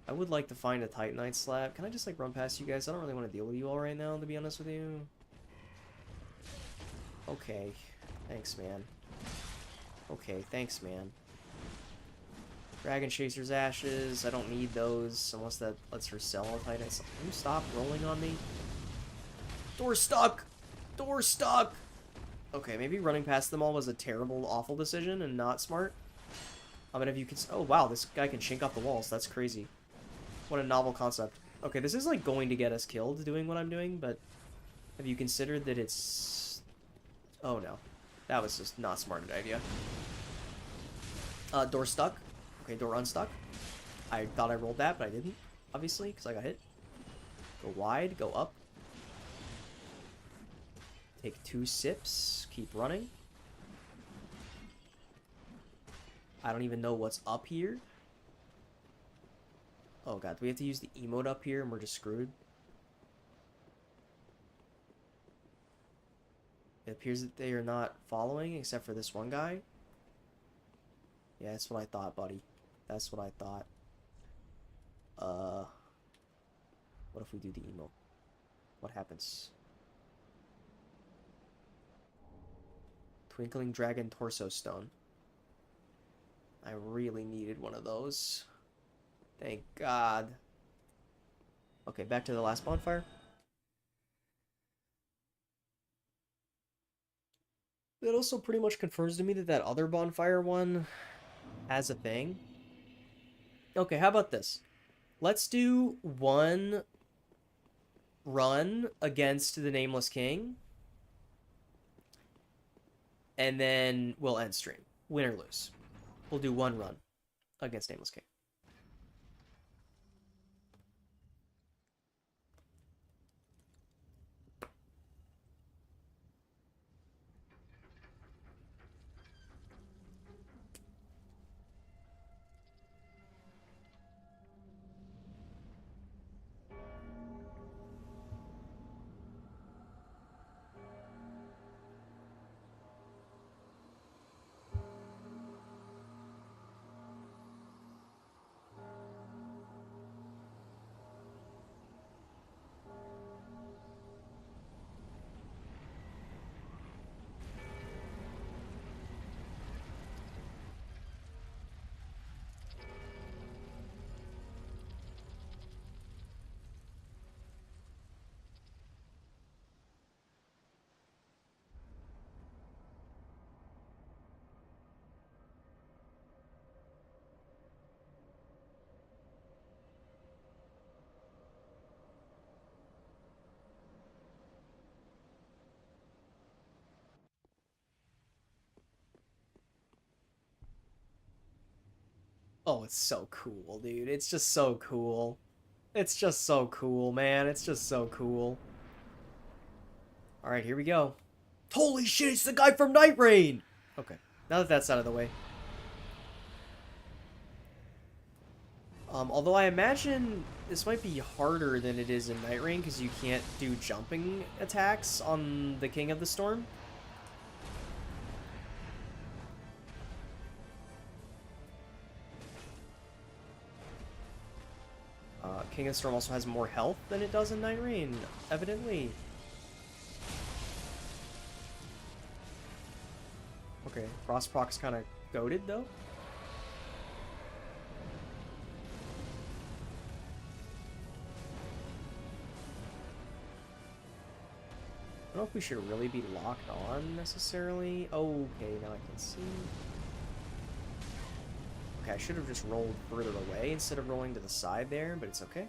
I would like to find a Titanite slab. Can I just, like, run past you guys? I don't really want to deal with you all right now, to be honest with you. Okay. Thanks, man. Okay, thanks, man. Dragon Chaser's Ashes. I don't need those unless that lets her sell all Titanite slab. Can you stop rolling on me? Door stuck! Door stuck! Okay, maybe running past them all was a terrible, awful decision and not smart. I mean, if you can... Oh, wow, this guy can shink off the walls. That's crazy. What a novel concept. Okay, this is, like, going to get us killed doing what I'm doing, but have you considered that it's... Oh, no. That was just not smart an idea. Door stuck. Okay, door unstuck. I thought I rolled that, but I didn't, obviously, because I got hit. Go wide, go up. Take 2 sips, keep running. I don't even know what's up here. Oh god, do we have to use the emote up here and we're just screwed? It appears that they are not following except for this one guy. Yeah, that's what I thought, buddy. That's what I thought. What if we do the emote? What happens? Twinkling Dragon Torso Stone. I really needed one of those. Thank God. Okay, back to the last bonfire. That also pretty much confirms to me that that other bonfire one has a thing. Okay, how about this? Let's do one run against the Nameless King. And then we'll end stream. Win or lose. We'll do one run against Nameless King. Oh, it's so cool, dude. It's just so cool. It's just so cool, man. It's just so cool. Alright, here we go. Holy shit, it's the guy from Night Rain! Okay, now that that's out of the way. Although I imagine this might be harder than it is in Night Rain because you can't do jumping attacks on the King of the Storm. King of the Storm also has more health than it does in Night Rain, evidently. Okay, Frostprock's kind of goated, though. I don't know if we should really be locked on, necessarily. Okay, now I can see. Okay, I should have just rolled further away instead of rolling to the side there, but it's okay.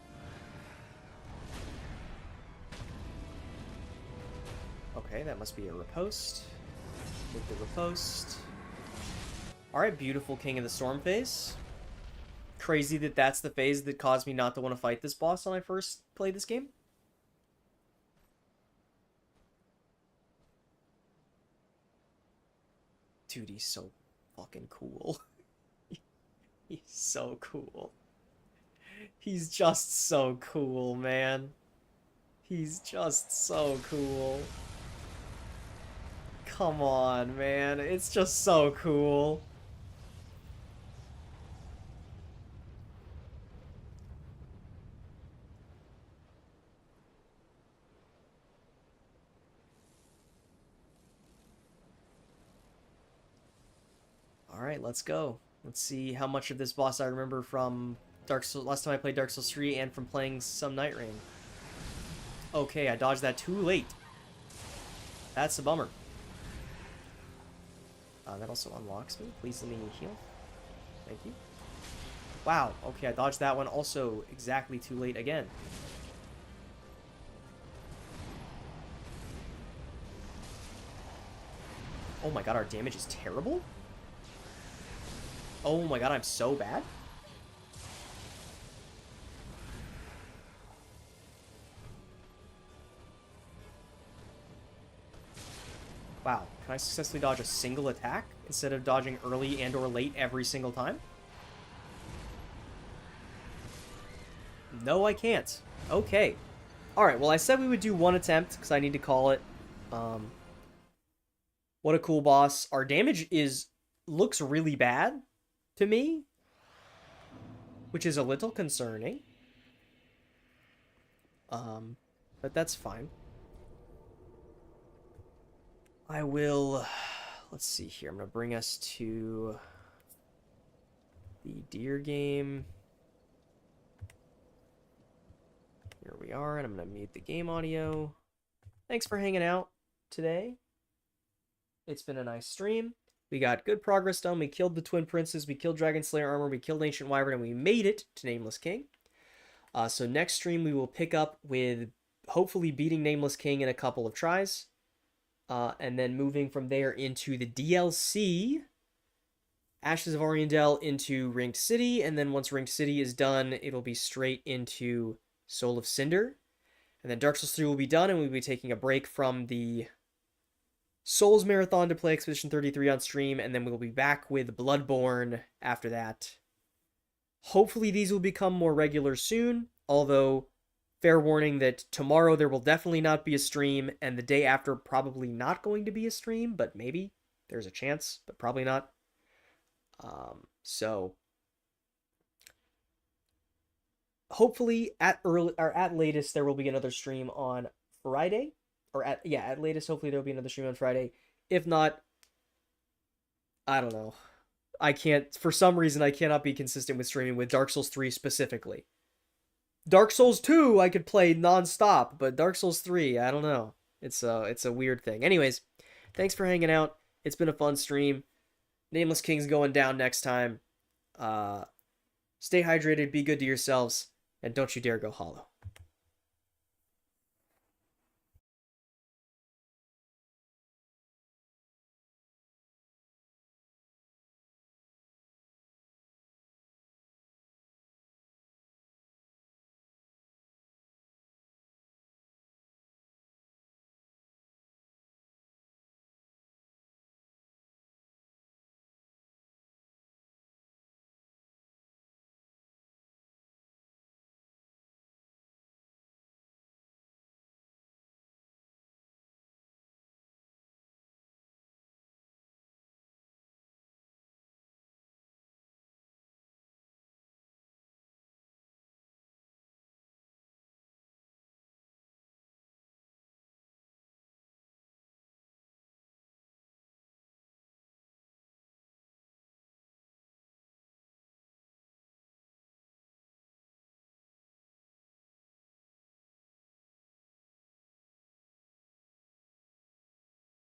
Okay, that must be a riposte. With the riposte. Alright, beautiful King of the Storm phase. Crazy that that's the phase that caused me not to want to fight this boss when I first played this game. Dude, he's so fucking cool. He's so cool. He's just so cool, man. He's just so cool. Come on, man. It's just so cool. Alright, let's go. Let's see how much of this boss I remember from Dark Souls. Last time I played Dark Souls 3 and from playing some Night Rain. Okay, I dodged that too late. That's a bummer. That also unlocks me. Please let me heal. Thank you. Wow, okay, I dodged that one also exactly too late again. Oh my god, our damage is terrible? Oh my god, I'm so bad? Wow, can I successfully dodge a single attack instead of dodging early and or late every single time? No, I can't. Okay. Alright, well I said we would do one attempt because I need to call it. What a cool boss. Our damage looks really bad to me, which is a little concerning. But that's fine. I will, let's see here. I'm going to bring us to the deer game. Here we are, and I'm going to mute the game audio. Thanks for hanging out today. It's been a nice stream. We got good progress done. We killed the Twin Princes. We killed Dragon Slayer Armor. We killed Ancient Wyvern, and we made it to Nameless King. So next stream, we will pick up with hopefully beating Nameless King in a couple of tries. And then moving from there into the DLC, Ashes of Oriendel into Ringed City, and then once Ringed City is done, it'll be straight into Soul of Cinder. And then Dark Souls 3 will be done, and we'll be taking a break from the Souls Marathon to play Expedition 33 on stream, and then we'll be back with Bloodborne after that. Hopefully these will become more regular soon, although fair warning that tomorrow there will definitely not be a stream, and the day after probably not going to be a stream, but maybe. There's a chance, but probably not. So hopefully at latest there will be another stream on Friday. Or at latest hopefully there will be another stream on Friday. If not, I don't know. For some reason I cannot be consistent with streaming with Dark Souls 3 specifically. Dark Souls 2 I could play non-stop, but Dark Souls 3, I don't know. It's a weird thing. Anyways, thanks for hanging out. It's been a fun stream. Nameless King's going down next time. Stay hydrated, be good to yourselves, and don't you dare go hollow.